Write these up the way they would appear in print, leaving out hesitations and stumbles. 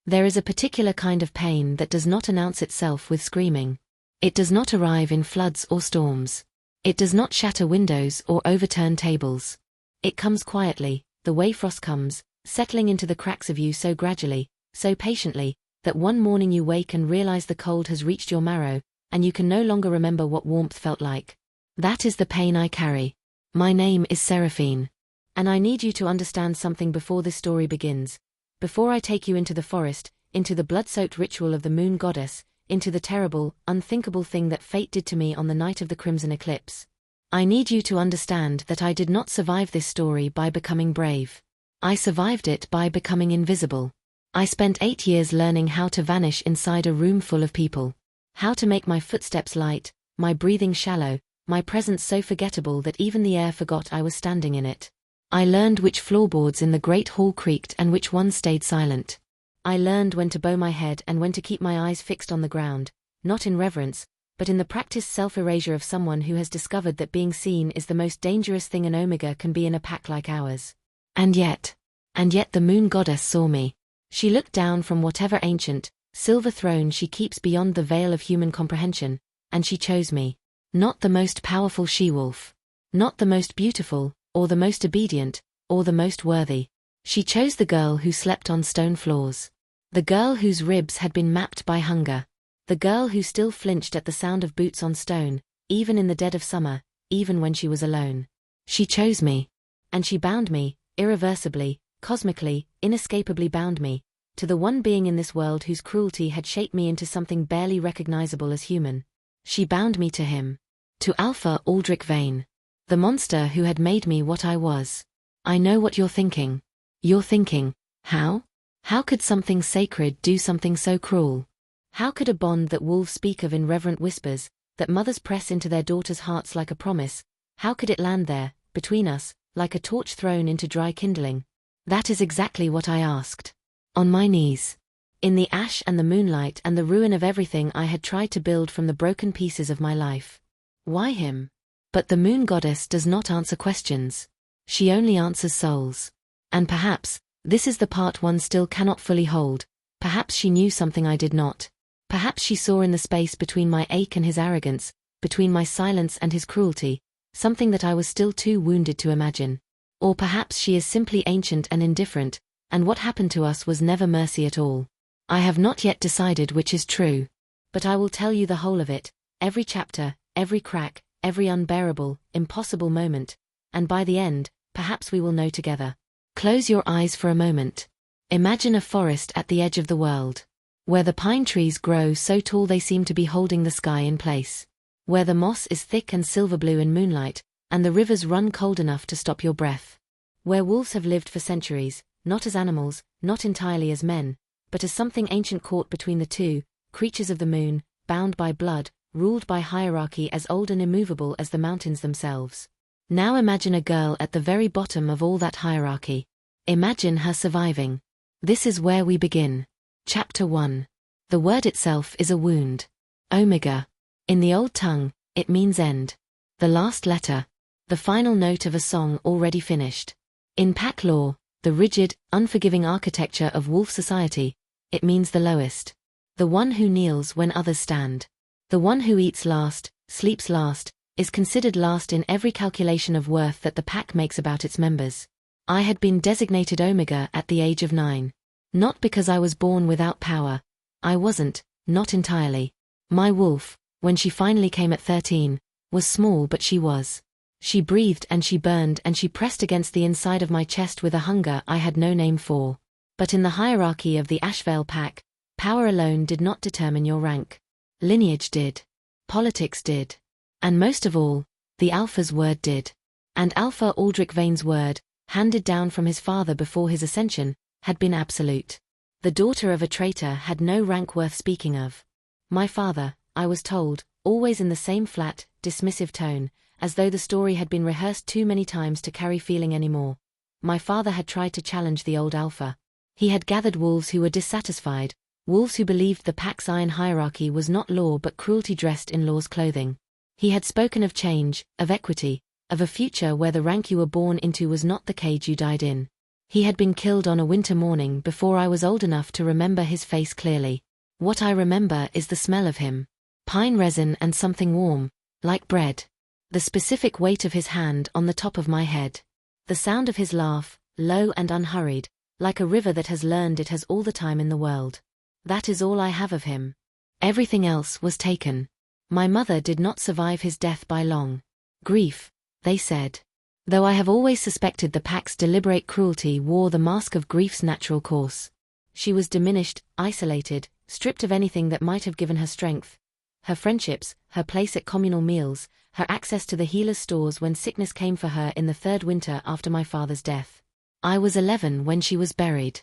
There is a particular kind of pain that does not announce itself with screaming. It does not arrive in floods or storms. It does not shatter windows or overturn tables. It comes quietly, the way frost comes, settling into the cracks of you so gradually, so patiently, that one morning you wake and realize the cold has reached your marrow, and you can no longer remember what warmth felt like. That is the pain I carry. My name is Seraphine. And I need you to understand something before this story begins. Before I take you into the forest, into the blood-soaked ritual of the moon goddess, into the terrible, unthinkable thing that fate did to me on the night of the Crimson Eclipse. I need you to understand that I did not survive this story by becoming brave. I survived it by becoming invisible. I spent 8 years learning how to vanish inside a room full of people. How to make my footsteps light, my breathing shallow, my presence so forgettable that even the air forgot I was standing in it. I learned which floorboards in the great hall creaked and which ones stayed silent. I learned when to bow my head and when to keep my eyes fixed on the ground, not in reverence, but in the practiced self-erasure of someone who has discovered that being seen is the most dangerous thing an omega can be in a pack like ours. And yet the moon goddess saw me. She looked down from whatever ancient, silver throne she keeps beyond the veil of human comprehension, and she chose me. Not the most powerful she-wolf. Not the most beautiful, or the most obedient, or the most worthy. She chose the girl who slept on stone floors. The girl whose ribs had been mapped by hunger. The girl who still flinched at the sound of boots on stone, even in the dead of summer, even when she was alone. She chose me. And she bound me, irreversibly, cosmically, inescapably bound me, to the one being in this world whose cruelty had shaped me into something barely recognizable as human. She bound me to him. To Alpha Aldric Vane. The monster who had made me what I was. I know what you're thinking. You're thinking, how? How could something sacred do something so cruel? How could a bond that wolves speak of in reverent whispers, that mothers press into their daughters' hearts like a promise, how could it land there, between us, like a torch thrown into dry kindling? That is exactly what I asked. On my knees. In the ash and the moonlight and the ruin of everything I had tried to build from the broken pieces of my life. Why him? But the moon goddess does not answer questions. She only answers souls. And perhaps, this is the part one still cannot fully hold, perhaps she knew something I did not. Perhaps she saw in the space between my ache and his arrogance, between my silence and his cruelty, something that I was still too wounded to imagine. Or perhaps she is simply ancient and indifferent, and what happened to us was never mercy at all. I have not yet decided which is true. But I will tell you the whole of it, every chapter, every crack, every unbearable, impossible moment, and by the end, perhaps we will know together. Close your eyes for a moment. Imagine a forest at the edge of the world. Where the pine trees grow so tall they seem to be holding the sky in place. Where the moss is thick and silver blue in moonlight, and the rivers run cold enough to stop your breath. Where wolves have lived for centuries, not as animals, not entirely as men, but as something ancient caught between the two, creatures of the moon, bound by blood, ruled by hierarchy as old and immovable as the mountains themselves. Now imagine a girl at the very bottom of all that hierarchy. Imagine her surviving. This is where we begin. Chapter 1. The word itself is a wound. Omega. In the old tongue, it means end. The last letter. The final note of a song already finished. In pack lore, the rigid, unforgiving architecture of wolf society, it means the lowest. The one who kneels when others stand. The one who eats last, sleeps last, is considered last in every calculation of worth that the pack makes about its members. I had been designated Omega at the age of 9. Not because I was born without power. I wasn't, not entirely. My wolf, when she finally came at 13, was small but she was. She breathed and she burned and she pressed against the inside of my chest with a hunger I had no name for. But in the hierarchy of the Ashvale pack, power alone did not determine your rank. Lineage did. Politics did. And most of all, the Alpha's word did. And Alpha Aldric Vane's word, handed down from his father before his ascension, had been absolute. The daughter of a traitor had no rank worth speaking of. My father, I was told, always in the same flat, dismissive tone, as though the story had been rehearsed too many times to carry feeling anymore. My father had tried to challenge the old Alpha. He had gathered wolves who were dissatisfied, wolves who believed the pack's iron hierarchy was not law but cruelty dressed in law's clothing. He had spoken of change, of equity, of a future where the rank you were born into was not the cage you died in. He had been killed on a winter morning before I was old enough to remember his face clearly. What I remember is the smell of him. Pine resin and something warm, like bread. The specific weight of his hand on the top of my head. The sound of his laugh, low and unhurried, like a river that has learned it has all the time in the world. That is all I have of him. Everything else was taken. My mother did not survive his death by long. Grief, they said. Though I have always suspected the pack's deliberate cruelty wore the mask of grief's natural course. She was diminished, isolated, stripped of anything that might have given her strength. Her friendships, her place at communal meals, her access to the healer's stores when sickness came for her in the third winter after my father's death. I was 11 when she was buried.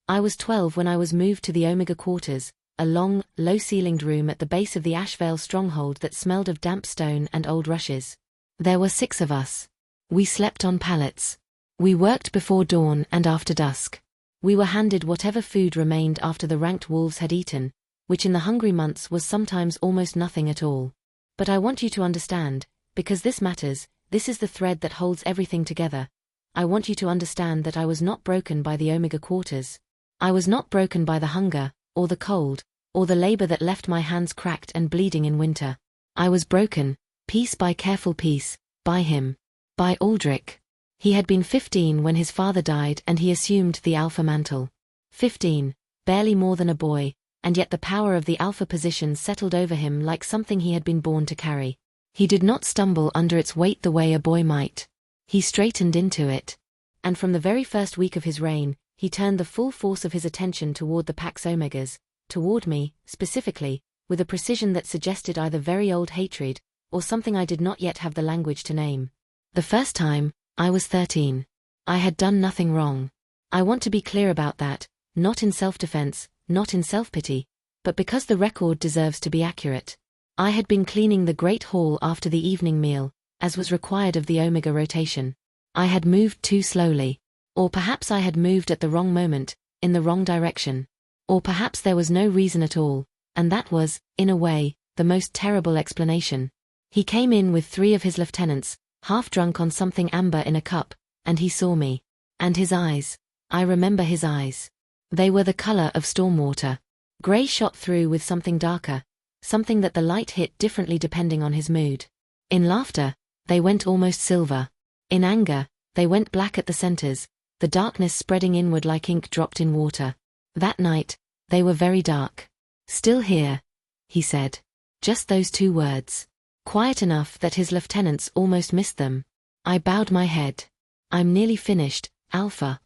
I was 12 when I was moved to the Omega Quarters, a long, low-ceilinged room at the base of the Ashvale stronghold that smelled of damp stone and old rushes. There were 6 of us. We slept on pallets. We worked before dawn and after dusk. We were handed whatever food remained after the ranked wolves had eaten, which in the hungry months was sometimes almost nothing at all. But I want you to understand, because this matters, this is the thread that holds everything together. I want you to understand that I was not broken by the Omega Quarters. I was not broken by the hunger, or the cold, or the labor that left my hands cracked and bleeding in winter. I was broken, piece by careful piece, by him. By Aldric. He had been 15 when his father died and he assumed the Alpha mantle. 15, barely more than a boy, and yet the power of the Alpha position settled over him like something he had been born to carry. He did not stumble under its weight the way a boy might. He straightened into it. And from the very first week of his reign, he turned the full force of his attention toward the Pax Omegas, toward me, specifically, with a precision that suggested either very old hatred, or something I did not yet have the language to name. The first time, I was 13. I had done nothing wrong. I want to be clear about that, not in self-defense, not in self-pity, but because the record deserves to be accurate. I had been cleaning the Great Hall after the evening meal, as was required of the Omega rotation. I had moved too slowly. Or perhaps I had moved at the wrong moment, in the wrong direction. Or perhaps there was no reason at all, and that was, in a way, the most terrible explanation. He came in with 3 of his lieutenants, half drunk on something amber in a cup, and he saw me. And his eyes. I remember his eyes. They were the color of stormwater. Gray shot through with something darker, something that the light hit differently depending on his mood. In laughter, they went almost silver. In anger, they went black at the centers, the darkness spreading inward like ink dropped in water. That night, they were very dark. Still here, he said. Just those 2 words. Quiet enough that his lieutenants almost missed them. I bowed my head. I'm nearly finished, Alpha.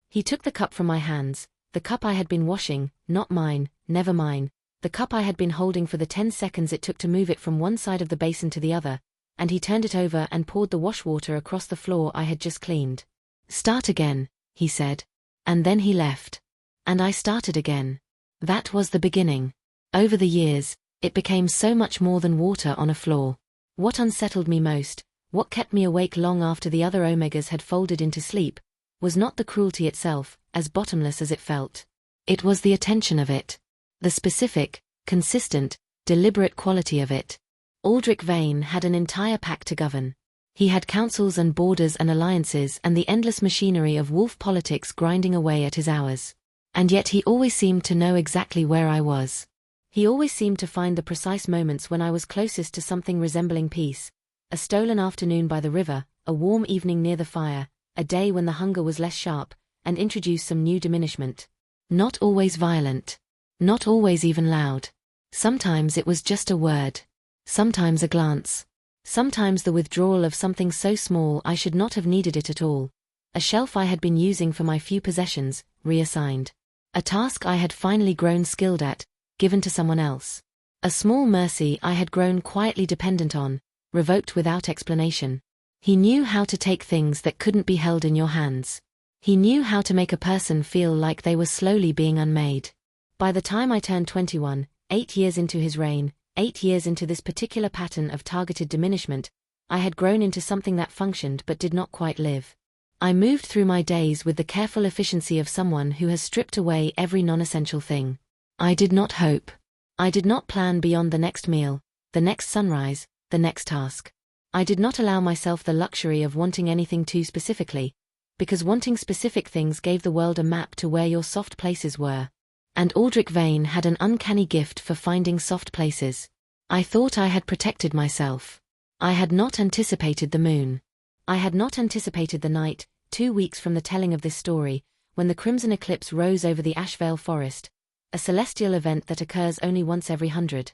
He took the cup from my hands, the cup I had been washing, not mine, never mine, the cup I had been holding for the 10 seconds it took to move it from one side of the basin to the other, and he turned it over and poured the wash water across the floor I had just cleaned. Start again, he said. And then he left. And I started again. That was the beginning. Over the years, it became so much more than water on a floor. What unsettled me most, what kept me awake long after the other Omegas had folded into sleep, was not the cruelty itself, as bottomless as it felt. It was the attention of it. The specific, consistent, deliberate quality of it. Aldric Vane had an entire pack to govern. He had councils and borders and alliances and the endless machinery of wolf politics grinding away at his hours. And yet he always seemed to know exactly where I was. He always seemed to find the precise moments when I was closest to something resembling peace. A stolen afternoon by the river, a warm evening near the fire, a day when the hunger was less sharp, and introduced some new diminishment. Not always violent. Not always even loud. Sometimes it was just a word. Sometimes a glance. Sometimes the withdrawal of something so small I should not have needed it at all. A shelf I had been using for my few possessions, reassigned. A task I had finally grown skilled at, given to someone else. A small mercy I had grown quietly dependent on, revoked without explanation. He knew how to take things that couldn't be held in your hands. He knew how to make a person feel like they were slowly being unmade. By the time I turned 21, 8 years into his reign, 8 years into this particular pattern of targeted diminishment, I had grown into something that functioned but did not quite live. I moved through my days with the careful efficiency of someone who has stripped away every non-essential thing. I did not hope. I did not plan beyond the next meal, the next sunrise, the next task. I did not allow myself the luxury of wanting anything too specifically, because wanting specific things gave the world a map to where your soft places were. And Aldric Vane had an uncanny gift for finding soft places. I thought I had protected myself. I had not anticipated the moon. I had not anticipated the night, 2 weeks from the telling of this story, when the Crimson Eclipse rose over the Ashvale forest, a celestial event that occurs only once every 100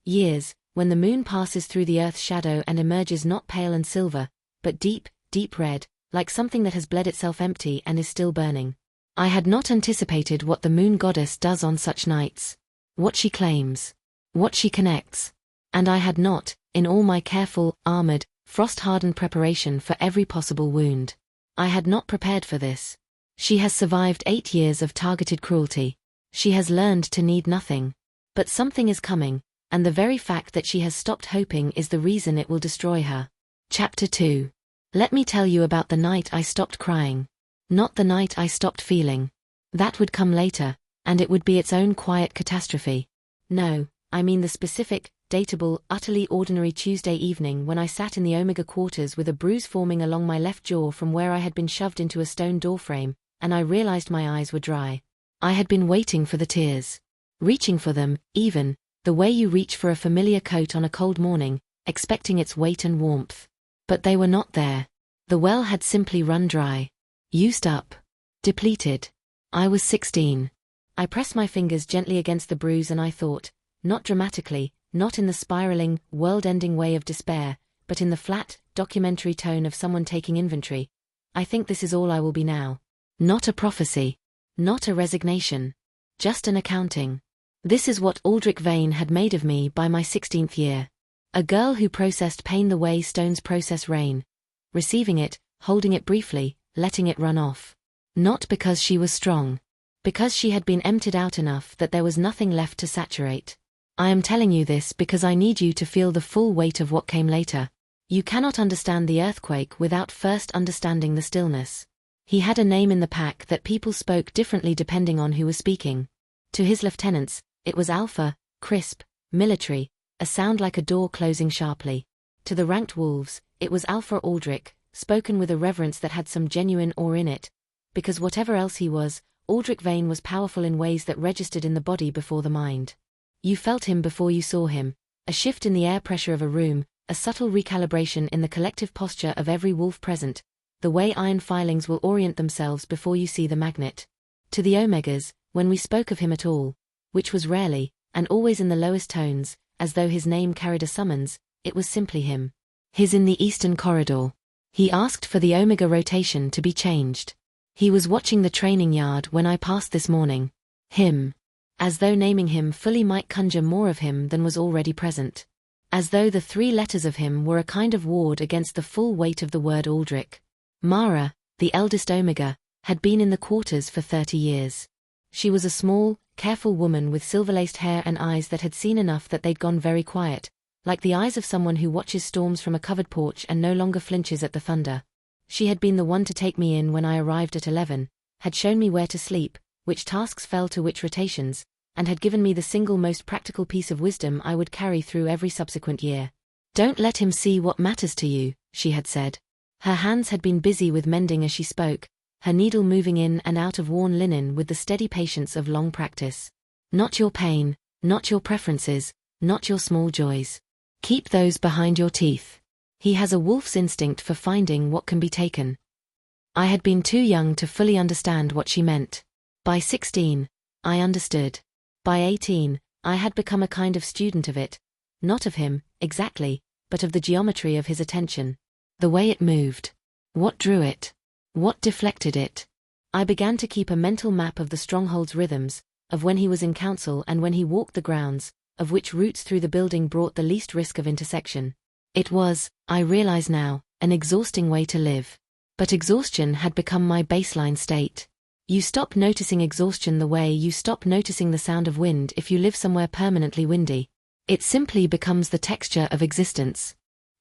years, when the moon passes through the Earth's shadow and emerges not pale and silver, but deep, deep red, like something that has bled itself empty and is still burning. I had not anticipated what the moon goddess does on such nights, what she claims, what she connects. And I had not, in all my careful, armored, frost-hardened preparation for every possible wound. I had not prepared for this. She has survived 8 years of targeted cruelty. She has learned to need nothing. But something is coming, and the very fact that she has stopped hoping is the reason it will destroy her. Chapter 2. Let me tell you about the night I stopped crying. Not the night I stopped feeling. That would come later, and it would be its own quiet catastrophe. No, I mean the specific, dateable, utterly ordinary Tuesday evening when I sat in the Omega quarters with a bruise forming along my left jaw from where I had been shoved into a stone doorframe, and I realized my eyes were dry. I had been waiting for the tears. Reaching for them, even, the way you reach for a familiar coat on a cold morning, expecting its weight and warmth. But they were not there. The well had simply run dry. Used up. Depleted. I was 16. I pressed my fingers gently against the bruise and I thought, not dramatically, not in the spiraling, world-ending way of despair, but in the flat, documentary tone of someone taking inventory. I think this is all I will be now. Not a prophecy. Not a resignation. Just an accounting. This is what Aldric Vane had made of me by my 16th year. A girl who processed pain the way stones process rain. Receiving it, holding it briefly, letting it run off. Not because she was strong. Because she had been emptied out enough that there was nothing left to saturate. I am telling you this because I need you to feel the full weight of what came later. You cannot understand the earthquake without first understanding the stillness. He had a name in the pack that people spoke differently depending on who was speaking. To his lieutenants, it was Alpha, crisp, military, a sound like a door closing sharply. To the ranked wolves, it was Alpha Aldric, spoken with a reverence that had some genuine awe in it. Because whatever else he was, Aldric Vane was powerful in ways that registered in the body before the mind. You felt him before you saw him, a shift in the air pressure of a room, a subtle recalibration in the collective posture of every wolf present, the way iron filings will orient themselves before you see the magnet. To the Omegas, when we spoke of him at all, which was rarely, and always in the lowest tones, as though his name carried a summons, it was simply him. His in the eastern corridor. He asked for the Omega rotation to be changed. He was watching the training yard when I passed this morning. Him. As though naming him fully might conjure more of him than was already present. As though the 3 letters of him were a kind of ward against the full weight of the word Aldric. Mara, the eldest Omega, had been in the quarters for 30 years. She was a small, careful woman with silver-laced hair and eyes that had seen enough that they'd gone very quiet, like the eyes of someone who watches storms from a covered porch and no longer flinches at the thunder. She had been the one to take me in when I arrived at 11, had shown me where to sleep, which tasks fell to which rotations, and had given me the single most practical piece of wisdom I would carry through every subsequent year. Don't let him see what matters to you, she had said. Her hands had been busy with mending as she spoke, her needle moving in and out of worn linen with the steady patience of long practice. Not your pain, not your preferences, not your small joys. Keep those behind your teeth. He has a wolf's instinct for finding what can be taken. I had been too young to fully understand what she meant. By 16, I understood. By 18, I had become a kind of student of it. Not of him, exactly, but of the geometry of his attention. The way it moved. What drew it? What deflected it? I began to keep a mental map of the stronghold's rhythms, of when he was in council and when he walked the grounds, of which routes through the building brought the least risk of intersection. It was, I realize now, an exhausting way to live. But exhaustion had become my baseline state. You stop noticing exhaustion the way you stop noticing the sound of wind if you live somewhere permanently windy. It simply becomes the texture of existence.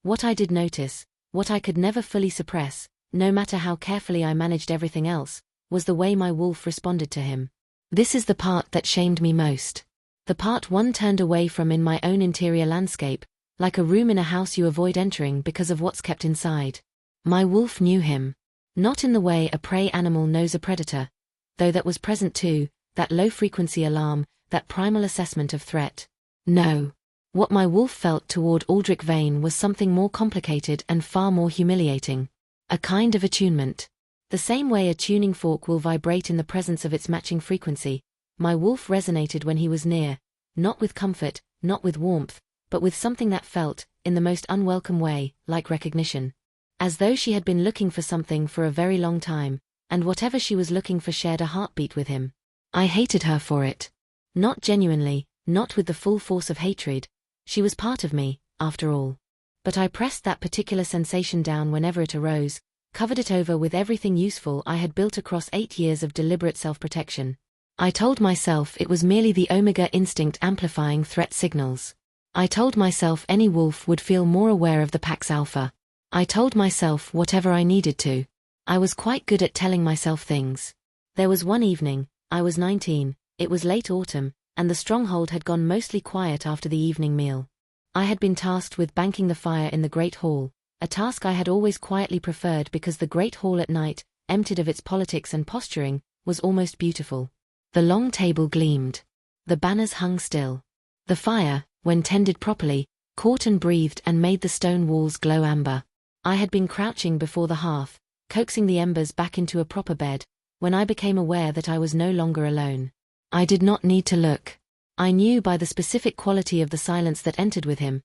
What I did notice, what I could never fully suppress, no matter how carefully I managed everything else, was the way my wolf responded to him. This is the part that shamed me most. The part one turned away from in my own interior landscape, like a room in a house you avoid entering because of what's kept inside. My wolf knew him. Not in the way a prey animal knows a predator, though that was present too, that low-frequency alarm, that primal assessment of threat. No. What my wolf felt toward Aldric Vane was something more complicated and far more humiliating. A kind of attunement. The same way a tuning fork will vibrate in the presence of its matching frequency, my wolf resonated when he was near, not with comfort, not with warmth, but with something that felt, in the most unwelcome way, like recognition. As though she had been looking for something for a very long time, and whatever she was looking for shared a heartbeat with him. I hated her for it. Not genuinely, not with the full force of hatred. She was part of me, after all. But I pressed that particular sensation down whenever it arose, covered it over with everything useful I had built across 8 years of deliberate self-protection. I told myself it was merely the omega instinct amplifying threat signals. I told myself any wolf would feel more aware of the pack's alpha. I told myself whatever I needed to. I was quite good at telling myself things. There was one evening, I was 19, it was late autumn, and the stronghold had gone mostly quiet after the evening meal. I had been tasked with banking the fire in the Great Hall, a task I had always quietly preferred because the Great Hall at night, emptied of its politics and posturing, was almost beautiful. The long table gleamed. The banners hung still. The fire, when tended properly, caught and breathed and made the stone walls glow amber. I had been crouching before the hearth, coaxing the embers back into a proper bed, when I became aware that I was no longer alone. I did not need to look. I knew by the specific quality of the silence that entered with him,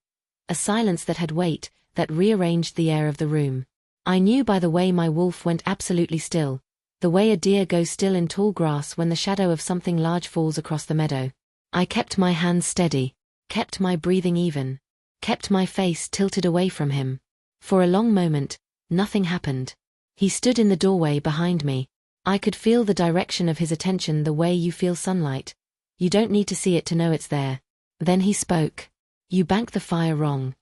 a silence that had weight, that rearranged the air of the room. I knew by the way my wolf went absolutely still, the way a deer goes still in tall grass when the shadow of something large falls across the meadow. I kept my hands steady, kept my breathing even, kept my face tilted away from him. For a long moment, nothing happened. He stood in the doorway behind me. I could feel the direction of his attention the way you feel sunlight. You don't need to see it to know it's there. Then he spoke. You banked the fire wrong.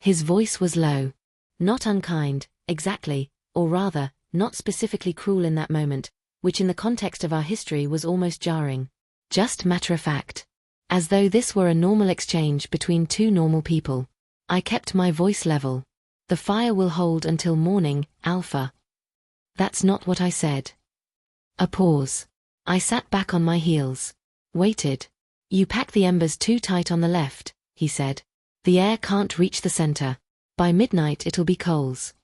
His voice was low. Not unkind, exactly, or rather, not specifically cruel in that moment, which in the context of our history was almost jarring. Just matter of fact. As though this were a normal exchange between two normal people. I kept my voice level. The fire will hold until morning, Alpha. That's not what I said. A pause. I sat back on my heels. Waited. You pack the embers too tight on the left, he said. The air can't reach the center. By midnight it'll be coals.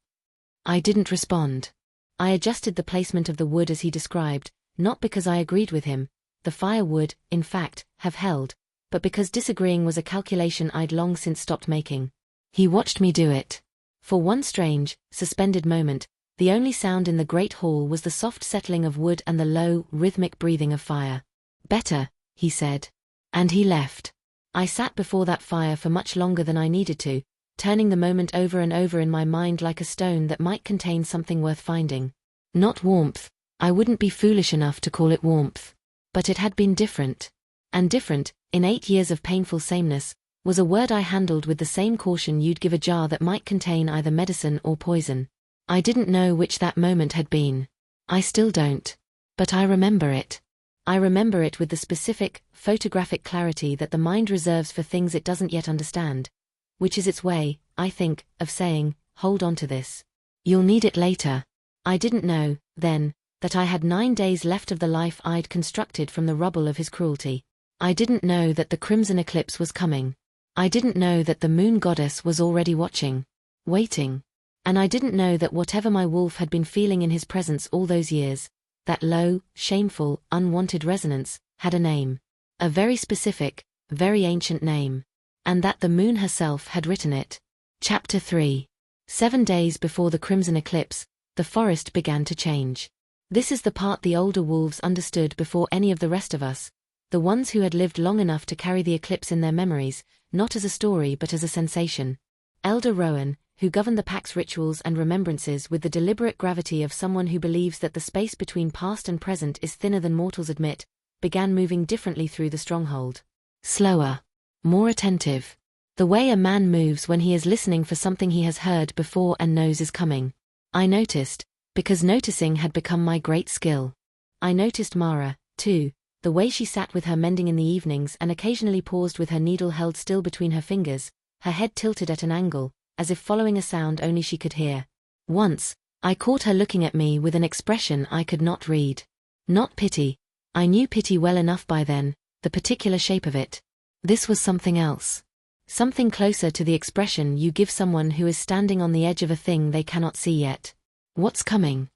I didn't respond. I adjusted the placement of the wood as he described, not because I agreed with him, the fire would, in fact, have held, but because disagreeing was a calculation I'd long since stopped making. He watched me do it. For one strange, suspended moment, the only sound in the great hall was the soft settling of wood and the low, rhythmic breathing of fire. Better, he said. And he left. I sat before that fire for much longer than I needed to, turning the moment over and over in my mind like a stone that might contain something worth finding. Not warmth, I wouldn't be foolish enough to call it warmth. But it had been different. And different, in 8 years of painful sameness, was a word I handled with the same caution you'd give a jar that might contain either medicine or poison. I didn't know which that moment had been. I still don't. But I remember it. I remember it with the specific, photographic clarity that the mind reserves for things it doesn't yet understand, which is its way, I think, of saying, hold on to this. You'll need it later. I didn't know, then, that I had 9 days left of the life I'd constructed from the rubble of his cruelty. I didn't know that the Crimson Eclipse was coming. I didn't know that the moon goddess was already watching. Waiting. And I didn't know that whatever my wolf had been feeling in his presence all those years, that low, shameful, unwanted resonance, had a name. A very specific, very ancient name. And that the moon herself had written it. Chapter 3. 7 days before the Crimson Eclipse, the forest began to change. This is the part the older wolves understood before any of the rest of us, the ones who had lived long enough to carry the eclipse in their memories, not as a story but as a sensation. Elder Rowan, who governed the pack's rituals and remembrances with the deliberate gravity of someone who believes that the space between past and present is thinner than mortals admit, began moving differently through the stronghold. Slower. More attentive. The way a man moves when he is listening for something he has heard before and knows is coming. I noticed, because noticing had become my great skill. I noticed Mara, too, the way she sat with her mending in the evenings and occasionally paused with her needle held still between her fingers, her head tilted at an angle, as if following a sound only she could hear. Once, I caught her looking at me with an expression I could not read. Not pity. I knew pity well enough by then, the particular shape of it. This was something else. Something closer to the expression you give someone who is standing on the edge of a thing they cannot see yet. What's coming?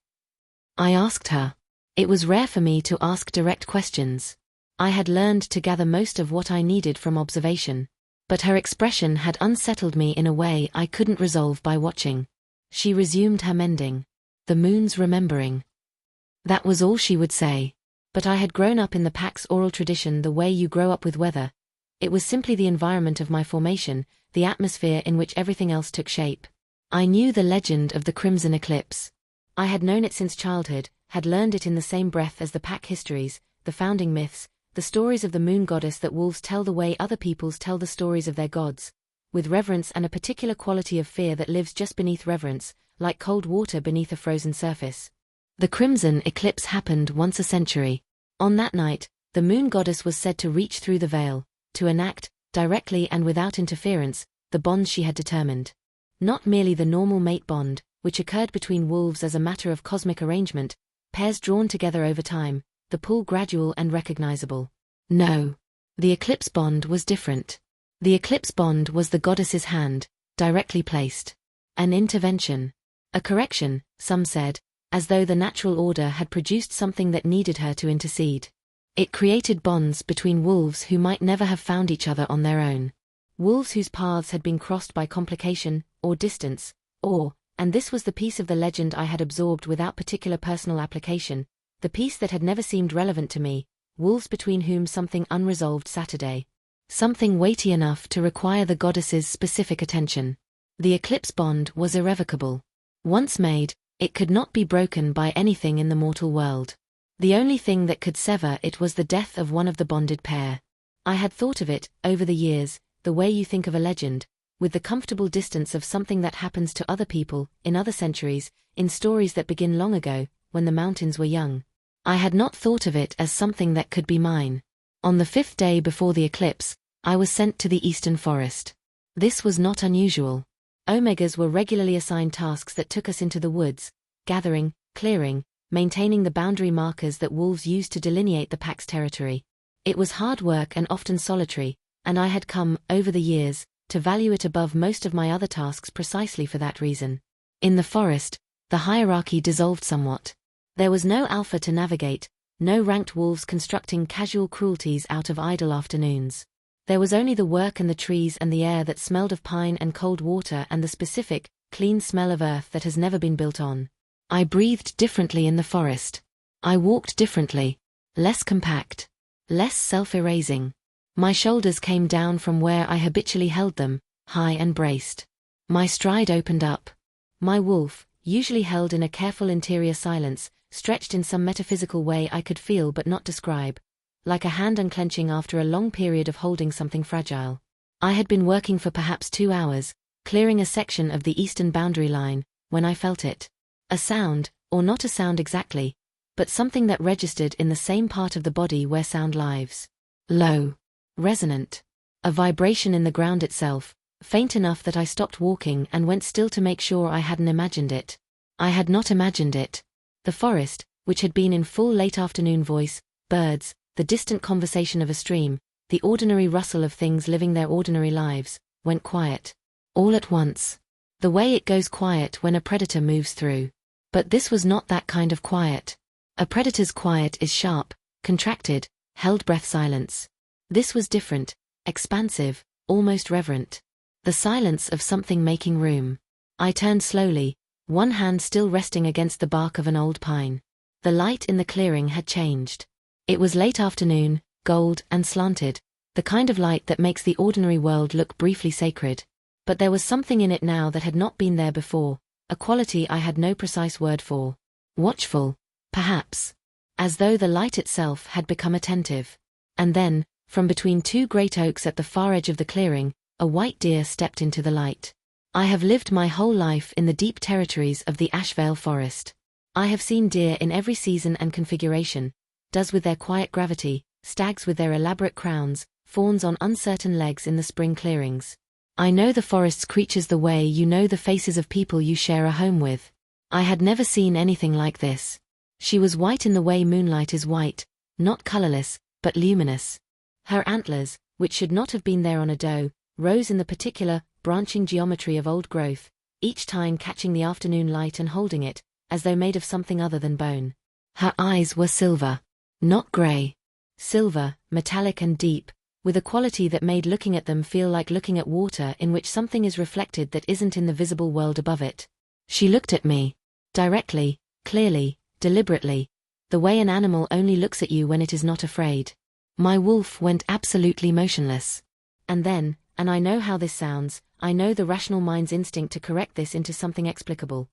I asked her. It was rare for me to ask direct questions. I had learned to gather most of what I needed from observation. But her expression had unsettled me in a way I couldn't resolve by watching. She resumed her mending. The moon's remembering. That was all she would say. But I had grown up in the pack's oral tradition the way you grow up with weather. It was simply the environment of my formation, the atmosphere in which everything else took shape. I knew the legend of the Crimson Eclipse. I had known it since childhood, had learned it in the same breath as the pack histories, the founding myths, the stories of the moon goddess that wolves tell the way other peoples tell the stories of their gods, with reverence and a particular quality of fear that lives just beneath reverence, like cold water beneath a frozen surface. The Crimson Eclipse happened once a century. On that night, the moon goddess was said to reach through the veil, to enact, directly and without interference, the bonds she had determined. Not merely the normal mate bond, which occurred between wolves as a matter of cosmic arrangement, pairs drawn together over time, the pull gradual and recognizable. No. The eclipse bond was different. The eclipse bond was the goddess's hand, directly placed. An intervention. A correction, some said, as though the natural order had produced something that needed her to intercede. It created bonds between wolves who might never have found each other on their own. Wolves whose paths had been crossed by complication, or distance, or, and this was the piece of the legend I had absorbed without particular personal application, the piece that had never seemed relevant to me, wolves between whom something unresolved Saturday. Something weighty enough to require the goddess's specific attention. The eclipse bond was irrevocable. Once made, it could not be broken by anything in the mortal world. The only thing that could sever it was the death of one of the bonded pair. I had thought of it, over the years, the way you think of a legend, with the comfortable distance of something that happens to other people, in other centuries, in stories that begin long ago, when the mountains were young. I had not thought of it as something that could be mine. On the 5th day before the eclipse, I was sent to the eastern forest. This was not unusual. Omegas were regularly assigned tasks that took us into the woods, gathering, clearing, maintaining the boundary markers that wolves used to delineate the pack's territory. It was hard work and often solitary, and I had come, over the years, to value it above most of my other tasks precisely for that reason. In the forest, the hierarchy dissolved somewhat. There was no alpha to navigate, no ranked wolves constructing casual cruelties out of idle afternoons. There was only the work and the trees and the air that smelled of pine and cold water and the specific, clean smell of earth that has never been built on. I breathed differently in the forest. I walked differently. Less compact. Less self-erasing. My shoulders came down from where I habitually held them, high and braced. My stride opened up. My wolf, usually held in a careful interior silence, stretched in some metaphysical way I could feel but not describe, like a hand unclenching after a long period of holding something fragile. I had been working for perhaps 2 hours, clearing a section of the eastern boundary line, when I felt it. A sound, or not a sound exactly, but something that registered in the same part of the body where sound lives. Low. Resonant. A vibration in the ground itself, faint enough that I stopped walking and went still to make sure I hadn't imagined it. I had not imagined it. The forest, which had been in full late afternoon voice, birds, the distant conversation of a stream, the ordinary rustle of things living their ordinary lives, went quiet. All at once. The way it goes quiet when a predator moves through. But this was not that kind of quiet. A predator's quiet is sharp, contracted, held breath silence. This was different, expansive, almost reverent. The silence of something making room. I turned slowly, one hand still resting against the bark of an old pine. The light in the clearing had changed. It was late afternoon, gold and slanted, the kind of light that makes the ordinary world look briefly sacred. But there was something in it now that had not been there before, a quality I had no precise word for. Watchful, perhaps. As though the light itself had become attentive. And then, from between 2 great oaks at the far edge of the clearing, a white deer stepped into the light. I have lived my whole life in the deep territories of the Ashvale forest. I have seen deer in every season and configuration, does with their quiet gravity, stags with their elaborate crowns, fawns on uncertain legs in the spring clearings. I know the forest's creatures the way you know the faces of people you share a home with. I had never seen anything like this. She was white in the way moonlight is white, not colorless, but luminous. Her antlers, which should not have been there on a doe, rose in the particular, branching geometry of old growth, each tine catching the afternoon light and holding it, as though made of something other than bone. Her eyes were silver. Not grey. Silver, metallic and deep, with a quality that made looking at them feel like looking at water in which something is reflected that isn't in the visible world above it. She looked at me. Directly, clearly, deliberately, the way an animal only looks at you when it is not afraid. My wolf went absolutely motionless. And then, and I know how this sounds, I know the rational mind's instinct to correct this into something explicable.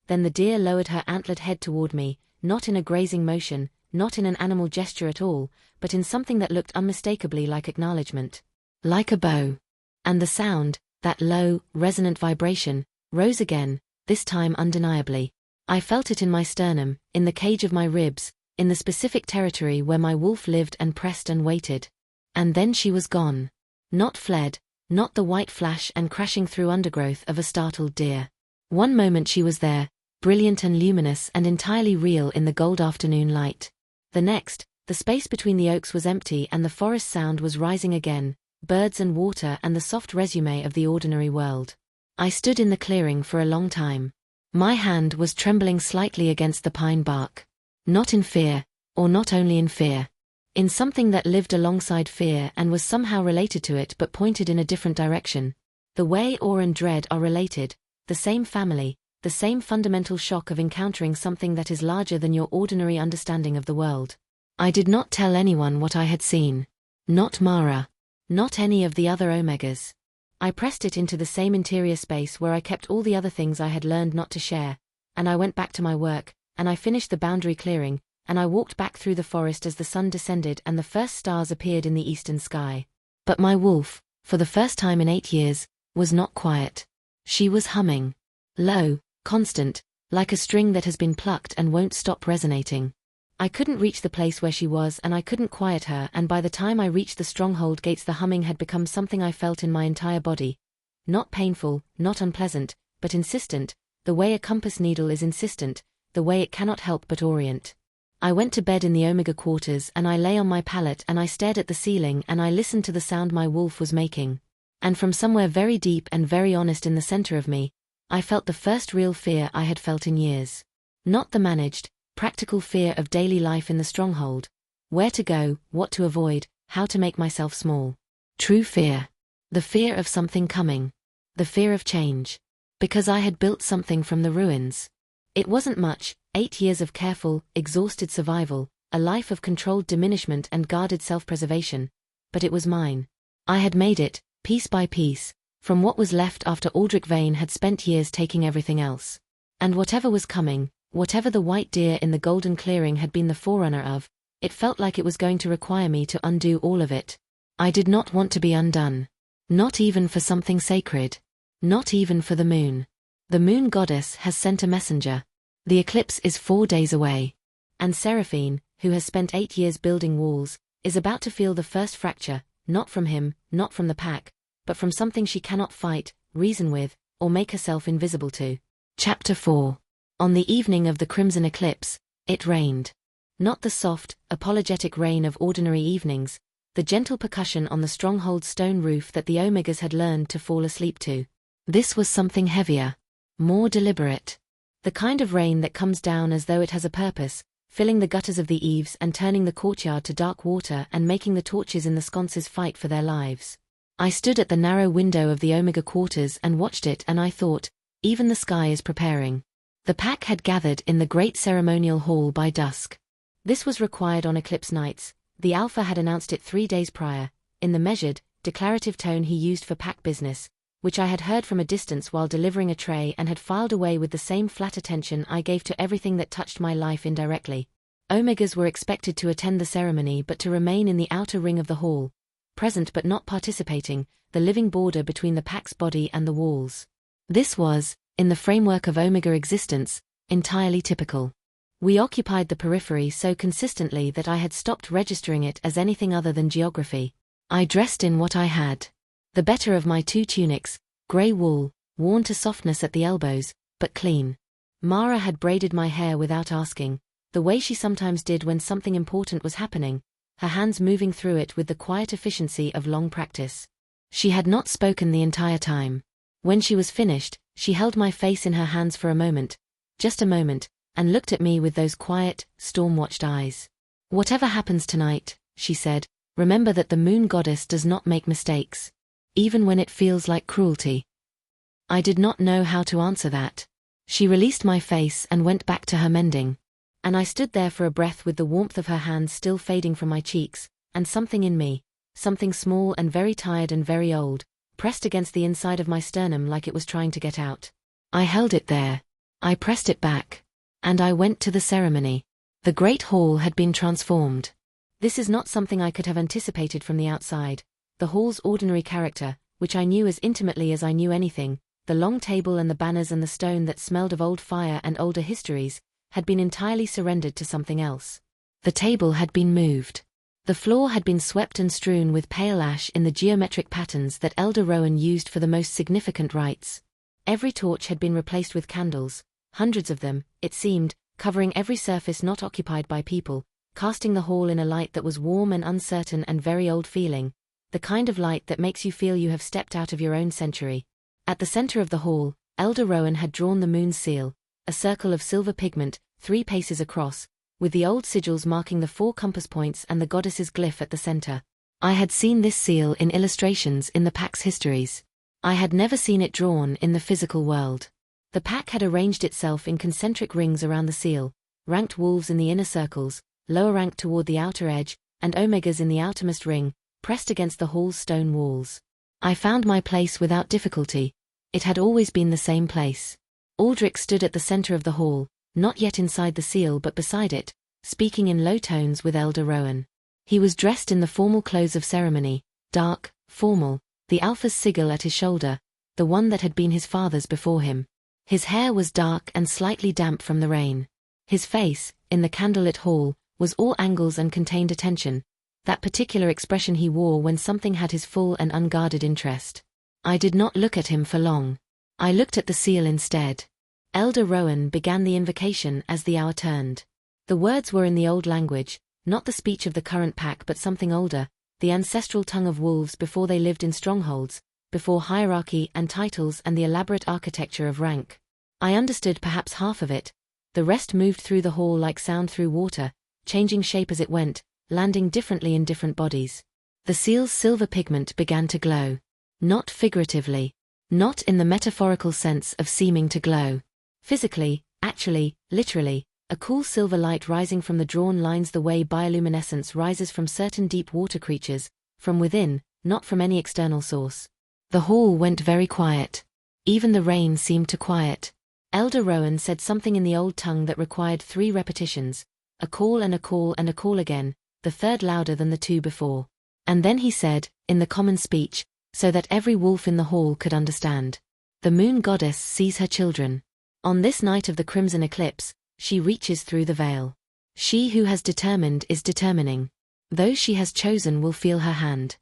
Then the deer lowered her antlered head toward me, not in a grazing motion, not in an animal gesture at all, but in something that looked unmistakably like acknowledgement. Like a bow. And the sound, that low, resonant vibration, rose again, this time undeniably. I felt it in my sternum, in the cage of my ribs, in the specific territory where my wolf lived and pressed and waited. And then she was gone. Not fled, not the white flash and crashing through undergrowth of a startled deer. One moment she was there, brilliant and luminous and entirely real in the gold afternoon light. The next, the space between the oaks was empty and the forest sound was rising again, birds and water and the soft resume of the ordinary world. I stood in the clearing for a long time. My hand was trembling slightly against the pine bark. Not in fear, or not only in fear. In something that lived alongside fear and was somehow related to it but pointed in a different direction. The way awe and dread are related, the same family, the same fundamental shock of encountering something that is larger than your ordinary understanding of the world. I did not tell anyone what I had seen. Not Mara. Not any of the other Omegas. I pressed it into the same interior space where I kept all the other things I had learned not to share, and I went back to my work, and I finished the boundary clearing, and I walked back through the forest as the sun descended and the first stars appeared in the eastern sky. But my wolf, for the first time in 8 years, was not quiet. She was humming. Low, constant, like a string that has been plucked and won't stop resonating. I couldn't reach the place where she was and I couldn't quiet her, and by the time I reached the stronghold gates the humming had become something I felt in my entire body. Not painful, not unpleasant, but insistent, the way a compass needle is insistent, the way it cannot help but orient. I went to bed in the Omega quarters and I lay on my pallet and I stared at the ceiling and I listened to the sound my wolf was making. And from somewhere very deep and very honest in the center of me, I felt the first real fear I had felt in years. Not the managed, practical fear of daily life in the stronghold. Where to go, what to avoid, how to make myself small. True fear. The fear of something coming. The fear of change. Because I had built something from the ruins. It wasn't much, 8 years of careful, exhausted survival, a life of controlled diminishment and guarded self-preservation, but it was mine. I had made it, piece by piece, from what was left after Aldric Vane had spent years taking everything else. And whatever was coming, whatever the white deer in the golden clearing had been the forerunner of, it felt like it was going to require me to undo all of it. I did not want to be undone. Not even for something sacred. Not even for the moon. The moon goddess has sent a messenger. The eclipse is 4 days away. And Seraphine, who has spent 8 years building walls, is about to feel the first fracture, not from him, not from the pack, but from something she cannot fight, reason with, or make herself invisible to. Chapter 4. On the evening of the Crimson Eclipse, it rained. Not the soft, apologetic rain of ordinary evenings, the gentle percussion on the stronghold's stone roof that the Omegas had learned to fall asleep to. This was something heavier. More deliberate. The kind of rain that comes down as though it has a purpose, filling the gutters of the eaves and turning the courtyard to dark water and making the torches in the sconces fight for their lives. I stood at the narrow window of the Omega quarters and watched it, and I thought, even the sky is preparing. The pack had gathered in the great ceremonial hall by dusk. This was required on eclipse nights. The Alpha had announced it 3 days prior, in the measured, declarative tone he used for pack business, which I had heard from a distance while delivering a tray and had filed away with the same flat attention I gave to everything that touched my life indirectly. Omegas were expected to attend the ceremony but to remain in the outer ring of the hall, present but not participating, the living border between the pack's body and the walls. This was, in the framework of Omega existence, entirely typical. We occupied the periphery so consistently that I had stopped registering it as anything other than geography. I dressed in what I had. The better of my 2 tunics, grey wool, worn to softness at the elbows, but clean. Mara had braided my hair without asking, the way she sometimes did when something important was happening, her hands moving through it with the quiet efficiency of long practice. She had not spoken the entire time. When she was finished, she held my face in her hands for a moment, just a moment, and looked at me with those quiet, storm-watched eyes. "Whatever happens tonight," she said, "remember that the moon goddess does not make mistakes, even when it feels like cruelty." I did not know how to answer that. She released my face and went back to her mending. And I stood there for a breath with the warmth of her hands still fading from my cheeks, and something in me, something small and very tired and very old, pressed against the inside of my sternum like it was trying to get out. I held it there. I pressed it back. And I went to the ceremony. The great hall had been transformed. This is not something I could have anticipated from the outside. The hall's ordinary character, which I knew as intimately as I knew anything, the long table and the banners and the stone that smelled of old fire and older histories, had been entirely surrendered to something else. The table had been moved. The floor had been swept and strewn with pale ash in the geometric patterns that Elder Rowan used for the most significant rites. Every torch had been replaced with candles, hundreds of them, it seemed, covering every surface not occupied by people, casting the hall in a light that was warm and uncertain and very old-feeling, the kind of light that makes you feel you have stepped out of your own century. At the center of the hall, Elder Rowan had drawn the moon's seal, a circle of silver pigment, 3 paces across, with the old sigils marking the 4 compass points and the goddess's glyph at the center. I had seen this seal in illustrations in the pack's histories. I had never seen it drawn in the physical world. The pack had arranged itself in concentric rings around the seal, ranked wolves in the inner circles, lower ranked toward the outer edge, and omegas in the outermost ring, pressed against the hall's stone walls. I found my place without difficulty. It had always been the same place. Aldric stood at the center of the hall, not yet inside the seal but beside it, speaking in low tones with Elder Rowan. He was dressed in the formal clothes of ceremony, dark, formal, the Alpha's sigil at his shoulder, the one that had been his father's before him. His hair was dark and slightly damp from the rain. His face, in the candlelit hall, was all angles and contained attention, that particular expression he wore when something had his full and unguarded interest. I did not look at him for long. I looked at the seal instead. Elder Rowan began the invocation as the hour turned. The words were in the old language, not the speech of the current pack but something older, the ancestral tongue of wolves before they lived in strongholds, before hierarchy and titles and the elaborate architecture of rank. I understood perhaps half of it. The rest moved through the hall like sound through water, changing shape as it went, landing differently in different bodies. The seal's silver pigment began to glow. Not figuratively. Not in the metaphorical sense of seeming to glow. Physically, actually, literally, a cool silver light rising from the drawn lines the way bioluminescence rises from certain deep water creatures, from within, not from any external source. The hall went very quiet. Even the rain seemed to quiet. Elder Rowan said something in the old tongue that required 3 repetitions, a call and a call and a call again, the third louder than the 2 before. And then he said, in the common speech, so that every wolf in the hall could understand. The moon goddess sees her children. On this night of the Crimson Eclipse, she reaches through the veil. She who has determined is determining. Those she has chosen will feel her hand.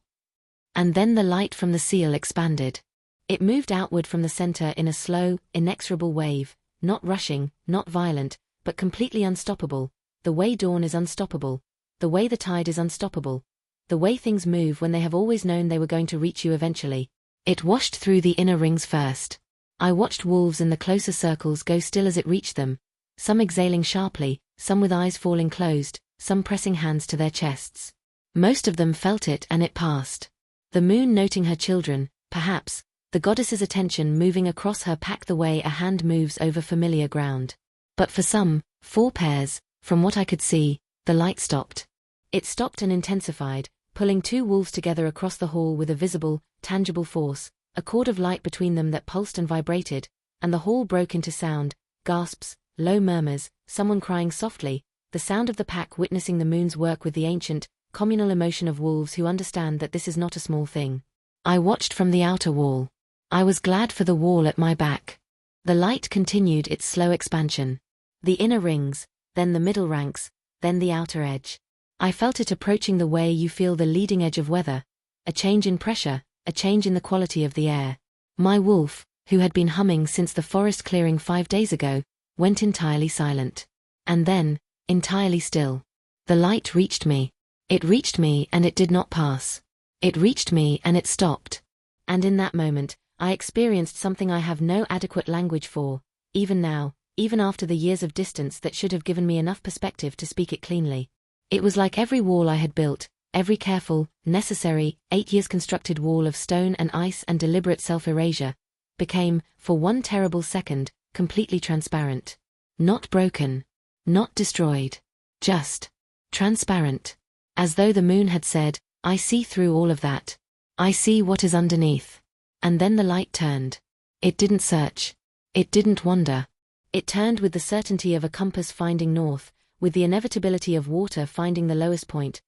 And then the light from the seal expanded. It moved outward from the center in a slow, inexorable wave, not rushing, not violent, but completely unstoppable, the way dawn is unstoppable, the way the tide is unstoppable, the way things move when they have always known they were going to reach you eventually. It washed through the inner rings first. I watched wolves in the closer circles go still as it reached them, some exhaling sharply, some with eyes falling closed, some pressing hands to their chests. Most of them felt it and it passed. The moon noting her children, perhaps, the goddess's attention moving across her pack the way a hand moves over familiar ground. But for some, 4 pairs, from what I could see, the light stopped. It stopped and intensified, pulling 2 wolves together across the hall with a visible, tangible force, a cord of light between them that pulsed and vibrated, and the hall broke into sound, gasps, low murmurs, someone crying softly, the sound of the pack witnessing the moon's work with the ancient, communal emotion of wolves who understand that this is not a small thing. I watched from the outer wall. I was glad for the wall at my back. The light continued its slow expansion. The inner rings, then the middle ranks, then the outer edge. I felt it approaching the way you feel the leading edge of weather, a change in pressure, a change in the quality of the air. My wolf, who had been humming since the forest clearing 5 days ago, went entirely silent. And then, entirely still. The light reached me. It reached me and it did not pass. It reached me and it stopped. And in that moment, I experienced something I have no adequate language for, even now, even after the years of distance that should have given me enough perspective to speak it cleanly. It was like every wall I had built, every careful, necessary, 8 years constructed wall of stone and ice and deliberate self-erasure, became, for one terrible second, completely transparent. Not broken. Not destroyed. Just transparent. As though the moon had said, I see through all of that. I see what is underneath. And then the light turned. It didn't search. It didn't wander. It turned with the certainty of a compass finding north, with the inevitability of water finding the lowest point.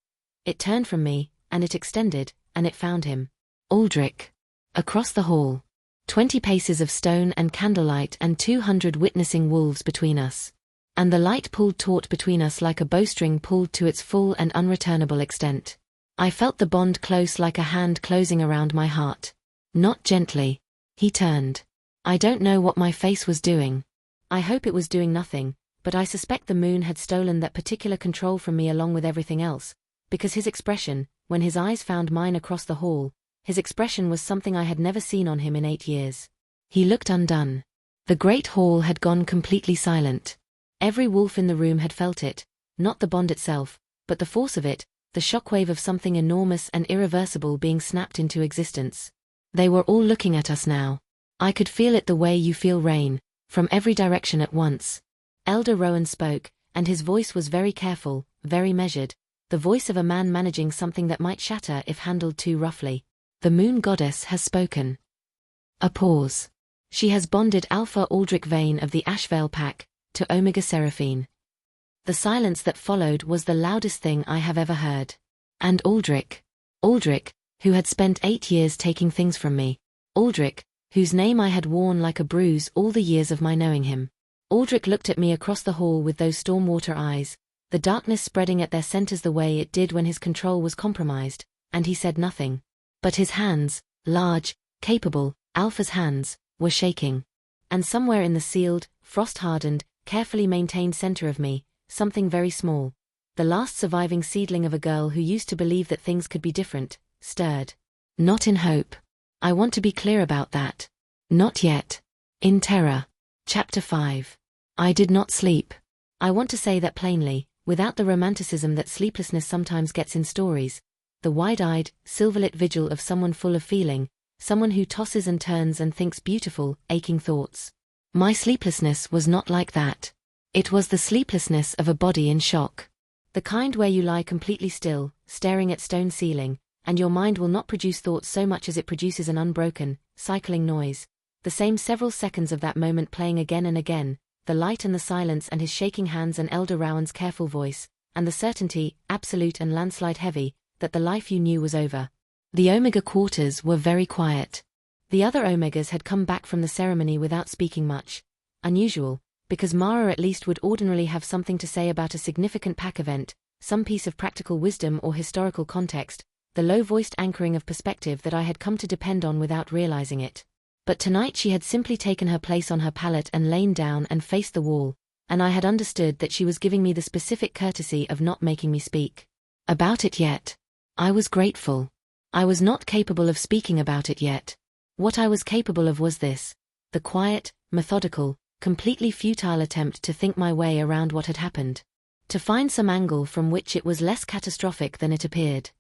It turned from me, and it extended, and it found him. Aldric. Across the hall. 20 paces of stone and candlelight and 200 witnessing wolves between us. And the light pulled taut between us like a bowstring pulled to its full and unreturnable extent. I felt the bond close like a hand closing around my heart. Not gently. He turned. I don't know what my face was doing. I hope it was doing nothing, but I suspect the moon had stolen that particular control from me along with everything else, because his expression, when his eyes found mine across the hall, his expression was something I had never seen on him in 8 years. He looked undone. The great hall had gone completely silent. Every wolf in the room had felt it, not the bond itself, but the force of it, the shockwave of something enormous and irreversible being snapped into existence. They were all looking at us now. I could feel it the way you feel rain, from every direction at once. Elder Rowan spoke, and his voice was very careful, very measured, the voice of a man managing something that might shatter if handled too roughly. The moon goddess has spoken. A pause. She has bonded Alpha Aldric Vane of the Ashvale pack to Omega Seraphine. The silence that followed was the loudest thing I have ever heard. And Aldric, who had spent 8 years taking things from me. Aldric, whose name I had worn like a bruise all the years of my knowing him. Aldric looked at me across the hall with those stormwater eyes, the darkness spreading at their centers the way it did when his control was compromised, and he said nothing. But his hands, large, capable, Alpha's hands, were shaking. And somewhere in the sealed, frost-hardened, carefully maintained center of me, something very small, the last surviving seedling of a girl who used to believe that things could be different, stirred. Not in hope. I want to be clear about that. Not yet. In terror. Chapter 5. I did not sleep. I want to say that plainly, without the romanticism that sleeplessness sometimes gets in stories, the wide-eyed, silverlit vigil of someone full of feeling, someone who tosses and turns and thinks beautiful, aching thoughts. My sleeplessness was not like that. It was the sleeplessness of a body in shock. The kind where you lie completely still, staring at stone ceiling, and your mind will not produce thoughts so much as it produces an unbroken, cycling noise, the same several seconds of that moment playing again and again, the light and the silence and his shaking hands and Elder Rowan's careful voice, and the certainty, absolute and landslide heavy, that the life you knew was over. The Omega quarters were very quiet. The other Omegas had come back from the ceremony without speaking much. Unusual, because Mara at least would ordinarily have something to say about a significant pack event, some piece of practical wisdom or historical context, the low-voiced anchoring of perspective that I had come to depend on without realizing it. But tonight she had simply taken her place on her pallet and lain down and faced the wall, and I had understood that she was giving me the specific courtesy of not making me speak about it yet. I was grateful. I was not capable of speaking about it yet. What I was capable of was this: the quiet, methodical, completely futile attempt to think my way around what had happened. To find some angle from which it was less catastrophic than it appeared.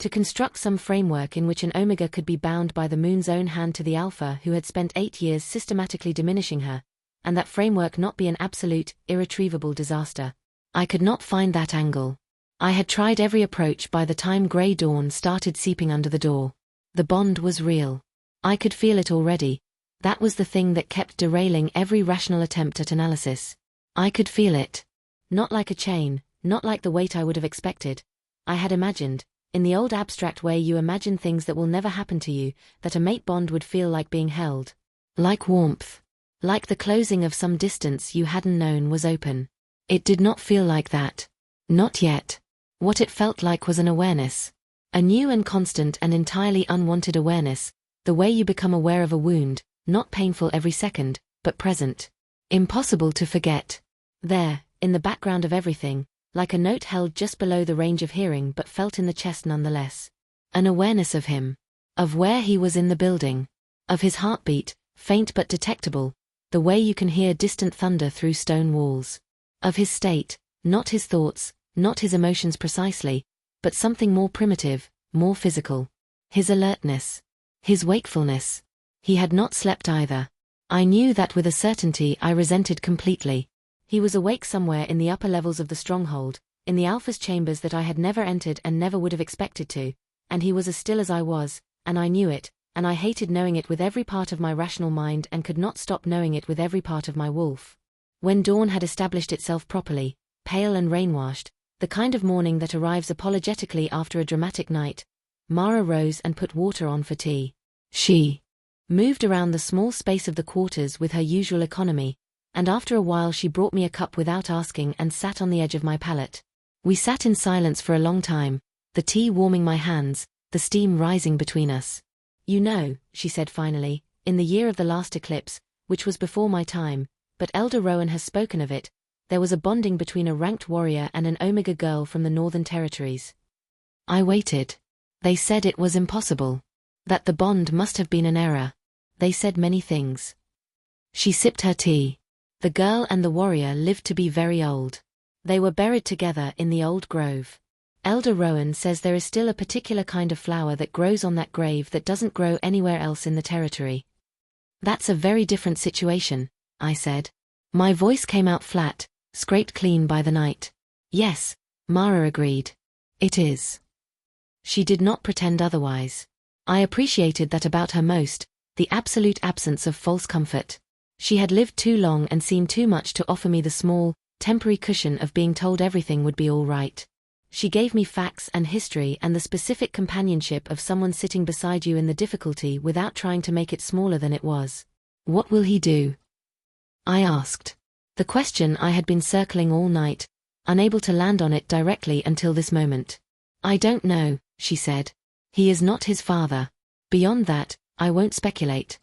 To construct some framework in which an Omega could be bound by the moon's own hand to the Alpha who had spent 8 years systematically diminishing her, and that framework not be an absolute, irretrievable disaster. I could not find that angle. I had tried every approach by the time grey dawn started seeping under the door. The bond was real. I could feel it already. That was the thing that kept derailing every rational attempt at analysis. I could feel it. Not like a chain, not like the weight I would have expected. I had imagined, in the old abstract way you imagine things that will never happen to you, that a mate bond would feel like being held. Like warmth. Like the closing of some distance you hadn't known was open. It did not feel like that. Not yet. What it felt like was an awareness. A new and constant and entirely unwanted awareness, the way you become aware of a wound, not painful every second, but present. Impossible to forget. There, in the background of everything, like a note held just below the range of hearing but felt in the chest nonetheless. An awareness of him. Of where he was in the building. Of his heartbeat, faint but detectable, the way you can hear distant thunder through stone walls. Of his state, not his thoughts, not his emotions precisely, but something more primitive, more physical. His alertness. His wakefulness. He had not slept either. I knew that with a certainty I resented completely. He was awake somewhere in the upper levels of the stronghold, in the Alpha's chambers that I had never entered and never would have expected to, and he was as still as I was, and I knew it, and I hated knowing it with every part of my rational mind and could not stop knowing it with every part of my wolf. When dawn had established itself properly, pale and rain-washed, the kind of morning that arrives apologetically after a dramatic night, Mara rose and put water on for tea. She moved around the small space of the quarters with her usual economy, and after a while she brought me a cup without asking and sat on the edge of my pallet. We sat in silence for a long time, the tea warming my hands, the steam rising between us. You know, she said finally, in the year of the last eclipse, which was before my time, but Elder Rowan has spoken of it, there was a bonding between a ranked warrior and an Omega girl from the Northern Territories. I waited. They said it was impossible. That the bond must have been an error. They said many things. She sipped her tea. The girl and the warrior lived to be very old. They were buried together in the old grove. Elder Rowan says there is still a particular kind of flower that grows on that grave that doesn't grow anywhere else in the territory. That's a very different situation, I said. My voice came out flat, scraped clean by the night. Yes, Mara agreed. It is. She did not pretend otherwise. I appreciated that about her most, the absolute absence of false comfort. She had lived too long and seen too much to offer me the small, temporary cushion of being told everything would be all right. She gave me facts and history and the specific companionship of someone sitting beside you in the difficulty without trying to make it smaller than it was. What will he do? I asked. The question I had been circling all night, unable to land on it directly until this moment. I don't know, she said. He is not his father. Beyond that, I won't speculate.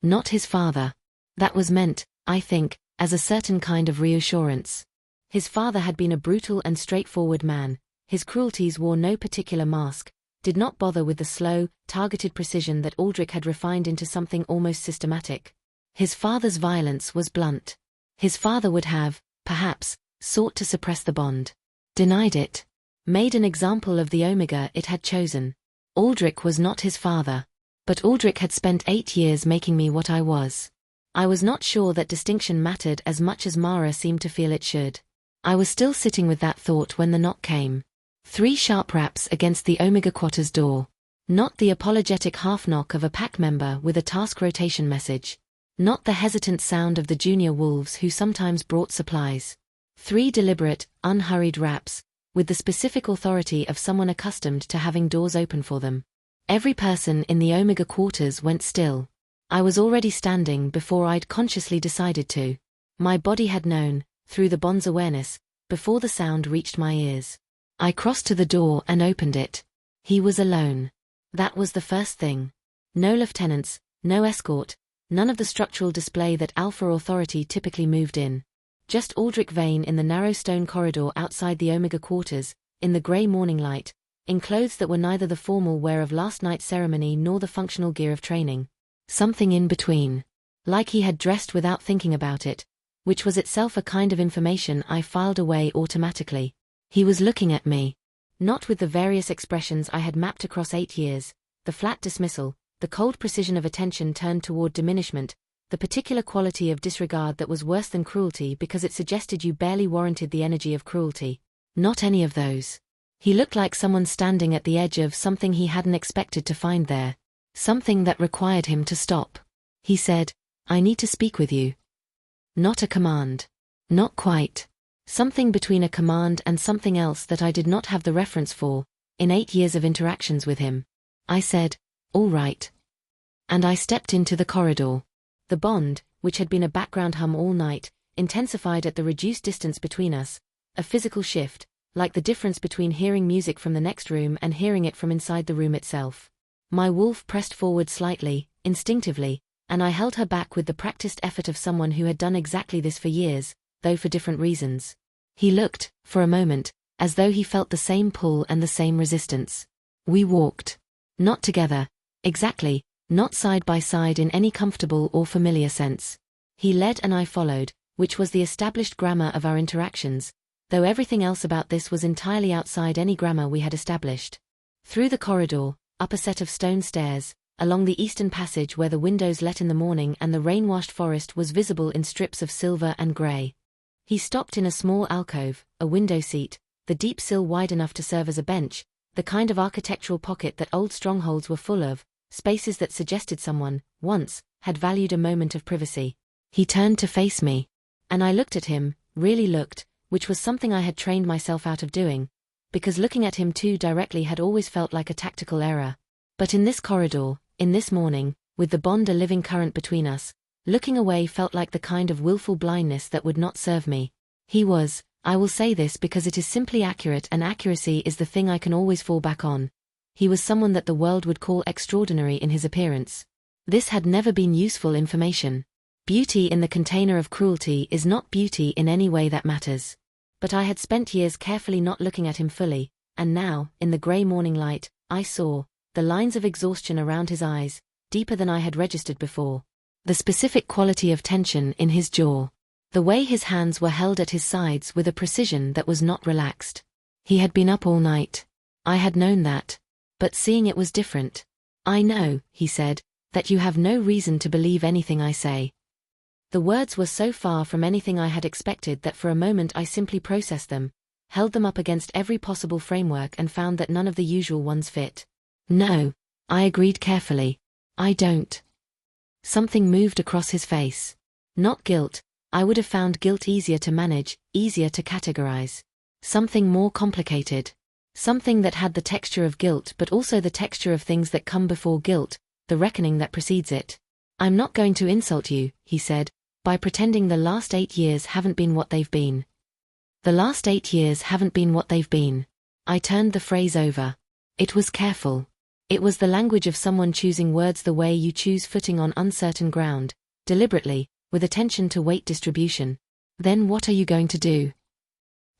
Not his father. That was meant, I think, as a certain kind of reassurance. His father had been a brutal and straightforward man, his cruelties wore no particular mask, did not bother with the slow, targeted precision that Aldric had refined into something almost systematic. His father's violence was blunt. His father would have, perhaps, sought to suppress the bond. Denied it. Made an example of the Omega it had chosen. Aldric was not his father. But Aldric had spent 8 years making me what I was. I was not sure that distinction mattered as much as Mara seemed to feel it should. I was still sitting with that thought when the knock came. 3 sharp raps against the Omega quarters door. Not the apologetic half-knock of a pack member with a task rotation message. Not the hesitant sound of the junior wolves who sometimes brought supplies. 3 deliberate, unhurried raps, with the specific authority of someone accustomed to having doors open for them. Every person in the Omega quarters went still. I was already standing before I'd consciously decided to. My body had known, through the bond's awareness, before the sound reached my ears. I crossed to the door and opened it. He was alone. That was the first thing. No lieutenants, no escort, none of the structural display that Alpha authority typically moved in. Just Aldric Vane in the narrow stone corridor outside the Omega quarters, in the grey morning light, in clothes that were neither the formal wear of last night's ceremony nor the functional gear of training. Something in between. Like he had dressed without thinking about it, which was itself a kind of information I filed away automatically. He was looking at me. Not with the various expressions I had mapped across 8 years, the flat dismissal, the cold precision of attention turned toward diminishment, the particular quality of disregard that was worse than cruelty because it suggested you barely warranted the energy of cruelty. Not any of those. He looked like someone standing at the edge of something he hadn't expected to find there. Something that required him to stop. He said, "I need to speak with you." Not a command. Not quite. Something between a command and something else that I did not have the reference for, in 8 years of interactions with him. I said, "All right." And I stepped into the corridor. The bond, which had been a background hum all night, intensified at the reduced distance between us, a physical shift, like the difference between hearing music from the next room and hearing it from inside the room itself. My wolf pressed forward slightly, instinctively, and I held her back with the practiced effort of someone who had done exactly this for years, though for different reasons. He looked, for a moment, as though he felt the same pull and the same resistance. We walked. Not together, exactly, not side by side in any comfortable or familiar sense. He led and I followed, which was the established grammar of our interactions, though everything else about this was entirely outside any grammar we had established. Through the corridor, up a set of stone stairs, along the eastern passage where the windows let in the morning and the rain-washed forest was visible in strips of silver and grey. He stopped in a small alcove, a window seat, the deep sill wide enough to serve as a bench, the kind of architectural pocket that old strongholds were full of, spaces that suggested someone, once, had valued a moment of privacy. He turned to face me. And I looked at him, really looked, which was something I had trained myself out of doing, because looking at him too directly had always felt like a tactical error. But in this corridor, in this morning, with the bond a living current between us, looking away felt like the kind of willful blindness that would not serve me. He was, I will say this because it is simply accurate and accuracy is the thing I can always fall back on. He was someone that the world would call extraordinary in his appearance. This had never been useful information. Beauty in the container of cruelty is not beauty in any way that matters. But I had spent years carefully not looking at him fully, and now, in the grey morning light, I saw the lines of exhaustion around his eyes, deeper than I had registered before. The specific quality of tension in his jaw. The way his hands were held at his sides with a precision that was not relaxed. He had been up all night. I had known that. But seeing it was different. I know, he said, that you have no reason to believe anything I say. The words were so far from anything I had expected that for a moment I simply processed them, held them up against every possible framework and found that none of the usual ones fit. No, I agreed carefully. I don't. Something moved across his face. Not guilt. I would have found guilt easier to manage, easier to categorize. Something more complicated. Something that had the texture of guilt but also the texture of things that come before guilt, the reckoning that precedes it. I'm not going to insult you, he said, by pretending the last 8 years haven't been what they've been. The last 8 years haven't been what they've been. I turned the phrase over. It was careful. It was the language of someone choosing words the way you choose footing on uncertain ground, deliberately, with attention to weight distribution. Then what are you going to do?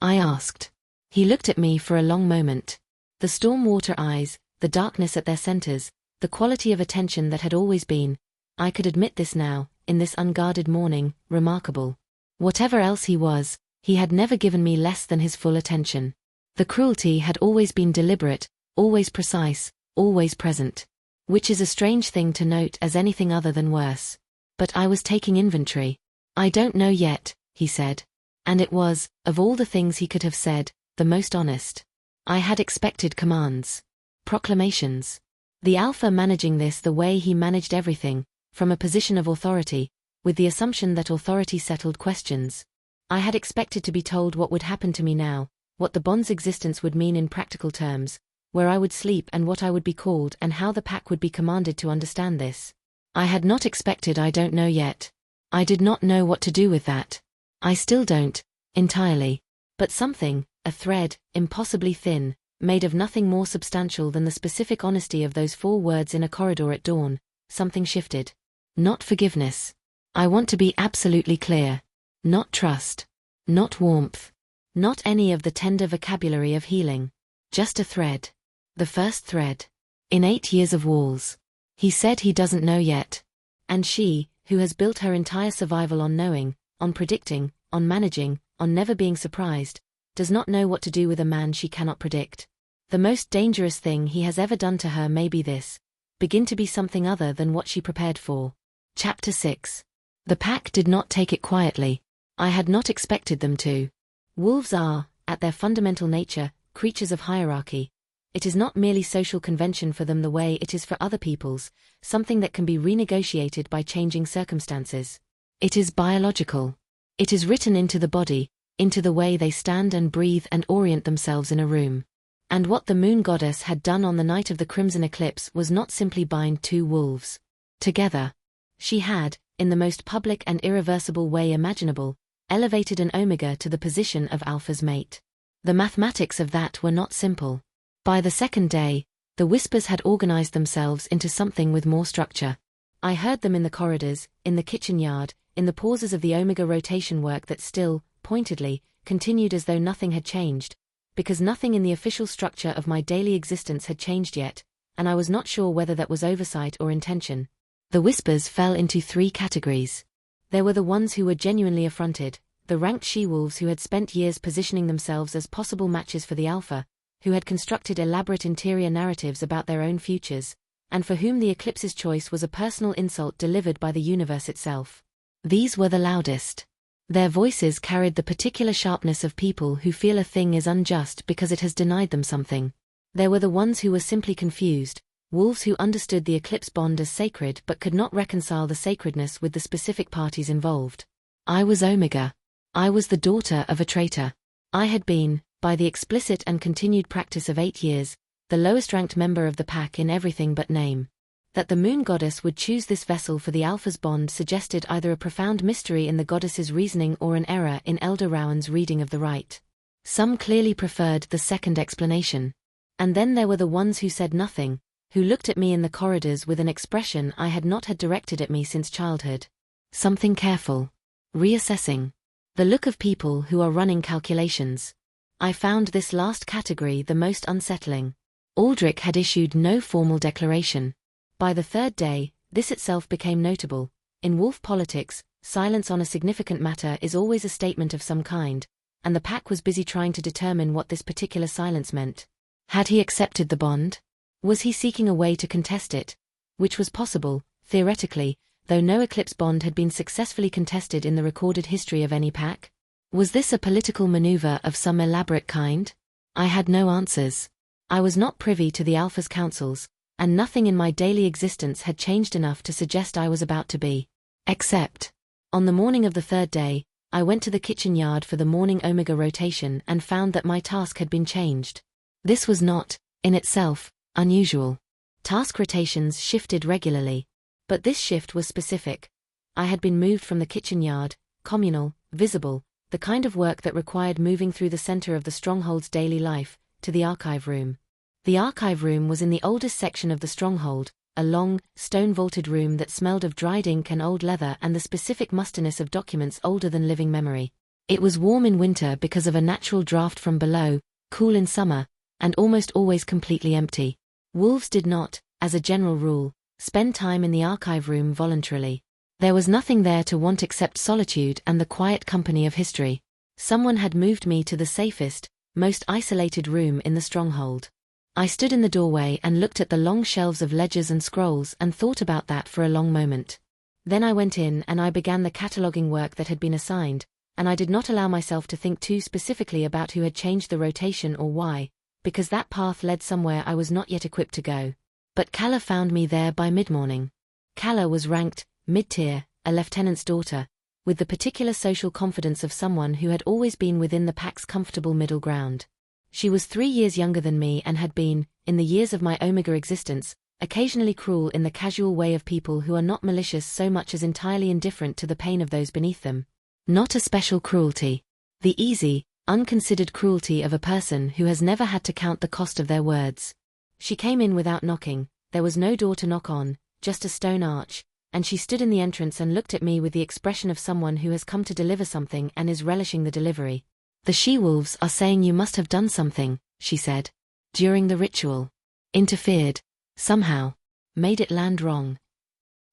I asked. He looked at me for a long moment. The storm water eyes, the darkness at their centers, the quality of attention that had always been, I could admit this now, in this unguarded morning, remarkable. Whatever else he was, he had never given me less than his full attention. The cruelty had always been deliberate, always precise, always present. Which is a strange thing to note as anything other than worse. But I was taking inventory. I don't know yet, he said. And it was, of all the things he could have said, the most honest. I had expected commands. Proclamations. The Alpha managing this the way he managed everything, from a position of authority, with the assumption that authority settled questions. I had expected to be told what would happen to me now, what the bond's existence would mean in practical terms, where I would sleep and what I would be called and how the pack would be commanded to understand this. I had not expected I don't know yet. I did not know what to do with that. I still don't, entirely. But something, a thread, impossibly thin, made of nothing more substantial than the specific honesty of those 4 words in a corridor at dawn, something shifted. Not forgiveness. I want to be absolutely clear. Not trust. Not warmth. Not any of the tender vocabulary of healing. Just a thread. The first thread. In 8 years of walls. He said he doesn't know yet. And she, who has built her entire survival on knowing, on predicting, on managing, on never being surprised, does not know what to do with a man she cannot predict. The most dangerous thing he has ever done to her may be this. Begin to be something other than what she prepared for. Chapter 6. The pack did not take it quietly. I had not expected them to. Wolves are, at their fundamental nature, creatures of hierarchy. It is not merely social convention for them the way it is for other peoples, something that can be renegotiated by changing circumstances. It is biological. It is written into the body, into the way they stand and breathe and orient themselves in a room. And what the moon goddess had done on the night of the Crimson Eclipse was not simply bind 2 wolves together. She had, in the most public and irreversible way imaginable, elevated an Omega to the position of Alpha's mate. The mathematics of that were not simple. By the second day, the whispers had organized themselves into something with more structure. I heard them in the corridors, in the kitchen yard, in the pauses of the omega rotation work that still, pointedly, continued as though nothing had changed, because nothing in the official structure of my daily existence had changed yet, and I was not sure whether that was oversight or intention. The whispers fell into three categories. There were the ones who were genuinely affronted, the ranked she-wolves who had spent years positioning themselves as possible matches for the Alpha, who had constructed elaborate interior narratives about their own futures, and for whom the Eclipse's choice was a personal insult delivered by the universe itself. These were the loudest. Their voices carried the particular sharpness of people who feel a thing is unjust because it has denied them something. There were the ones who were simply confused, wolves who understood the Eclipse bond as sacred but could not reconcile the sacredness with the specific parties involved. I was Omega. I was the daughter of a traitor. I had been, by the explicit and continued practice of 8 years, the lowest-ranked member of the pack in everything but name. That the moon goddess would choose this vessel for the Alpha's bond suggested either a profound mystery in the goddess's reasoning or an error in Elder Rowan's reading of the rite. Some clearly preferred the second explanation. And then there were the ones who said nothing, who looked at me in the corridors with an expression I had not had directed at me since childhood. Something careful. Reassessing. The look of people who are running calculations. I found this last category the most unsettling. Aldric had issued no formal declaration. By the third day, this itself became notable. In wolf politics, silence on a significant matter is always a statement of some kind, and the pack was busy trying to determine what this particular silence meant. Had he accepted the bond? Was he seeking a way to contest it? Which was possible, theoretically, though no Eclipse bond had been successfully contested in the recorded history of any pack. Was this a political maneuver of some elaborate kind? I had no answers. I was not privy to the Alpha's counsels, and nothing in my daily existence had changed enough to suggest I was about to be. Except, on the morning of the third day, I went to the kitchen yard for the morning omega rotation and found that my task had been changed. This was not, in itself, unusual. Task rotations shifted regularly. But this shift was specific. I had been moved from the kitchen yard, communal, visible, the kind of work that required moving through the center of the stronghold's daily life, to the archive room. The archive room was in the oldest section of the stronghold, a long, stone-vaulted room that smelled of dried ink and old leather and the specific mustiness of documents older than living memory. It was warm in winter because of a natural draft from below, cool in summer, and almost always completely empty. Wolves did not, as a general rule, spend time in the archive room voluntarily. There was nothing there to want except solitude and the quiet company of history. Someone had moved me to the safest, most isolated room in the stronghold. I stood in the doorway and looked at the long shelves of ledgers and scrolls and thought about that for a long moment. Then I went in and I began the cataloging work that had been assigned, and I did not allow myself to think too specifically about who had changed the rotation or why, because that path led somewhere I was not yet equipped to go. But Calla found me there by mid-morning. Calla was ranked, mid-tier, a lieutenant's daughter, with the particular social confidence of someone who had always been within the pack's comfortable middle ground. She was 3 years younger than me and had been, in the years of my Omega existence, occasionally cruel in the casual way of people who are not malicious so much as entirely indifferent to the pain of those beneath them. Not a special cruelty. The easy, unconsidered cruelty of a person who has never had to count the cost of their words. She came in without knocking, there was no door to knock on, just a stone arch, and she stood in the entrance and looked at me with the expression of someone who has come to deliver something and is relishing the delivery. "The she-wolves are saying you must have done something," she said. "During the ritual. Interfered. Somehow. Made it land wrong."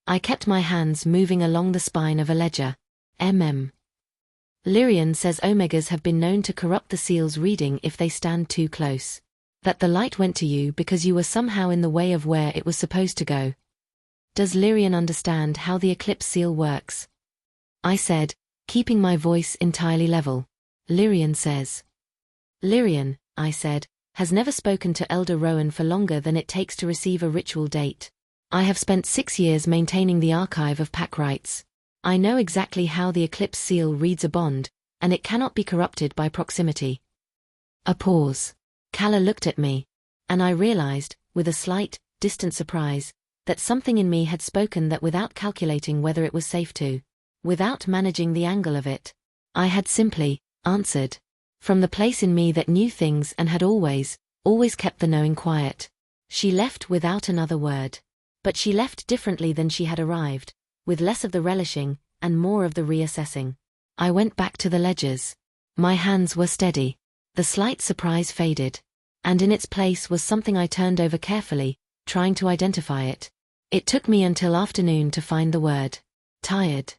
I kept my hands moving along the spine of a ledger. Lyrian says Omegas have been known to corrupt the seal's reading if they stand too close. That the light went to you because you were somehow in the way of where it was supposed to go. Does Lyrian understand how the Eclipse seal works? I said, keeping my voice entirely level. Lyrian says. Lyrian, I said, has never spoken to Elder Rowan for longer than it takes to receive a ritual date. I have spent 6 years maintaining the archive of pack rites. I know exactly how the Eclipse seal reads a bond, and it cannot be corrupted by proximity. A pause. Calla looked at me, and I realized, with a slight, distant surprise, that something in me had spoken that without calculating whether it was safe to. Without managing the angle of it. I had simply answered. From the place in me that knew things and had always kept the knowing quiet. She left without another word. But she left differently than she had arrived, with less of the relishing, and more of the reassessing. I went back to the ledgers. My hands were steady. The slight surprise faded. And in its place was something I turned over carefully, trying to identify it. It took me until afternoon to find the word. Tired.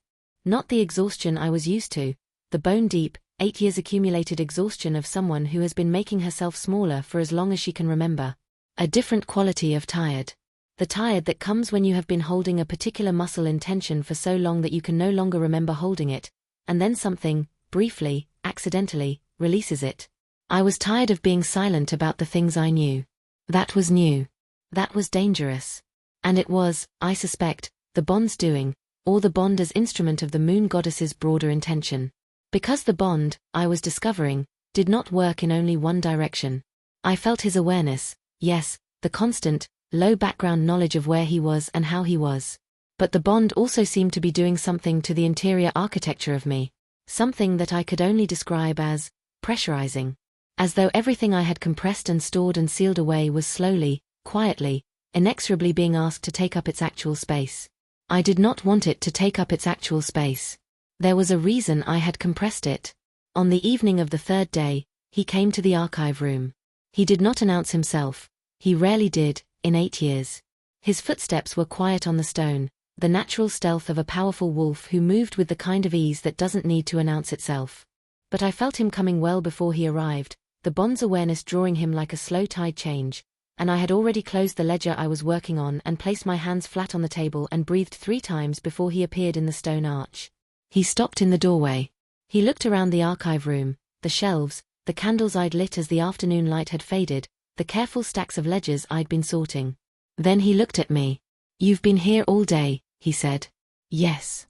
Not the exhaustion I was used to, the bone-deep, 8 years accumulated exhaustion of someone who has been making herself smaller for as long as she can remember. A different quality of tired. The tired that comes when you have been holding a particular muscle in tension for so long that you can no longer remember holding it, and then something, briefly, accidentally, releases it. I was tired of being silent about the things I knew. That was new. That was dangerous. And it was, I suspect, the bond's doing, or the bond as instrument of the moon goddess's broader intention. Because the bond, I was discovering, did not work in only one direction. I felt his awareness, yes, the constant, low background knowledge of where he was and how he was. But the bond also seemed to be doing something to the interior architecture of me. Something that I could only describe as pressurizing. As though everything I had compressed and stored and sealed away was slowly, quietly, inexorably being asked to take up its actual space. I did not want it to take up its actual space. There was a reason I had compressed it. On the evening of the third day, he came to the archive room. He did not announce himself. He rarely did, in 8 years. His footsteps were quiet on the stone, the natural stealth of a powerful wolf who moved with the kind of ease that doesn't need to announce itself. But I felt him coming well before he arrived, the bond's awareness drawing him like a slow tide change, and I had already closed the ledger I was working on and placed my hands flat on the table and breathed 3 times before he appeared in the stone arch. He stopped in the doorway. He looked around the archive room, the shelves, the candles I'd lit as the afternoon light had faded, the careful stacks of ledgers I'd been sorting. Then he looked at me. "You've been here all day," he said. "Yes."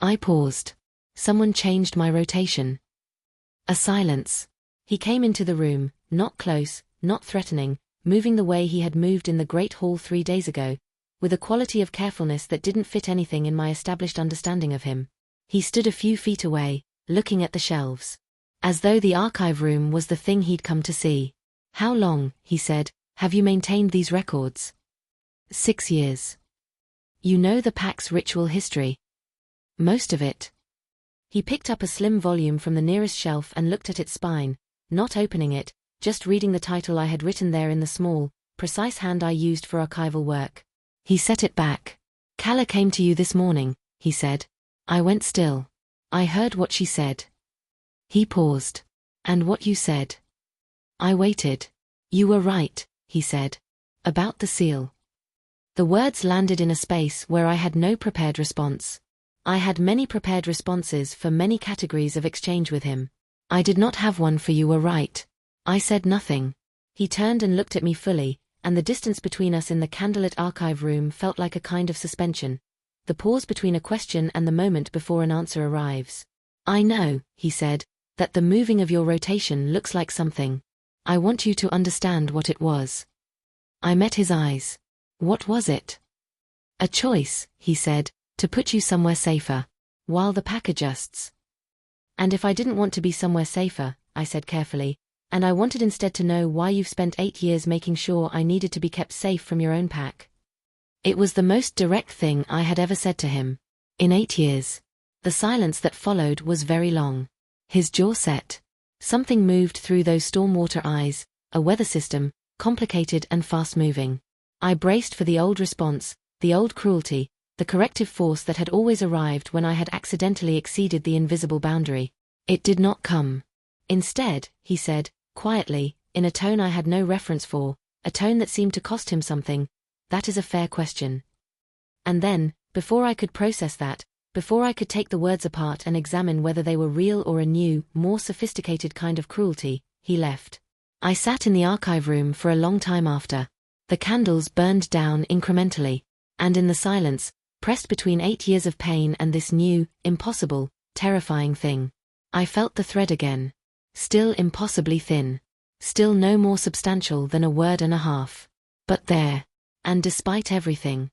I paused. Someone changed my rotation. A silence. He came into the room, not close, not threatening, moving the way he had moved in the Great Hall 3 days ago, with a quality of carefulness that didn't fit anything in my established understanding of him. He stood a few feet away, looking at the shelves. As though the archive room was the thing he'd come to see. "How long," he said, "have you maintained these records?" 6 years. "You know the pack's ritual history?" "Most of it." He picked up a slim volume from the nearest shelf and looked at its spine, not opening it, just reading the title I had written there in the small, precise hand I used for archival work. He set it back. "Calla came to you this morning," he said. I went still. I heard what she said. He paused. "And what you said?" I waited. "You were right," he said. "About the seal." The words landed in a space where I had no prepared response. I had many prepared responses for many categories of exchange with him. I did not have one for "you were right." I said nothing. He turned and looked at me fully, and the distance between us in the candlelit archive room felt like a kind of suspension. The pause between a question and the moment before an answer arrives. "I know," he said, "that the moving of your rotation looks like something. I want you to understand what it was." I met his eyes. "What was it?" "A choice," he said, "to put you somewhere safer. While the pack adjusts." "And if I didn't want to be somewhere safer," I said carefully, "and I wanted instead to know why you've spent 8 years making sure I needed to be kept safe from your own pack?" It was the most direct thing I had ever said to him. In 8 years. The silence that followed was very long. His jaw set. Something moved through those stormwater eyes, a weather system, complicated and fast-moving. I braced for the old response, the old cruelty, the corrective force that had always arrived when I had accidentally exceeded the invisible boundary. It did not come. Instead, he said, quietly, in a tone I had no reference for, a tone that seemed to cost him something, "That is a fair question." And then, before I could process that, before I could take the words apart and examine whether they were real or a new, more sophisticated kind of cruelty, he left. I sat in the archive room for a long time after. The candles burned down incrementally, and in the silence, pressed between 8 years of pain and this new, impossible, terrifying thing, I felt the thread again. Still impossibly thin. Still no more substantial than a word and a half. But there. And despite everything,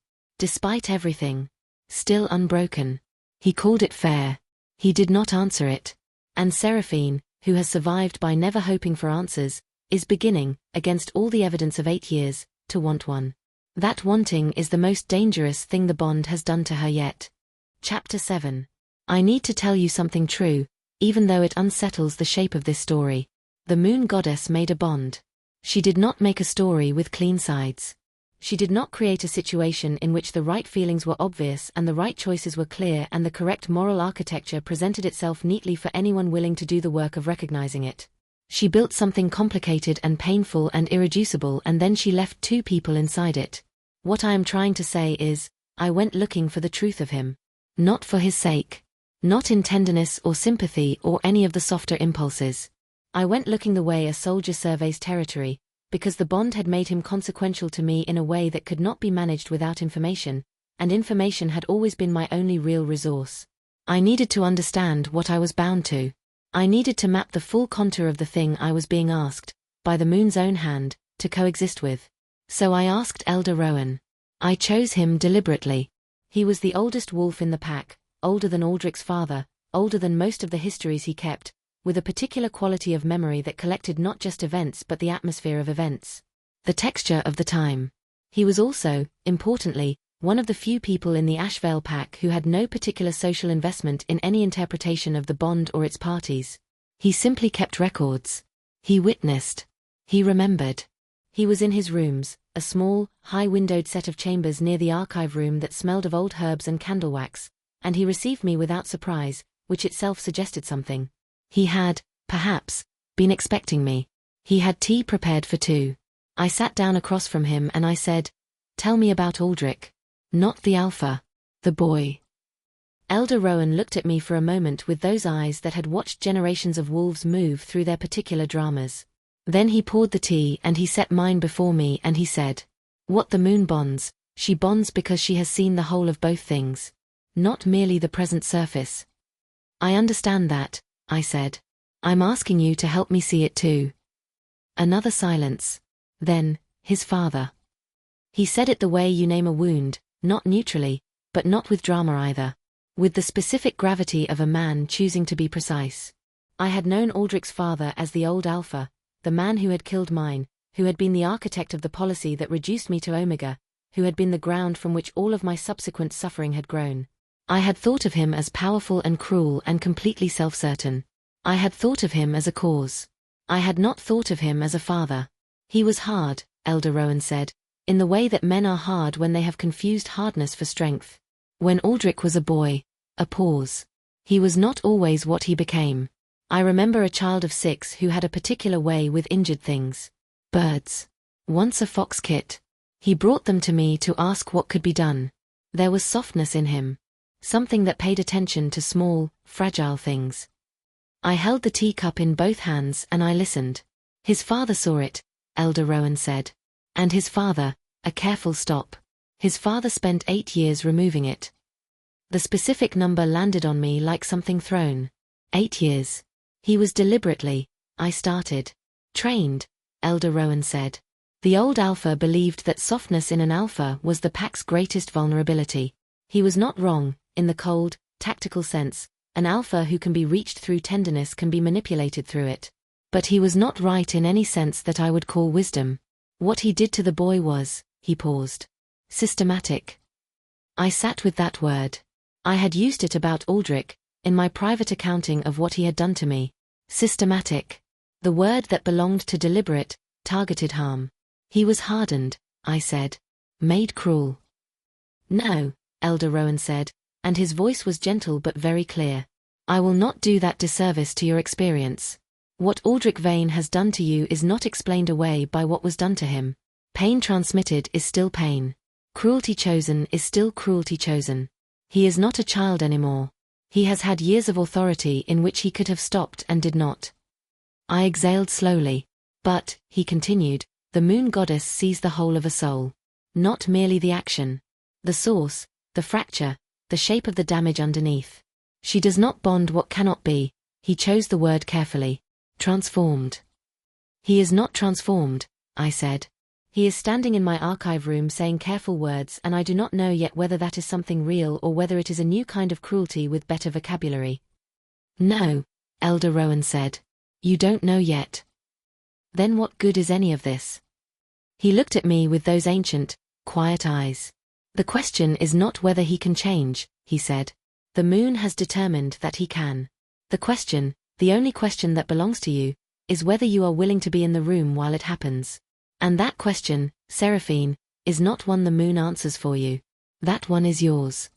still unbroken. He called it fair. He did not answer it. And Seraphine, who has survived by never hoping for answers, is beginning, against all the evidence of 8 years, to want one. That wanting is the most dangerous thing the bond has done to her yet. Chapter 7. I need to tell you something true, even though it unsettles the shape of this story. The moon goddess made a bond. She did not make a story with clean sides. She did not create a situation in which the right feelings were obvious and the right choices were clear and the correct moral architecture presented itself neatly for anyone willing to do the work of recognizing it. She built something complicated and painful and irreducible, and then she left two people inside it. What I am trying to say is, I went looking for the truth of him. Not for his sake. Not in tenderness or sympathy or any of the softer impulses. I went looking the way a soldier surveys territory, because the bond had made him consequential to me in a way that could not be managed without information, and information had always been my only real resource. I needed to understand what I was bound to. I needed to map the full contour of the thing I was being asked, by the moon's own hand, to coexist with. So I asked Elder Rowan. I chose him deliberately. He was the oldest wolf in the pack, older than Aldric's father, older than most of the histories he kept, with a particular quality of memory that collected not just events but the atmosphere of events. The texture of the time. He was also, importantly, one of the few people in the Ashvale pack who had no particular social investment in any interpretation of the bond or its parties. He simply kept records. He witnessed. He remembered. He was in his rooms, a small, high-windowed set of chambers near the archive room that smelled of old herbs and candle wax, and he received me without surprise, which itself suggested something. He had, perhaps, been expecting me. He had tea prepared for two. I sat down across from him and I said, "Tell me about Aldric." Not the Alpha. The boy. Elder Rowan looked at me for a moment with those eyes that had watched generations of wolves move through their particular dramas. Then he poured the tea and he set mine before me and he said, "What the moon bonds, she bonds because she has seen the whole of both things. Not merely the present surface." "I understand that," I said. "I'm asking you to help me see it too." Another silence. Then, his father. He said it the way you name a wound, not neutrally, but not with drama either. With the specific gravity of a man choosing to be precise. I had known Aldric's father as the old Alpha, the man who had killed mine, who had been the architect of the policy that reduced me to Omega, who had been the ground from which all of my subsequent suffering had grown. I had thought of him as powerful and cruel and completely self-certain. I had thought of him as a cause. I had not thought of him as a father. He was hard, Elder Rowan said, in the way that men are hard when they have confused hardness for strength. When Aldric was a boy, a pause. He was not always what he became. I remember a child of 6 who had a particular way with injured things. Birds. Once a fox kit. He brought them to me to ask what could be done. There was softness in him. Something that paid attention to small, fragile things. I held the teacup in both hands and I listened. His father saw it, Elder Rowan said. And his father, a careful stop. His father spent 8 years removing it. The specific number landed on me like something thrown. 8 years. He was deliberately, I started. Trained, Elder Rowan said. The old Alpha believed that softness in an Alpha was the pack's greatest vulnerability. He was not wrong, in the cold, tactical sense. An Alpha who can be reached through tenderness can be manipulated through it. But he was not right in any sense that I would call wisdom. What he did to the boy was, he paused. Systematic. I sat with that word. I had used it about Aldric, in my private accounting of what he had done to me. Systematic. The word that belonged to deliberate, targeted harm. He was hardened, I said. Made cruel. No, Elder Rowan said, and his voice was gentle but very clear. I will not do that disservice to your experience. What Aldric Vane has done to you is not explained away by what was done to him. Pain transmitted is still pain. Cruelty chosen is still cruelty chosen. He is not a child anymore. He has had years of authority in which he could have stopped and did not. I exhaled slowly. But, he continued, the moon goddess sees the whole of a soul. Not merely the action. The source, the fracture, the shape of the damage underneath. She does not bond what cannot be. He chose the word carefully. Transformed. He is not transformed, I said. He is standing in my archive room saying careful words and I do not know yet whether that is something real or whether it is a new kind of cruelty with better vocabulary. No, Elder Rowan said. You don't know yet. Then what good is any of this? He looked at me with those ancient, quiet eyes. The question is not whether he can change, he said. The moon has determined that he can. The question, the only question that belongs to you, is whether you are willing to be in the room while it happens. And that question, Seraphine, is not one the moon answers for you. That one is yours.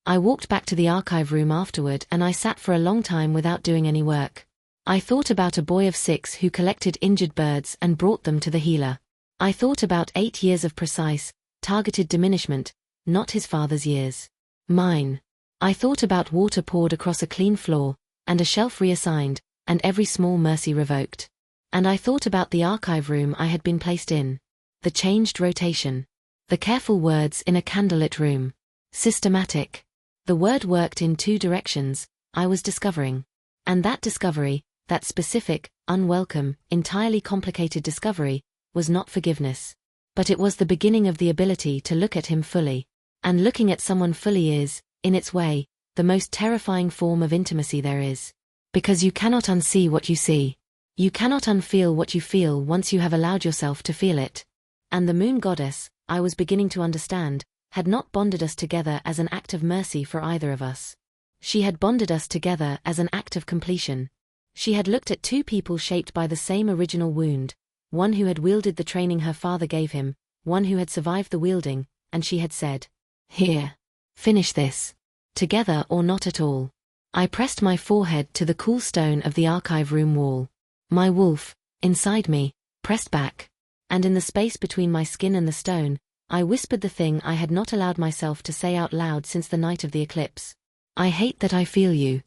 I walked back to the archive room afterward and I sat for a long time without doing any work. I thought about a boy of 6 who collected injured birds and brought them to the healer. I thought about 8 years of precise, targeted diminishment, not his father's years. Mine. I thought about water poured across a clean floor, and a shelf reassigned, and every small mercy revoked. And I thought about the archive room I had been placed in. The changed rotation. The careful words in a candlelit room. Systematic. The word worked in 2 directions, I was discovering. And that discovery, that specific, unwelcome, entirely complicated discovery, was not forgiveness. But it was the beginning of the ability to look at him fully. And looking at someone fully is, in its way, the most terrifying form of intimacy there is. Because you cannot unsee what you see. You cannot unfeel what you feel once you have allowed yourself to feel it. And the moon goddess, I was beginning to understand, had not bonded us together as an act of mercy for either of us. She had bonded us together as an act of completion. She had looked at 2 people shaped by the same original wound, one who had wielded the training her father gave him, one who had survived the wielding, and she had said, "Here. Finish this. Together or not at all." I pressed my forehead to the cool stone of the archive room wall. My wolf, inside me, pressed back. And in the space between my skin and the stone, I whispered the thing I had not allowed myself to say out loud since the night of the eclipse. I hate that I feel you.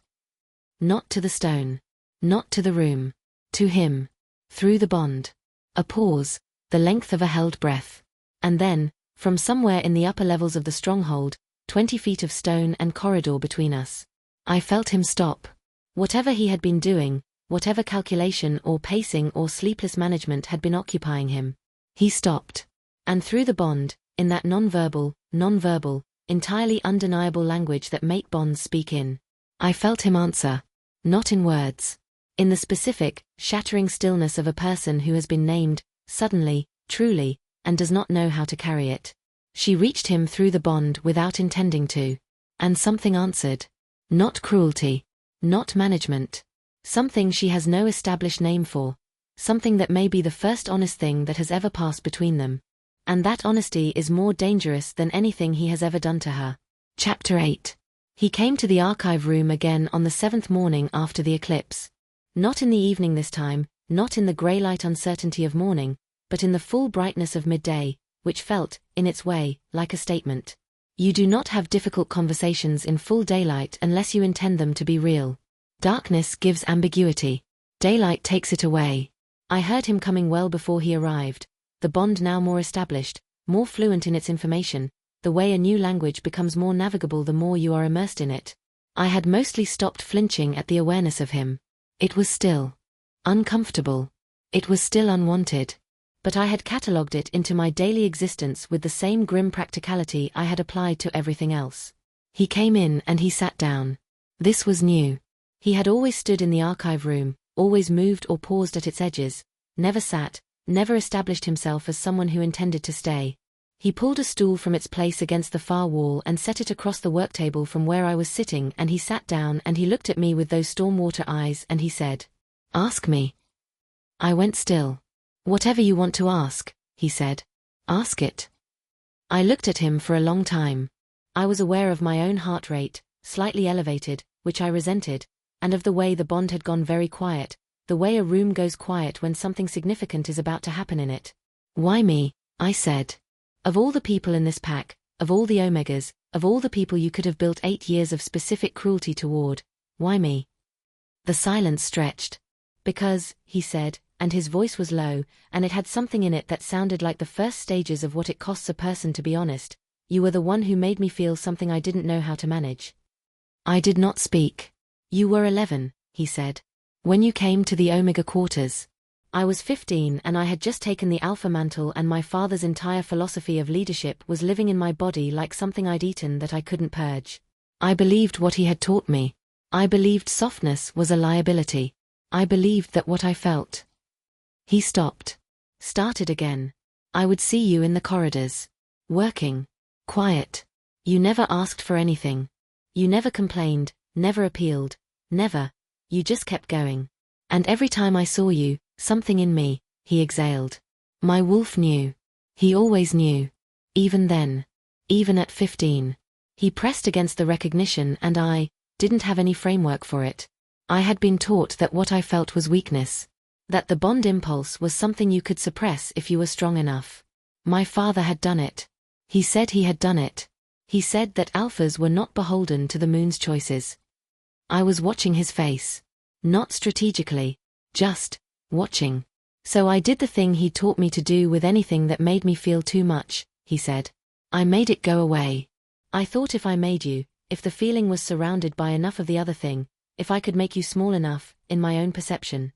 Not to the stone. Not to the room. To him. Through the bond. A pause, the length of a held breath. And then, from somewhere in the upper levels of the stronghold, 20 feet of stone and corridor between us, I felt him stop. Whatever he had been doing, whatever calculation or pacing or sleepless management had been occupying him, he stopped. And through the bond, in that non-verbal, entirely undeniable language that mate bonds speak in, I felt him answer. Not in words. In the specific, shattering stillness of a person who has been named, suddenly, truly, and does not know how to carry it. She reached him through the bond without intending to. And something answered. Not cruelty. Not management. Something she has no established name for. Something that may be the first honest thing that has ever passed between them. And that honesty is more dangerous than anything he has ever done to her. Chapter 8. He came to the archive room again on the 7th morning after the eclipse. Not in the evening this time, not in the grey light uncertainty of morning, but in the full brightness of midday, which felt, in its way, like a statement. You do not have difficult conversations in full daylight unless you intend them to be real. Darkness gives ambiguity. Daylight takes it away. I heard him coming well before he arrived, the bond now more established, more fluent in its information, the way a new language becomes more navigable the more you are immersed in it. I had mostly stopped flinching at the awareness of him. It was still uncomfortable. It was still unwanted. But I had catalogued it into my daily existence with the same grim practicality I had applied to everything else. He came in and he sat down. This was new. He had always stood in the archive room, always moved or paused at its edges, never sat, never established himself as someone who intended to stay. He pulled a stool from its place against the far wall and set it across the work table from where I was sitting, and he sat down and he looked at me with those stormwater eyes and he said, "Ask me." I went still. "Whatever you want to ask," he said. "Ask it." I looked at him for a long time. I was aware of my own heart rate, slightly elevated, which I resented, and of the way the bond had gone very quiet, the way a room goes quiet when something significant is about to happen in it. "Why me?" I said. "Of all the people in this pack, of all the Omegas, of all the people you could have built 8 years of specific cruelty toward, why me?" The silence stretched. "Because," he said, and his voice was low, and it had something in it that sounded like the first stages of what it costs a person to be honest, "you were the one who made me feel something I didn't know how to manage." I did not speak. "You were 11, he said. "When you came to the Omega quarters. I was 15 and I had just taken the Alpha mantle, and my father's entire philosophy of leadership was living in my body like something I'd eaten that I couldn't purge. I believed what he had taught me. I believed softness was a liability. I believed that what I felt." He stopped. Started again. "I would see you in the corridors. Working. Quiet. You never asked for anything. You never complained, never appealed, never. You just kept going. And every time I saw you, something in me, he exhaled. My wolf knew. He always knew. Even then. Even at 15. He pressed against the recognition and I didn't have any framework for it. I had been taught that what I felt was weakness. That the bond impulse was something you could suppress if you were strong enough. My father had done it. He said he had done it. He said that alphas were not beholden to the moon's choices. I was watching his face. Not strategically. Just watching. So I did the thing he taught me to do with anything that made me feel too much, he said. I made it go away. I thought if I made you, if the feeling was surrounded by enough of the other thing, if I could make you small enough, in my own perception.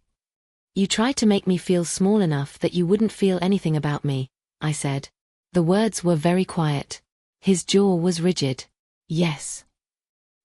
You tried to make me feel small enough that you wouldn't feel anything about me, I said. The words were very quiet. His jaw was rigid. Yes.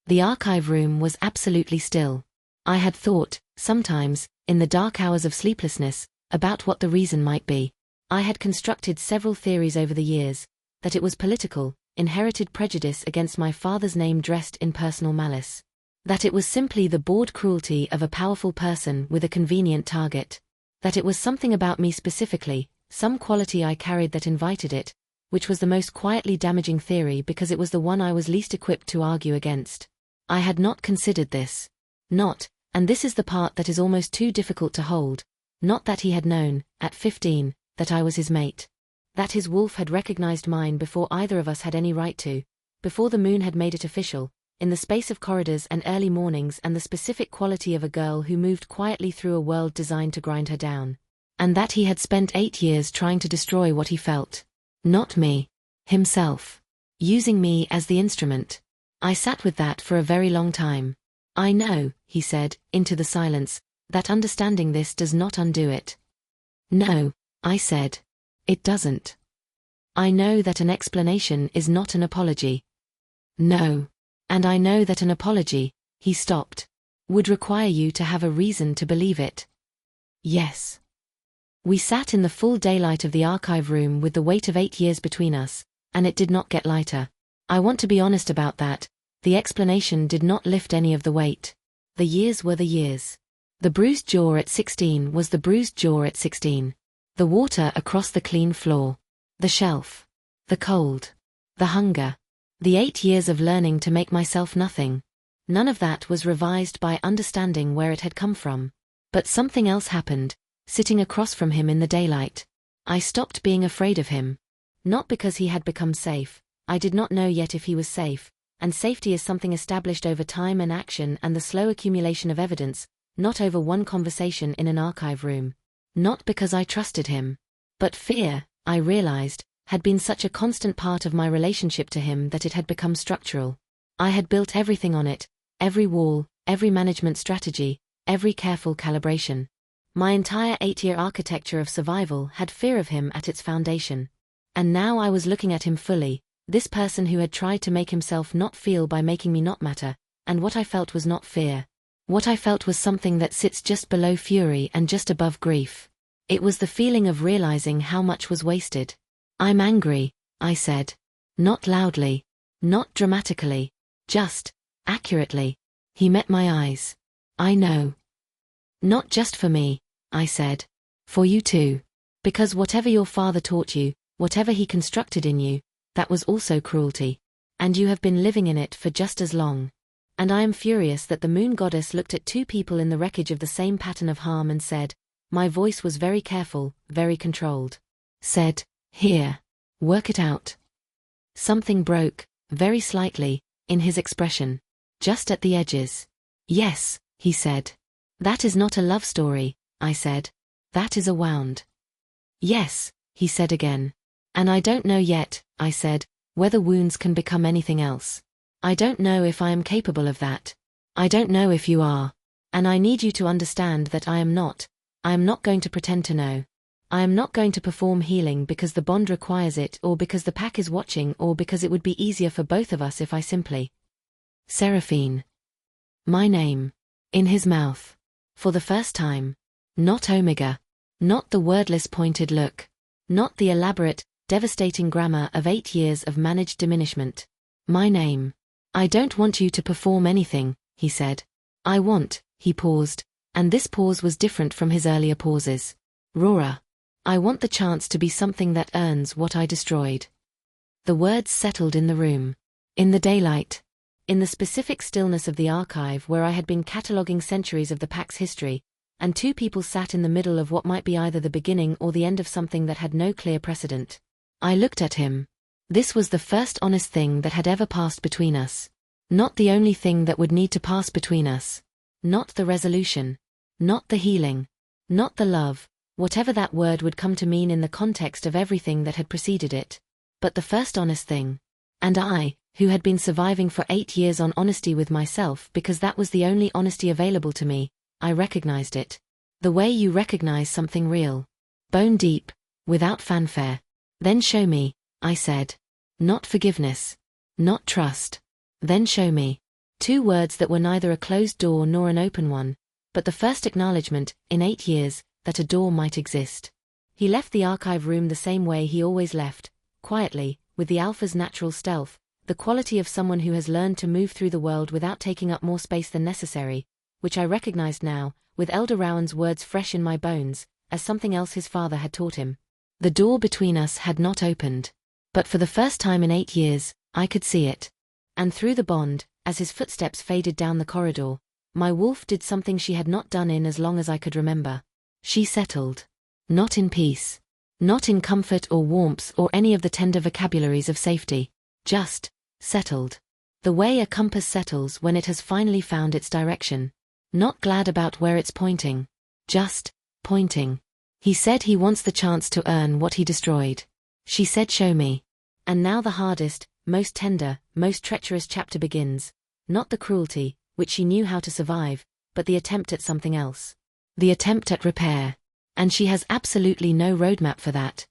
The archive room was absolutely still. I had thought, sometimes, in the dark hours of sleeplessness, about what the reason might be. I had constructed several theories over the years, that it was political, inherited prejudice against my father's name dressed in personal malice. That it was simply the bored cruelty of a powerful person with a convenient target. That it was something about me specifically, some quality I carried that invited it, which was the most quietly damaging theory because it was the one I was least equipped to argue against. I had not considered this. Not, and this is the part that is almost too difficult to hold, not that he had known, at 15, that I was his mate. That his wolf had recognized mine before either of us had any right to, before the moon had made it official, in the space of corridors and early mornings and the specific quality of a girl who moved quietly through a world designed to grind her down. And that he had spent 8 years trying to destroy what he felt. Not me. Himself. Using me as the instrument. I sat with that for a very long time. I know, he said, into the silence, that understanding this does not undo it. No, I said. It doesn't. I know that an explanation is not an apology. No. And I know that an apology, he stopped, would require you to have a reason to believe it. Yes. We sat in the full daylight of the archive room with the weight of 8 years between us, and it did not get lighter. I want to be honest about that. The explanation did not lift any of the weight. The years were the years. The bruised jaw at 16 was the bruised jaw at 16. The water across the clean floor. The shelf. The cold. The hunger. The 8 years of learning to make myself nothing. None of that was revised by understanding where it had come from. But something else happened, sitting across from him in the daylight. I stopped being afraid of him. Not because he had become safe. I did not know yet if he was safe, and safety is something established over time and action and the slow accumulation of evidence, not over one conversation in an archive room. Not because I trusted him. But fear, I realized, had been such a constant part of my relationship to him that it had become structural. I had built everything on it, every wall, every management strategy, every careful calibration. My entire 8-year architecture of survival had fear of him at its foundation. And now I was looking at him fully, this person who had tried to make himself not feel by making me not matter, and what I felt was not fear. What I felt was something that sits just below fury and just above grief. It was the feeling of realizing how much was wasted. I'm angry, I said. Not loudly. Not dramatically. Just, accurately. He met my eyes. I know. Not just for me, I said. For you too. Because whatever your father taught you, whatever he constructed in you, that was also cruelty. And you have been living in it for just as long. And I am furious that the moon goddess looked at 2 people in the wreckage of the same pattern of harm and said, my voice was very careful, very controlled. Said, here. Work it out. Something broke, very slightly, in his expression. Just at the edges. Yes, he said. That is not a love story, I said. That is a wound. Yes, he said again. And I don't know yet, I said, whether wounds can become anything else. I don't know if I am capable of that. I don't know if you are. And I need you to understand that I am not. I am not going to pretend to know. I am not going to perform healing because the bond requires it or because the pack is watching or because it would be easier for both of us if I simply. Seraphine. My name. In his mouth. For the first time. Not Omega. Not the wordless pointed look. Not the elaborate, devastating grammar of 8 years of managed diminishment. My name. I don't want you to perform anything, he said. I want, he paused, and this pause was different from his earlier pauses. Rora. I want the chance to be something that earns what I destroyed. The words settled in the room. In the daylight. In the specific stillness of the archive where I had been cataloguing centuries of the pack's history, and two people sat in the middle of what might be either the beginning or the end of something that had no clear precedent. I looked at him. This was the first honest thing that had ever passed between us. Not the only thing that would need to pass between us. Not the resolution. Not the healing. Not the love, whatever that word would come to mean in the context of everything that had preceded it. But the first honest thing. And I, who had been surviving for 8 years on honesty with myself because that was the only honesty available to me, I recognized it. The way you recognize something real. Bone deep, without fanfare. Then show me, I said. Not forgiveness. Not trust. Then show me. 2 words that were neither a closed door nor an open one, but the first acknowledgement, in 8 years, that a door might exist. He left the archive room the same way he always left, quietly, with the Alpha's natural stealth, the quality of someone who has learned to move through the world without taking up more space than necessary, which I recognized now, with Elder Rowan's words fresh in my bones, as something else his father had taught him. The door between us had not opened. But for the first time in 8 years, I could see it. And through the bond, as his footsteps faded down the corridor, my wolf did something she had not done in as long as I could remember. She settled. Not in peace. Not in comfort or warmth or any of the tender vocabularies of safety. Just settled. The way a compass settles when it has finally found its direction. Not glad about where it's pointing. Just pointing. He said he wants the chance to earn what he destroyed. She said show me. And now the hardest, most tender, most treacherous chapter begins. Not the cruelty, which she knew how to survive, but the attempt at something else. The attempt at repair. And she has absolutely no roadmap for that.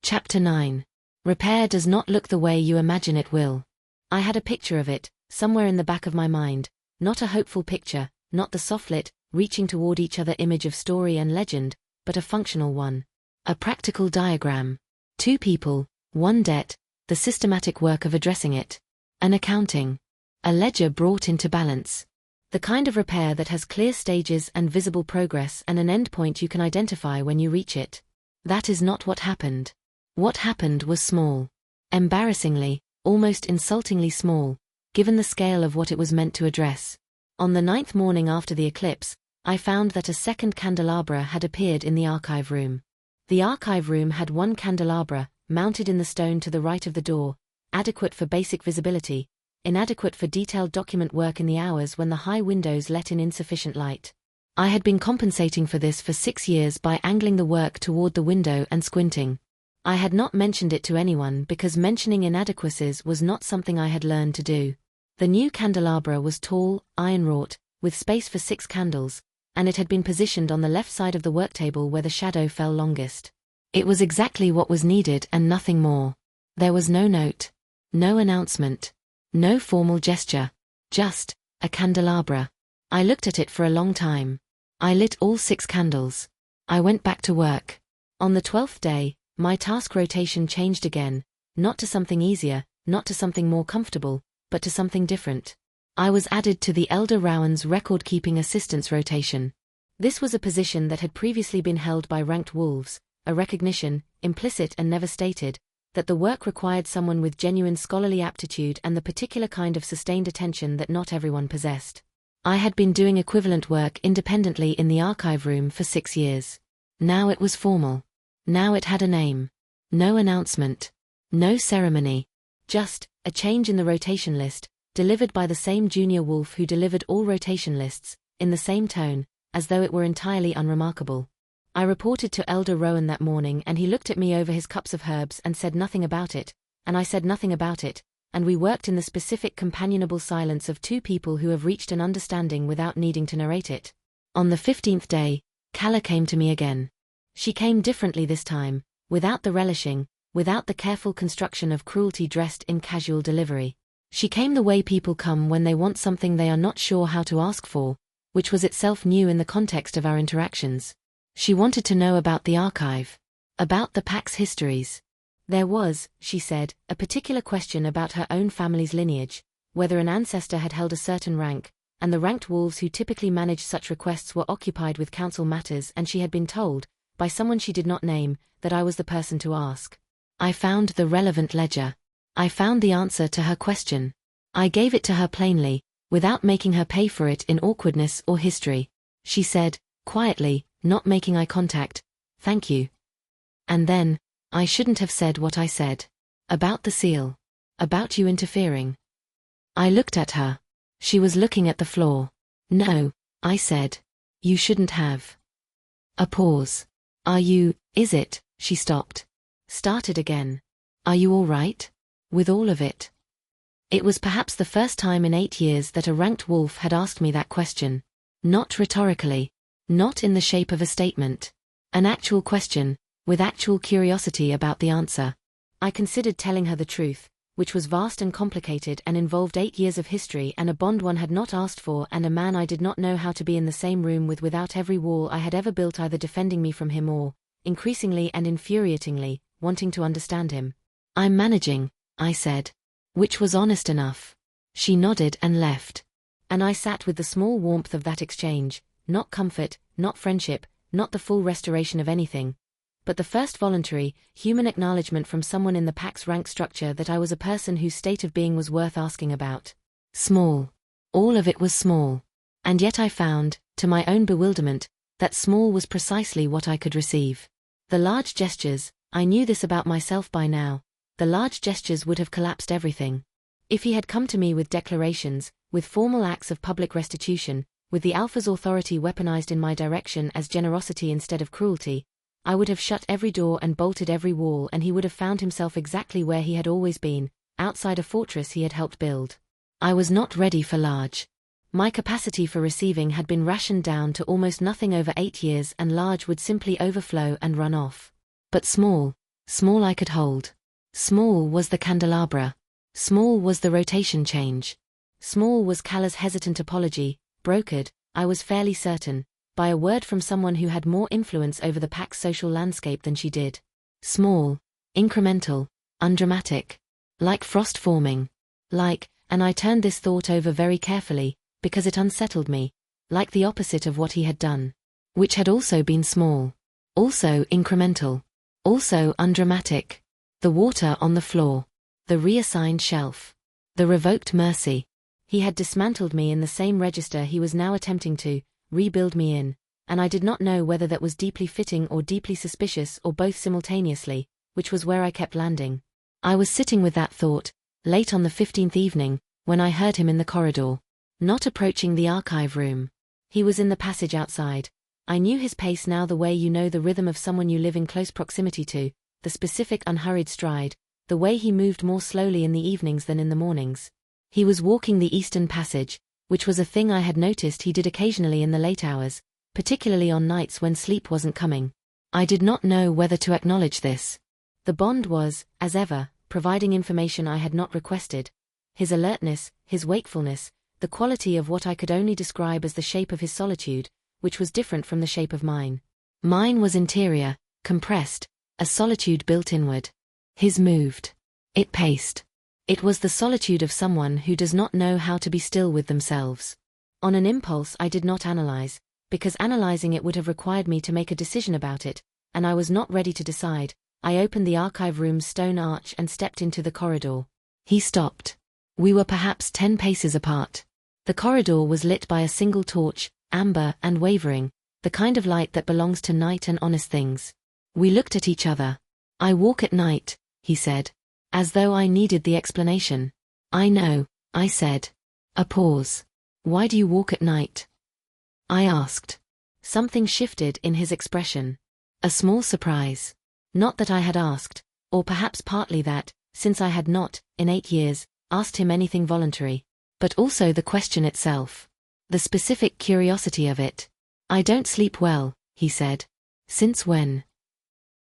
Chapter 9. Repair does not look the way you imagine it will. I had a picture of it, somewhere in the back of my mind, not a hopeful picture, not the soft-lit, reaching toward each other image of story and legend, but a functional one. A practical diagram. 2 people, 1 debt, the systematic work of addressing it. An accounting. A ledger brought into balance. The kind of repair that has clear stages and visible progress and an endpoint you can identify when you reach it. That is not what happened. What happened was small. Embarrassingly, almost insultingly small, given the scale of what it was meant to address. On the 9th morning after the eclipse, I found that a second candelabra had appeared in the archive room. The archive room had 1 candelabra, mounted in the stone to the right of the door, adequate for basic visibility, inadequate for detailed document work in the hours when the high windows let in insufficient light. I had been compensating for this for 6 years by angling the work toward the window and squinting. I had not mentioned it to anyone because mentioning inadequacies was not something I had learned to do. The new candelabra was tall, iron-wrought, with space for 6 candles, and it had been positioned on the left side of the worktable where the shadow fell longest. It was exactly what was needed and nothing more. There was no note. No announcement. No formal gesture. Just a candelabra. I looked at it for a long time. I lit all 6 candles. I went back to work. On the 12th day, my task rotation changed again, not to something easier, not to something more comfortable, but to something different. I was added to the Elder Rowan's record-keeping assistance rotation. This was a position that had previously been held by ranked wolves, a recognition, implicit and never stated, that the work required someone with genuine scholarly aptitude and the particular kind of sustained attention that not everyone possessed. I had been doing equivalent work independently in the archive room for 6 years. Now it was formal. Now it had a name. No announcement. No ceremony. Just a change in the rotation list, delivered by the same junior wolf who delivered all rotation lists, in the same tone, as though it were entirely unremarkable. I reported to Elder Rowan that morning and he looked at me over his cups of herbs and said nothing about it, and I said nothing about it, and we worked in the specific companionable silence of 2 people who have reached an understanding without needing to narrate it. On the 15th day, Calla came to me again. She came differently this time, without the relishing, without the careful construction of cruelty dressed in casual delivery. She came the way people come when they want something they are not sure how to ask for, which was itself new in the context of our interactions. She wanted to know about the archive. About the pack's histories. There was, she said, a particular question about her own family's lineage, whether an ancestor had held a certain rank, and the ranked wolves who typically managed such requests were occupied with council matters, and she had been told, by someone she did not name, that I was the person to ask. I found the relevant ledger. I found the answer to her question. I gave it to her plainly, without making her pay for it in awkwardness or history. She said, quietly, not making eye contact, "Thank you." And then, I shouldn't have said what I said. About the seal. About you interfering. I looked at her. She was looking at the floor. "No," I said. "You shouldn't have." A pause. Is it?" She stopped. Started again. "Are you all right? With all of it?" It was perhaps the first time in 8 years that a ranked wolf had asked me that question. Not rhetorically. Not in the shape of a statement. An actual question, with actual curiosity about the answer. I considered telling her the truth, which was vast and complicated and involved 8 years of history and a bond one had not asked for and a man I did not know how to be in the same room with without every wall I had ever built either defending me from him or, increasingly and infuriatingly, wanting to understand him. "I'm managing," I said. Which was honest enough. She nodded and left. And I sat with the small warmth of that exchange, not comfort, not friendship, not the full restoration of anything, but the first voluntary, human acknowledgement from someone in the pack's rank structure that I was a person whose state of being was worth asking about. Small. All of it was small. And yet I found, to my own bewilderment, that small was precisely what I could receive. The large gestures, I knew this about myself by now, the large gestures would have collapsed everything. If he had come to me with declarations, with formal acts of public restitution, with the Alpha's authority weaponized in my direction as generosity instead of cruelty, I would have shut every door and bolted every wall and he would have found himself exactly where he had always been, outside a fortress he had helped build. I was not ready for large. My capacity for receiving had been rationed down to almost nothing over 8 years and large would simply overflow and run off. But small I could hold. Small was the candelabra. Small was the rotation change. Small was Calla's hesitant apology, brokered, I was fairly certain, by a word from someone who had more influence over the pack's social landscape than she did. Small, incremental, undramatic. Like frost forming. Like, and I turned this thought over very carefully, because it unsettled me, like the opposite of what he had done. Which had also been small. Also incremental. Also undramatic. The water on the floor. The reassigned shelf. The revoked mercy. He had dismantled me in the same register he was now attempting to rebuild me in, and I did not know whether that was deeply fitting or deeply suspicious or both simultaneously, which was where I kept landing. I was sitting with that thought, late on the 15th evening, when I heard him in the corridor. Not approaching the archive room. He was in the passage outside. I knew his pace now the way you know the rhythm of someone you live in close proximity to, the specific unhurried stride, the way he moved more slowly in the evenings than in the mornings. He was walking the eastern passage, which was a thing I had noticed he did occasionally in the late hours, particularly on nights when sleep wasn't coming. I did not know whether to acknowledge this. The bond was, as ever, providing information I had not requested. His alertness, his wakefulness, the quality of what I could only describe as the shape of his solitude, which was different from the shape of mine. Mine was interior, compressed, a solitude built inward. His moved. It paced. It was the solitude of someone who does not know how to be still with themselves. On an impulse I did not analyze, because analyzing it would have required me to make a decision about it, and I was not ready to decide. I opened the archive room's stone arch and stepped into the corridor. He stopped. We were perhaps 10 paces apart. The corridor was lit by a single torch, amber and wavering, the kind of light that belongs to night and honest things. We looked at each other. "I walk at night," he said. As though I needed the explanation. "I know," I said. A pause. "Why do you walk at night?" I asked. Something shifted in his expression. A small surprise. Not that I had asked, or perhaps partly that, since I had not, in 8 years, asked him anything voluntary, but also the question itself. The specific curiosity of it. "I don't sleep well," he said. "Since when?"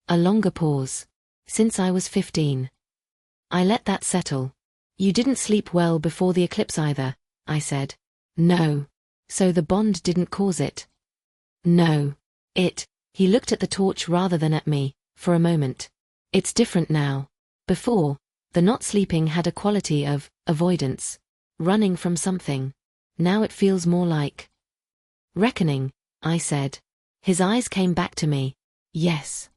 A longer pause. "Since I was 15. I let that settle. "You didn't sleep well before the eclipse either," I said. "No. So the bond didn't cause it?" "No. He looked at the torch rather than at me, for a moment. "It's different now," Before, the not sleeping had a quality of avoidance, running from something. Now it feels more like reckoning, I said. His eyes came back to me. Yes.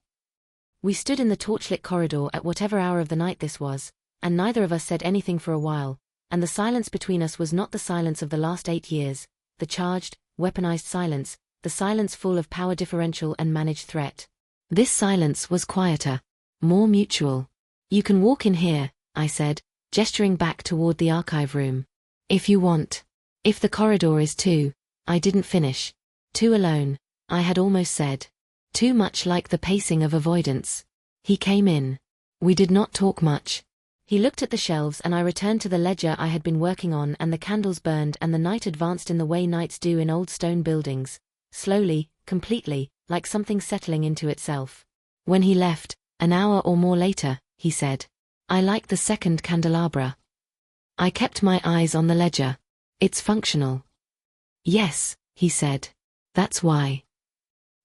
We stood in the torchlit corridor at whatever hour of the night this was, and neither of us said anything for a while, and the silence between us was not the silence of the last 8 years, the charged, weaponized silence, the silence full of power differential and managed threat. This silence was quieter, more mutual. You can walk in here, I said, gesturing back toward the archive room. If you want. If the corridor is too, I didn't finish. Too alone, I had almost said. Too much like the pacing of avoidance. He came in. We did not talk much. He looked at the shelves and I returned to the ledger I had been working on, and the candles burned and the night advanced in the way nights do in old stone buildings. Slowly, completely, like something settling into itself. When he left, an hour or more later, he said, I like the second candelabra. I kept my eyes on the ledger. It's functional. Yes, he said. That's why.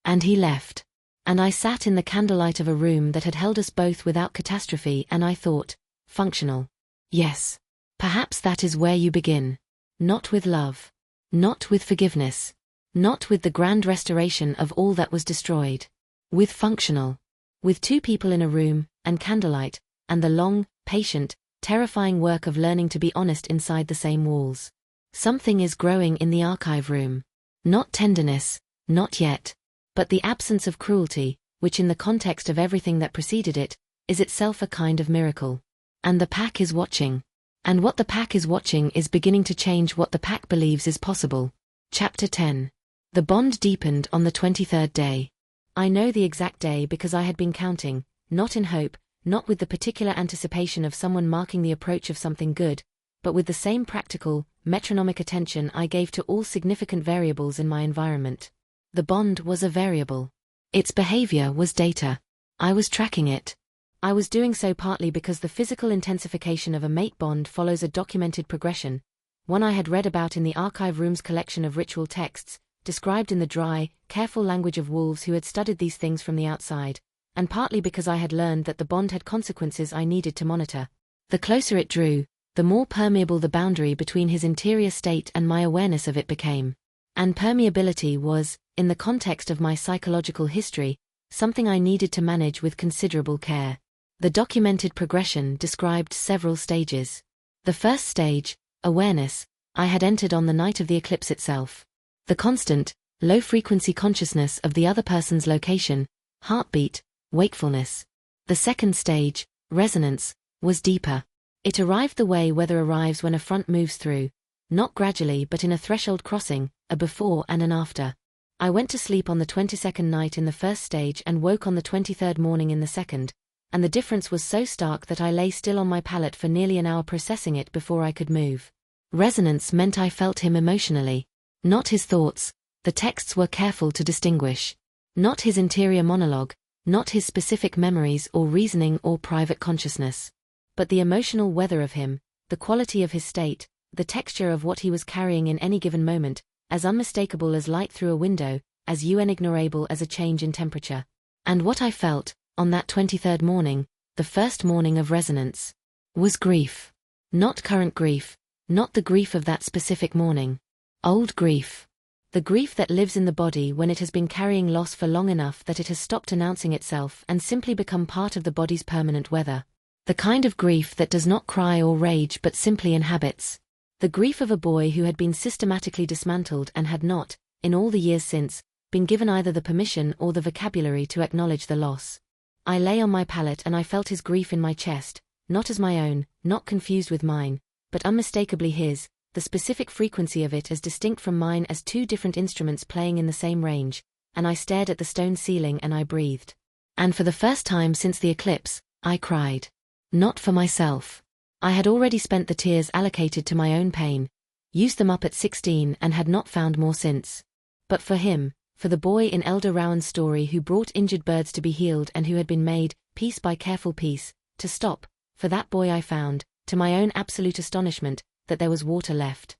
And he left. And I sat in the candlelight of a room that had held us both without catastrophe, and I thought, functional. Yes. Perhaps that is where you begin. Not with love. Not with forgiveness. Not with the grand restoration of all that was destroyed. With functional. With 2 people in a room, and candlelight, and the long, patient, terrifying work of learning to be honest inside the same walls. Something is growing in the archive room. Not tenderness, not yet. But the absence of cruelty, which in the context of everything that preceded it, is itself a kind of miracle. And the pack is watching. And what the pack is watching is beginning to change what the pack believes is possible. Chapter 10. The bond deepened on the 23rd day. I know the exact day because I had been counting, not in hope, not with the particular anticipation of someone marking the approach of something good, but with the same practical, metronomic attention I gave to all significant variables in my environment. The bond was a variable. Its behavior was data. I was tracking it. I was doing so partly because the physical intensification of a mate bond follows a documented progression, one I had read about in the archive room's collection of ritual texts, described in the dry, careful language of wolves who had studied these things from the outside, and partly because I had learned that the bond had consequences I needed to monitor. The closer it drew, the more permeable the boundary between his interior state and my awareness of it became. And permeability was, in the context of my psychological history, something I needed to manage with considerable care. The documented progression described several stages. The first stage, awareness, I had entered on the night of the eclipse itself. The constant, low-frequency consciousness of the other person's location, heartbeat, wakefulness. The second stage, resonance, was deeper. It arrived the way weather arrives when a front moves through, not gradually but in a threshold crossing, a before and an after. I went to sleep on the 22nd night in the first stage and woke on the 23rd morning in the second, and the difference was so stark that I lay still on my pallet for nearly an hour processing it before I could move. Resonance meant I felt him emotionally. Not his thoughts, the texts were careful to distinguish. Not his interior monologue, not his specific memories or reasoning or private consciousness. But the emotional weather of him, the quality of his state, the texture of what he was carrying in any given moment, as unmistakable as light through a window, as unignorable as a change in temperature. And what I felt, on that 23rd morning, the first morning of resonance, was grief. Not current grief, not the grief of that specific morning. Old grief. The grief that lives in the body when it has been carrying loss for long enough that it has stopped announcing itself and simply become part of the body's permanent weather. The kind of grief that does not cry or rage but simply inhabits. The grief of a boy who had been systematically dismantled and had not, in all the years since, been given either the permission or the vocabulary to acknowledge the loss. I lay on my pallet and I felt his grief in my chest, not as my own, not confused with mine, but unmistakably his, the specific frequency of it as distinct from mine as 2 different instruments playing in the same range, and I stared at the stone ceiling and I breathed. And for the first time since the eclipse, I cried. Not for myself. I had already spent the tears allocated to my own pain, used them up at 16 and had not found more since. But for him, for the boy in Elder Rowan's story who brought injured birds to be healed and who had been made, piece by careful piece, to stop, for that boy I found, to my own absolute astonishment, that there was water left.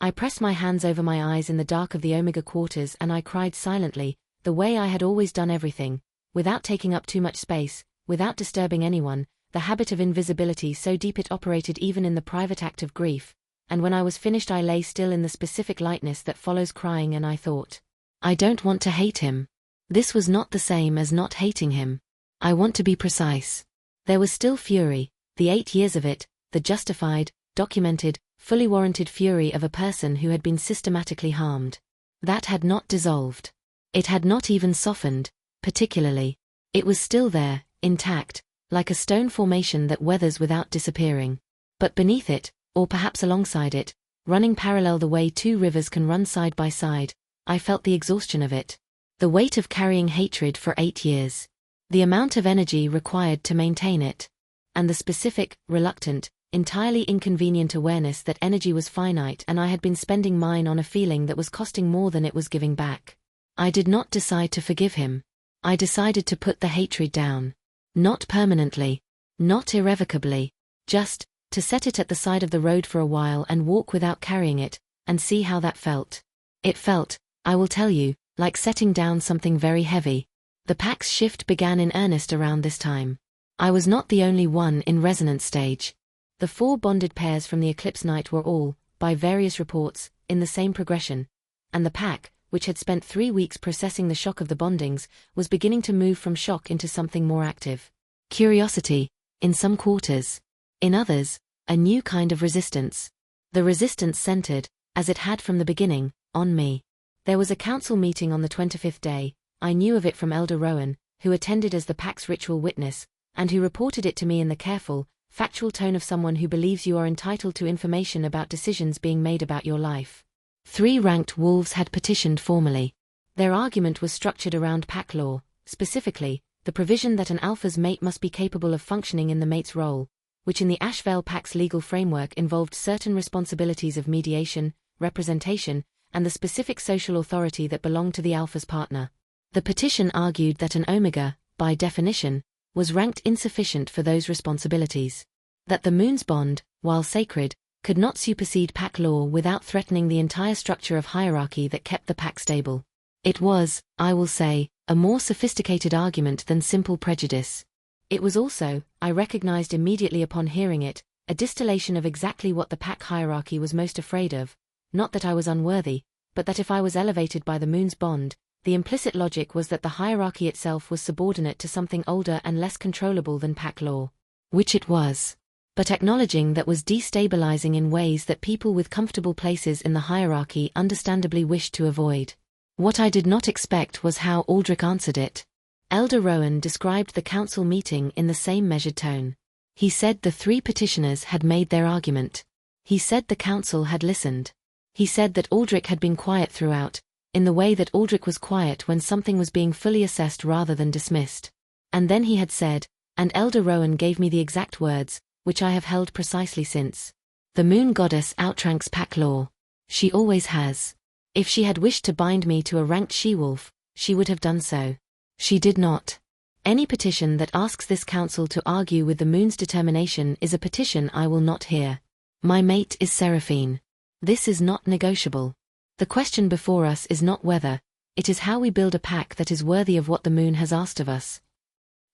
I pressed my hands over my eyes in the dark of the Omega quarters and I cried silently, the way I had always done everything, without taking up too much space, without disturbing anyone, the habit of invisibility so deep it operated even in the private act of grief, and when I was finished I lay still in the specific lightness that follows crying and I thought, I don't want to hate him. This was not the same as not hating him. I want to be precise. There was still fury, the 8 years of it, the justified, documented, fully warranted fury of a person who had been systematically harmed. That had not dissolved. It had not even softened, particularly. It was still there, intact, like a stone formation that weathers without disappearing. But beneath it, or perhaps alongside it, running parallel the way two rivers can run side by side, I felt the exhaustion of it. The weight of carrying hatred for 8 years. The amount of energy required to maintain it. And the specific, reluctant, entirely inconvenient awareness that energy was finite and I had been spending mine on a feeling that was costing more than it was giving back. I did not decide to forgive him. I decided to put the hatred down. Not permanently. Not irrevocably. Just, to set it at the side of the road for a while and walk without carrying it, and see how that felt. It felt, I will tell you, like setting down something very heavy. The pack's shift began in earnest around this time. I was not the only one in resonance stage. The 4 bonded pairs from the eclipse night were all, by various reports, in the same progression, and the pack, which had spent 3 weeks processing the shock of the bondings, was beginning to move from shock into something more active. Curiosity, in some quarters. In others, a new kind of resistance. The resistance centered, as it had from the beginning, on me. There was a council meeting on the 25th day. I knew of it from Elder Rowan, who attended as the pack's ritual witness, and who reported it to me in the careful, factual tone of someone who believes you are entitled to information about decisions being made about your life. 3 ranked wolves had petitioned formally. Their argument was structured around pack law, specifically, the provision that an alpha's mate must be capable of functioning in the mate's role, which in the Ashvale Pack's legal framework involved certain responsibilities of mediation, representation, and the specific social authority that belonged to the alpha's partner. The petition argued that an omega, by definition, was ranked insufficient for those responsibilities. That the moon's bond, while sacred, could not supersede pack law without threatening the entire structure of hierarchy that kept the pack stable. It was, I will say, a more sophisticated argument than simple prejudice. It was also, I recognized immediately upon hearing it, a distillation of exactly what the pack hierarchy was most afraid of, not that I was unworthy, but that if I was elevated by the moon's bond, the implicit logic was that the hierarchy itself was subordinate to something older and less controllable than pack law. Which it was. But acknowledging that was destabilizing in ways that people with comfortable places in the hierarchy understandably wished to avoid. What I did not expect was how Aldric answered it. Elder Rowan described the council meeting in the same measured tone. He said the 3 petitioners had made their argument. He said the council had listened. He said that Aldric had been quiet throughout, in the way that Aldric was quiet when something was being fully assessed rather than dismissed. And then he had said, and Elder Rowan gave me the exact words, which I have held precisely since. The moon goddess outranks pack law. She always has. If she had wished to bind me to a ranked she-wolf, she would have done so. She did not. Any petition that asks this council to argue with the moon's determination is a petition I will not hear. My mate is Seraphine. This is not negotiable. The question before us is not whether, it is how we build a pack that is worthy of what the moon has asked of us.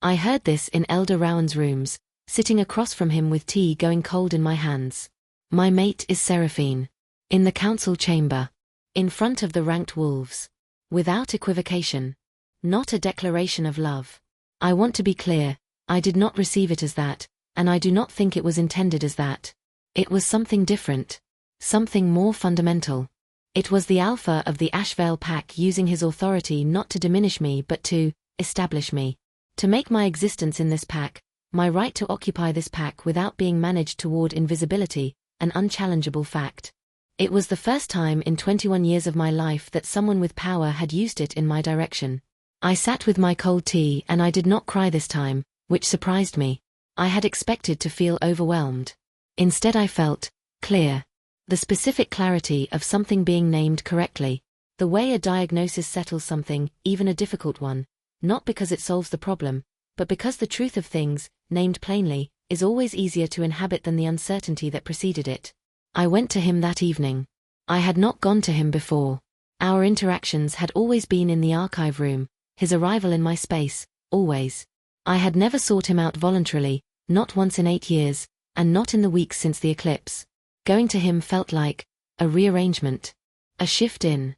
I heard this in Elder Rowan's rooms, sitting across from him with tea going cold in my hands. My mate is Seraphine. In the council chamber. In front of the ranked wolves. Without equivocation. Not a declaration of love. I want to be clear, I did not receive it as that, and I do not think it was intended as that. It was something different. Something more fundamental. It was the alpha of the Ashvale Pack using his authority not to diminish me but to establish me. To make my existence in this pack, my right to occupy this pack without being managed toward invisibility, an unchallengeable fact. It was the first time in 21 years of my life that someone with power had used it in my direction. I sat with my cold tea and I did not cry this time, which surprised me. I had expected to feel overwhelmed. Instead I felt clear. The specific clarity of something being named correctly. The way a diagnosis settles something, even a difficult one, not because it solves the problem, but because the truth of things, named plainly, is always easier to inhabit than the uncertainty that preceded it. I went to him that evening. I had not gone to him before. Our interactions had always been in the archive room, his arrival in my space, always. I had never sought him out voluntarily, Not once in 8 years, and not in the weeks since the eclipse. Going to him felt like a rearrangement. A shift in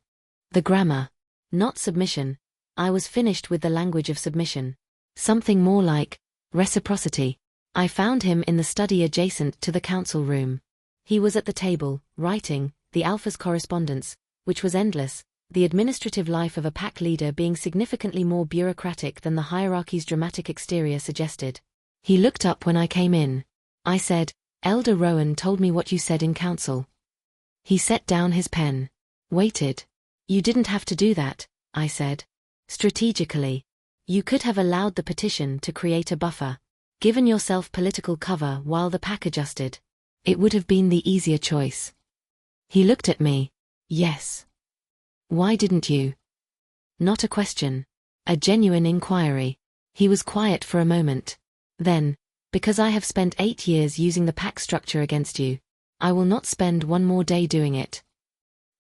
the grammar. Not submission. I was finished with the language of submission. Something more like reciprocity. I found him in the study adjacent to the council room. He was at the table, writing the Alpha's correspondence, which was endless, the administrative life of a pack leader being significantly more bureaucratic than the hierarchy's dramatic exterior suggested. He looked up when I came in. I said, "Elder Rowan told me what you said in council." He set down his pen. Waited. "You didn't have to do that," I said. "Strategically. You could have allowed the petition to create a buffer. Given yourself political cover while the pack adjusted. It would have been the easier choice." He looked at me. "Yes. Why didn't you?" Not a question. A genuine inquiry. He was quiet for a moment. Then, "Because I have spent 8 years using the pack structure against you. I will not spend one more day doing it."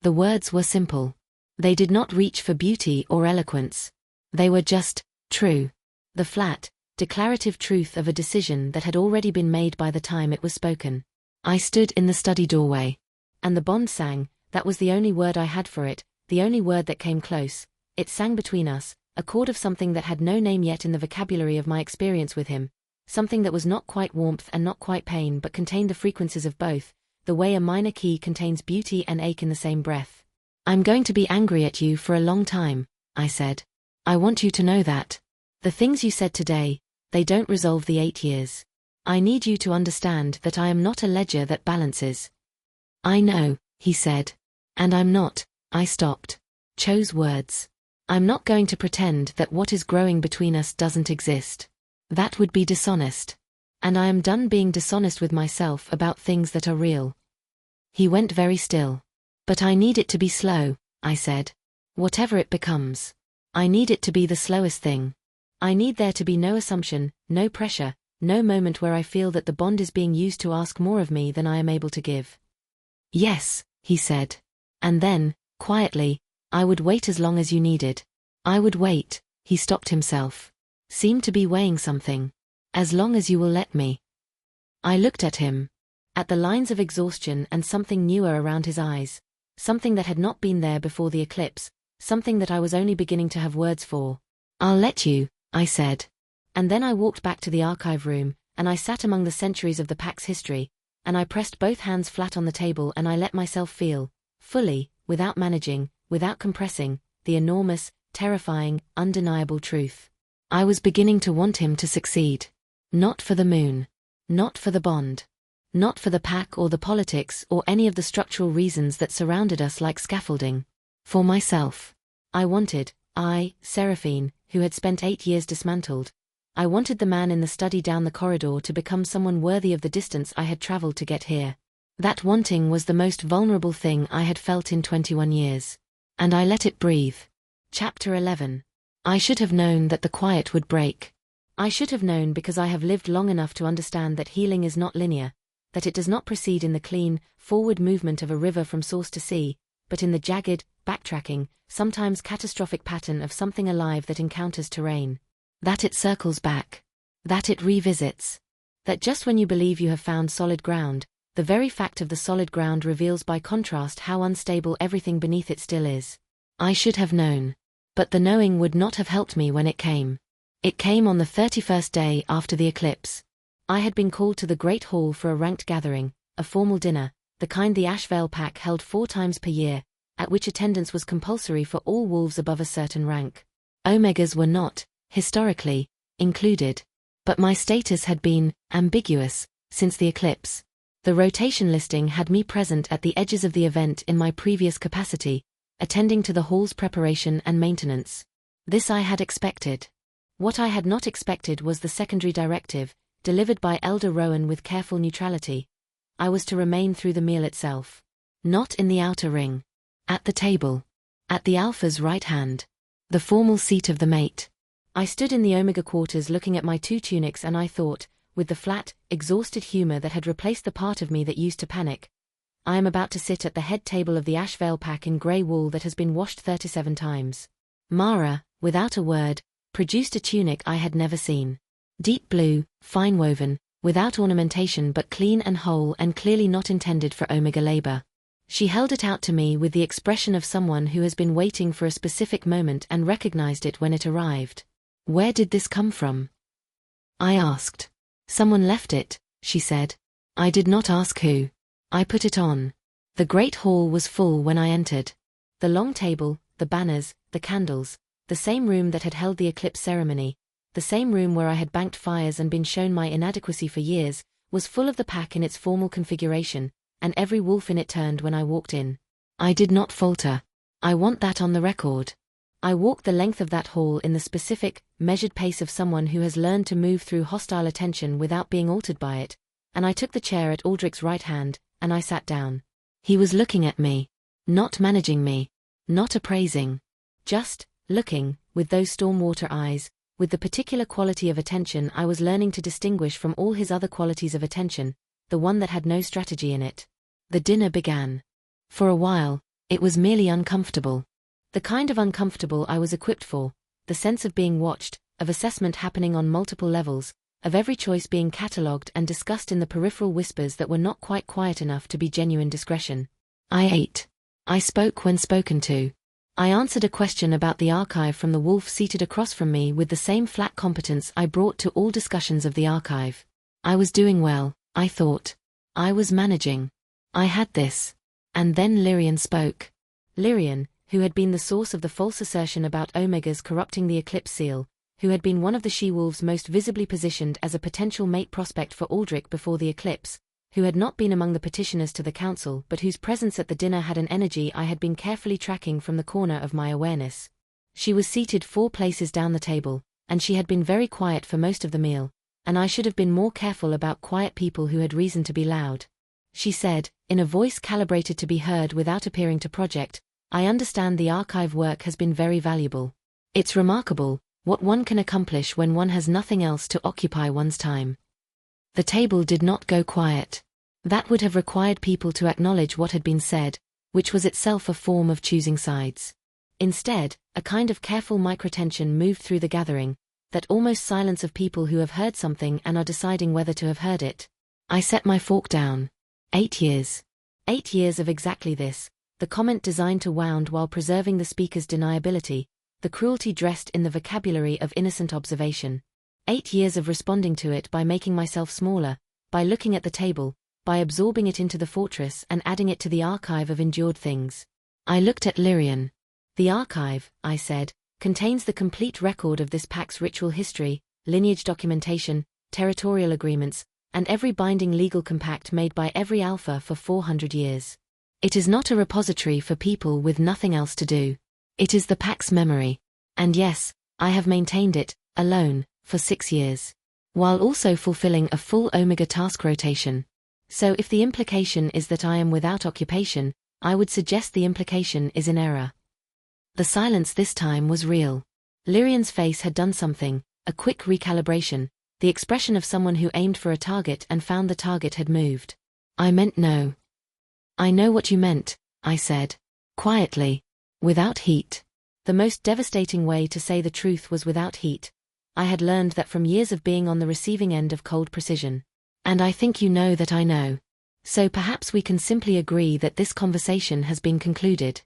The words were simple. They did not reach for beauty or eloquence. They were just true. The flat, declarative truth of a decision that had already been made by the time it was spoken. I stood in the study doorway. And the bond sang. That was the only word I had for it, the only word that came close. It sang between us, a chord of something that had no name yet in the vocabulary of my experience with him. Something that was not quite warmth and not quite pain but contained the frequencies of both, the way a minor key contains beauty and ache in the same breath. "I'm going to be angry at you for a long time," I said. "I want you to know that. The things you said today, they don't resolve the 8 years. I need you to understand that I am not a ledger that balances." "I know," he said. "And I'm not," I stopped. Chose words. "I'm not going to pretend that what is growing between us doesn't exist. That would be dishonest. And I am done being dishonest with myself about things that are real." He went very still. "But I need it to be slow," I said. "Whatever it becomes. I need it to be the slowest thing. I need there to be no assumption, no pressure, no moment where I feel that the bond is being used to ask more of me than I am able to give." "Yes," he said. And then, quietly, "I would wait as long as you needed. I would wait." He stopped himself. Seemed to be weighing something. "As long as you will let me." I looked at him. At the lines of exhaustion and something newer around his eyes. Something that had not been there before the eclipse. Something that I was only beginning to have words for. "I'll let you," I said. And then I walked back to the archive room, and I sat among the centuries of the pack's history, and I pressed both hands flat on the table and I let myself feel, fully, without managing, without compressing, the enormous, terrifying, undeniable truth. I was beginning to want him to succeed. Not for the moon. Not for the bond. Not for the pack or the politics or any of the structural reasons that surrounded us like scaffolding. For myself. I wanted, Seraphine, who had spent 8 years dismantled. I wanted the man in the study down the corridor to become someone worthy of the distance I had traveled to get here. That wanting was the most vulnerable thing I had felt in 21 years. And I let it breathe. Chapter 11. I should have known that the quiet would break. I should have known because I have lived long enough to understand that healing is not linear, that it does not proceed in the clean, forward movement of a river from source to sea, but in the jagged, backtracking, sometimes catastrophic pattern of something alive that encounters terrain. That it circles back. That it revisits. That just when you believe you have found solid ground, the very fact of the solid ground reveals by contrast how unstable everything beneath it still is. I should have known. But the knowing would not have helped me when it came. It came on the 31st day after the eclipse. I had been called to the Great Hall for a ranked gathering, a formal dinner, the kind the Ashvale pack held 4 times per year, at which attendance was compulsory for all wolves above a certain rank. Omegas were not, historically, included. But my status had been ambiguous since the eclipse. The rotation listing had me present at the edges of the event in my previous capacity, attending to the hall's preparation and maintenance. This I had expected. What I had not expected was the secondary directive, delivered by Elder Rowan with careful neutrality. I was to remain through the meal itself. Not in the outer ring. At the table. At the Alpha's right hand. The formal seat of the mate. I stood in the Omega quarters looking at my 2 tunics and I thought, with the flat, exhausted humor that had replaced the part of me that used to panic, I am about to sit at the head table of the Ashvale pack in grey wool that has been washed 37 times. Mara, without a word, produced a tunic I had never seen. Deep blue, fine woven, without ornamentation but clean and whole and clearly not intended for Omega labor. She held it out to me with the expression of someone who has been waiting for a specific moment and recognized it when it arrived. "Where did this come from?" I asked. "Someone left it," she said. "I did not ask who. I put it on." The great hall was full when I entered. The long table, the banners, the candles, the same room that had held the eclipse ceremony, the same room where I had banked fires and been shown my inadequacy for years, was full of the pack in its formal configuration, and every wolf in it turned when I walked in. I did not falter. I want that on the record. I walked the length of that hall in the specific, measured pace of someone who has learned to move through hostile attention without being altered by it, and I took the chair at Aldric's right hand, and I sat down. He was looking at me. Not managing me. Not appraising. Just looking, with those stormwater eyes, with the particular quality of attention I was learning to distinguish from all his other qualities of attention, the one that had no strategy in it. The dinner began. For a while, it was merely uncomfortable. The kind of uncomfortable I was equipped for, the sense of being watched, of assessment happening on multiple levels, of every choice being catalogued and discussed in the peripheral whispers that were not quite quiet enough to be genuine discretion. I ate. I spoke when spoken to. I answered a question about the archive from the wolf seated across from me with the same flat competence I brought to all discussions of the archive. I was doing well, I thought. I was managing. I had this. And then Lyrian spoke. Lyrian, who had been the source of the false assertion about Omega's corrupting the eclipse seal, who had been one of the she-wolves most visibly positioned as a potential mate prospect for Aldric before the eclipse, who had not been among the petitioners to the council but whose presence at the dinner had an energy I had been carefully tracking from the corner of my awareness. She was seated 4 places down the table, and she had been very quiet for most of the meal, and I should have been more careful about quiet people who had reason to be loud. She said, in a voice calibrated to be heard without appearing to project, "I understand the archive work has been very valuable. It's remarkable what one can accomplish when one has nothing else to occupy one's time." The table did not go quiet. That would have required people to acknowledge what had been said, which was itself a form of choosing sides. Instead, a kind of careful microtension moved through the gathering, that almost silence of people who have heard something and are deciding whether to have heard it. I set my fork down. 8 years. 8 years of exactly this, the comment designed to wound while preserving the speaker's deniability, the cruelty dressed in the vocabulary of innocent observation. 8 years of responding to it by making myself smaller, by looking at the table, by absorbing it into the fortress and adding it to the archive of endured things. I looked at Lyrian. "The archive," I said, "contains the complete record of this pack's ritual history, lineage documentation, territorial agreements, and every binding legal compact made by every Alpha for 400 years. It is not a repository for people with nothing else to do. It is the pack's memory. And yes, I have maintained it, alone, for 6 years. While also fulfilling a full Omega task rotation. So if the implication is that I am without occupation, I would suggest the implication is in error." The silence this time was real. Lyrian's face had done something, a quick recalibration, the expression of someone who aimed for a target and found the target had moved. "I meant no." "I know what you meant," I said. Quietly. "Without heat." The most devastating way to say the truth was without heat. I had learned that from years of being on the receiving end of cold precision. And I think you know that I know. So perhaps we can simply agree that this conversation has been concluded.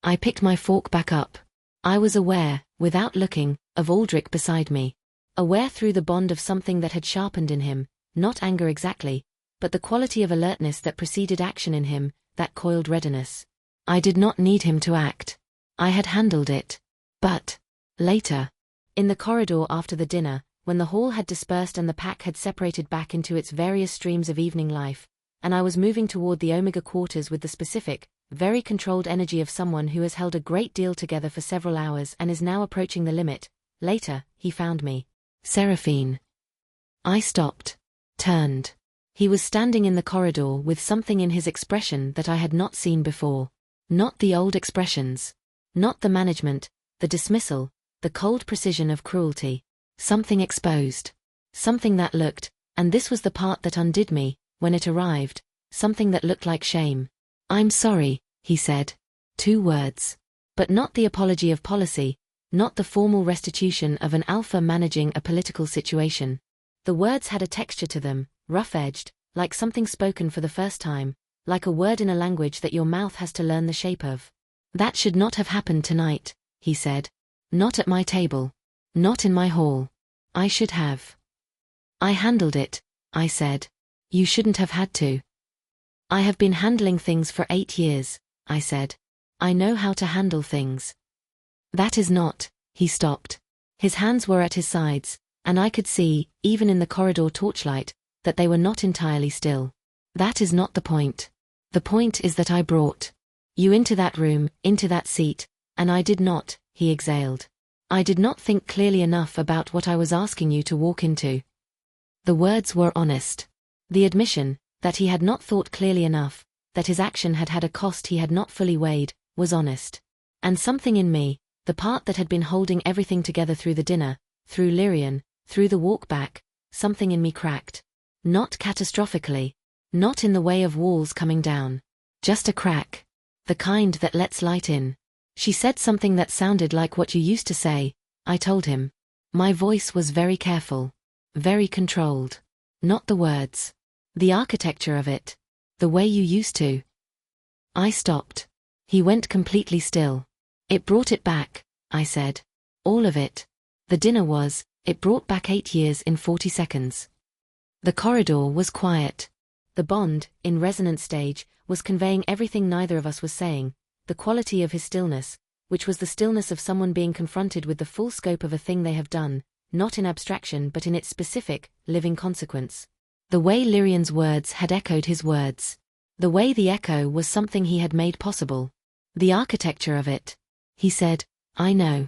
I picked my fork back up. I was aware, without looking, of Aldric beside me. Aware through the bond of something that had sharpened in him, not anger exactly, but the quality of alertness that preceded action in him, that coiled readiness. I did not need him to act. I had handled it. But later, in the corridor after the dinner, when the hall had dispersed and the pack had separated back into its various streams of evening life, and I was moving toward the Omega quarters with the specific, very controlled energy of someone who has held a great deal together for several hours and is now approaching the limit, later, he found me. "Seraphine." I stopped. Turned. He was standing in the corridor with something in his expression that I had not seen before. Not the old expressions. Not the management, the dismissal, the cold precision of cruelty. Something exposed. Something that looked, and this was the part that undid me, when it arrived, something that looked like shame. "I'm sorry," he said. 2 words. But not the apology of policy, not the formal restitution of an Alpha managing a political situation. The words had a texture to them, rough-edged, like something spoken for the first time, like a word in a language that your mouth has to learn the shape of. "That should not have happened tonight," he said. "Not at my table. Not in my hall. I should have." "I handled it," I said. "You shouldn't have had to." "I have been handling things for 8 years," I said. "I know how to handle things." "That is not," he stopped. His hands were at his sides, and I could see, even in the corridor torchlight, that they were not entirely still. "That is not the point. The point is that I brought you into that room, into that seat, and I did not," he exhaled. "I did not think clearly enough about what I was asking you to walk into." The words were honest. The admission, that he had not thought clearly enough, that his action had had a cost he had not fully weighed, was honest. And something in me, the part that had been holding everything together through the dinner, through Lyrian, through the walk back, something in me cracked. Not catastrophically. Not in the way of walls coming down. Just a crack. The kind that lets light in. "She said something that sounded like what you used to say," I told him. My voice was very careful. Very controlled. Not the words. The architecture of it. The way you used to. I stopped. He went completely still. "It brought it back," I said. "All of it. The dinner was, it brought back 8 years in 40 seconds. The corridor was quiet. The bond, in resonance stage, was conveying everything neither of us was saying, the quality of his stillness, which was the stillness of someone being confronted with the full scope of a thing they have done, not in abstraction but in its specific, living consequence. The way Lyrian's words had echoed his words. The way the echo was something he had made possible. The architecture of it. He said, "I know."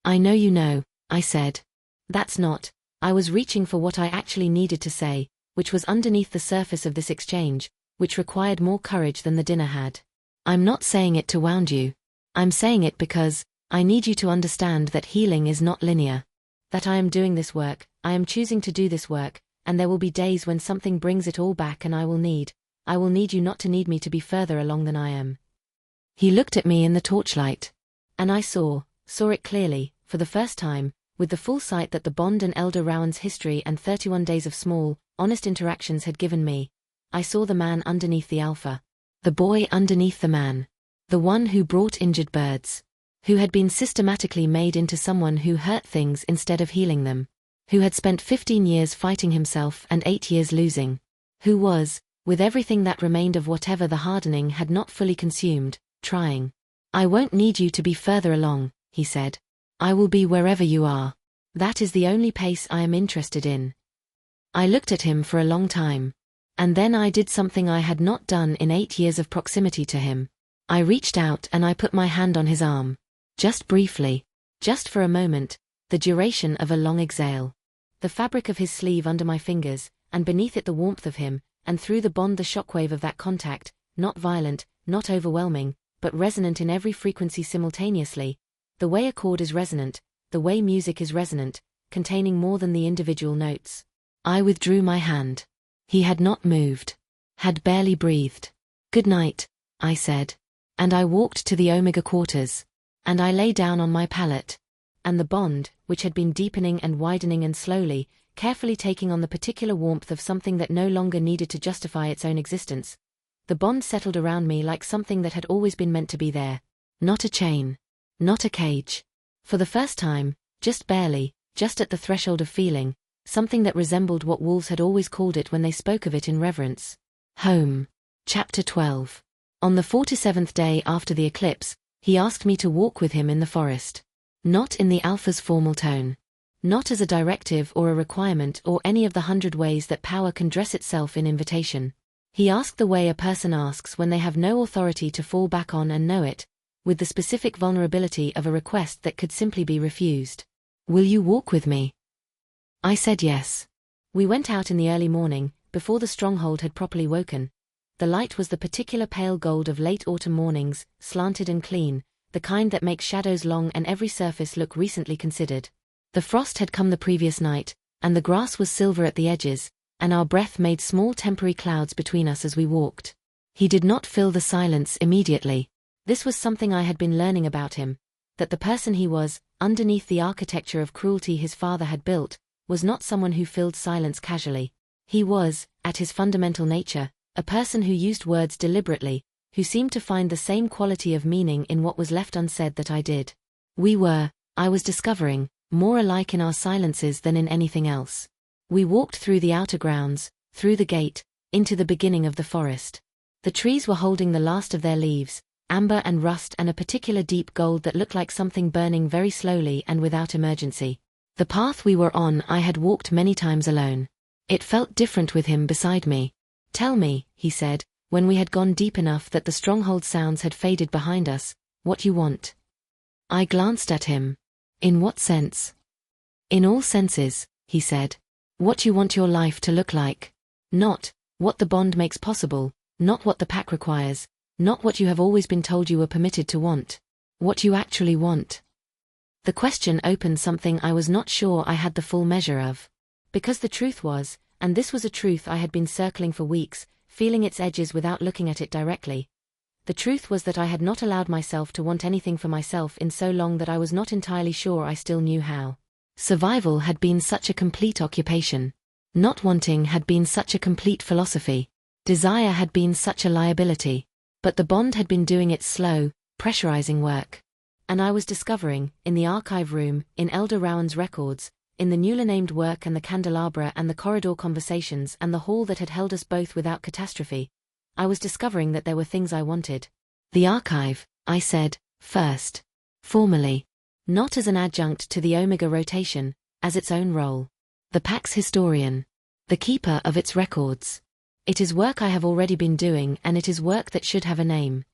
"I know you know," I said. "That's not." I was reaching for what I actually needed to say, which was underneath the surface of this exchange, which required more courage than the dinner had. "I'm not saying it to wound you. I'm saying it because I need you to understand that healing is not linear. That I am doing this work, I am choosing to do this work, and there will be days when something brings it all back and I will need you not to need me to be further along than I am." He looked at me in the torchlight. And I saw it clearly, for the first time, with the full sight that the bond and Elder Rowan's history and 31 days of small, honest interactions had given me. I saw the man underneath the Alpha. The boy underneath the man. The one who brought injured birds. Who had been systematically made into someone who hurt things instead of healing them. Who had spent 15 years fighting himself and 8 years losing. Who was, with everything that remained of whatever the hardening had not fully consumed, trying. "I won't need you to be further along," he said. "I will be wherever you are. That is the only pace I am interested in." I looked at him for a long time. And then I did something I had not done in 8 years of proximity to him. I reached out and I put my hand on his arm. Just briefly. Just for a moment, the duration of a long exhale. The fabric of his sleeve under my fingers, and beneath it the warmth of him, and through the bond the shockwave of that contact, not violent, not overwhelming, but resonant in every frequency simultaneously. The way a chord is resonant, the way music is resonant, containing more than the individual notes. I withdrew my hand. He had not moved. Had barely breathed. "Good night," I said. And I walked to the Omega quarters. And I lay down on my pallet. And the bond, which had been deepening and widening and slowly, carefully taking on the particular warmth of something that no longer needed to justify its own existence. The bond settled around me like something that had always been meant to be there. Not a chain. Not a cage. For the first time, just barely, just at the threshold of feeling, something that resembled what wolves had always called it when they spoke of it in reverence. Home. Chapter 12. On the 47th day after the eclipse, he asked me to walk with him in the forest. Not in the Alpha's formal tone. Not as a directive or a requirement or any of the 100 ways that power can dress itself in invitation. He asked the way a person asks when they have no authority to fall back on and know it, with the specific vulnerability of a request that could simply be refused. "Will you walk with me?" I said yes. We went out in the early morning, before the stronghold had properly woken. The light was the particular pale gold of late autumn mornings, slanted and clean, the kind that makes shadows long and every surface look recently considered. The frost had come the previous night, and the grass was silver at the edges, and our breath made small temporary clouds between us as we walked. He did not fill the silence immediately. This was something I had been learning about him, that the person he was, underneath the architecture of cruelty his father had built, was not someone who filled silence casually. He was, at his fundamental nature, a person who used words deliberately, who seemed to find the same quality of meaning in what was left unsaid that I did. We were, I was discovering, more alike in our silences than in anything else. We walked through the outer grounds, through the gate, into the beginning of the forest. The trees were holding the last of their leaves, amber and rust and a particular deep gold that looked like something burning very slowly and without emergency. The path we were on I had walked many times alone. It felt different with him beside me. "Tell me," he said, when we had gone deep enough that the stronghold sounds had faded behind us, "what you want." I glanced at him. "In what sense?" "In all senses," he said. "What you want your life to look like. Not what the bond makes possible, not what the pack requires, not what you have always been told you were permitted to want. What you actually want." The question opened something I was not sure I had the full measure of. Because the truth was, and this was a truth I had been circling for weeks, feeling its edges without looking at it directly. The truth was that I had not allowed myself to want anything for myself in so long that I was not entirely sure I still knew how. Survival had been such a complete occupation. Not wanting had been such a complete philosophy. Desire had been such a liability. But the bond had been doing its slow, pressurizing work. And I was discovering, in the archive room, in Elder Rowan's records, in the newly named work and the candelabra and the corridor conversations and the hall that had held us both without catastrophe, I was discovering that there were things I wanted. The archive, I said, first. Formally. Not as an adjunct to the Omega rotation, as its own role. The pack's historian. The keeper of its records. It is work I have already been doing and it is work that should have a name.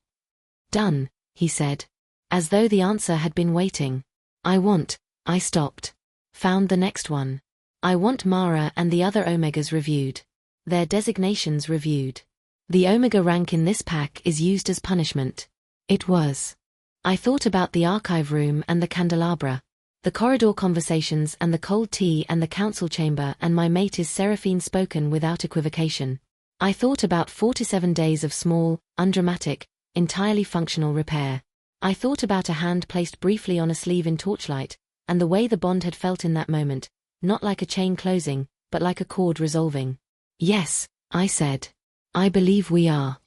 "Done," he said. As though the answer had been waiting. I stopped. Found the next one. I want Mara and the other Omegas reviewed. Their designations reviewed. The Omega rank in this pack is used as punishment. It was. I thought about the archive room and the candelabra. The corridor conversations and the cold tea and the council chamber and my mate is Seraphine spoken without equivocation. I thought about 47 days of small, undramatic, entirely functional repair. I thought about a hand placed briefly on a sleeve in torchlight, and the way the bond had felt in that moment, not like a chain closing, but like a cord resolving. "Yes," I said. "I believe we are."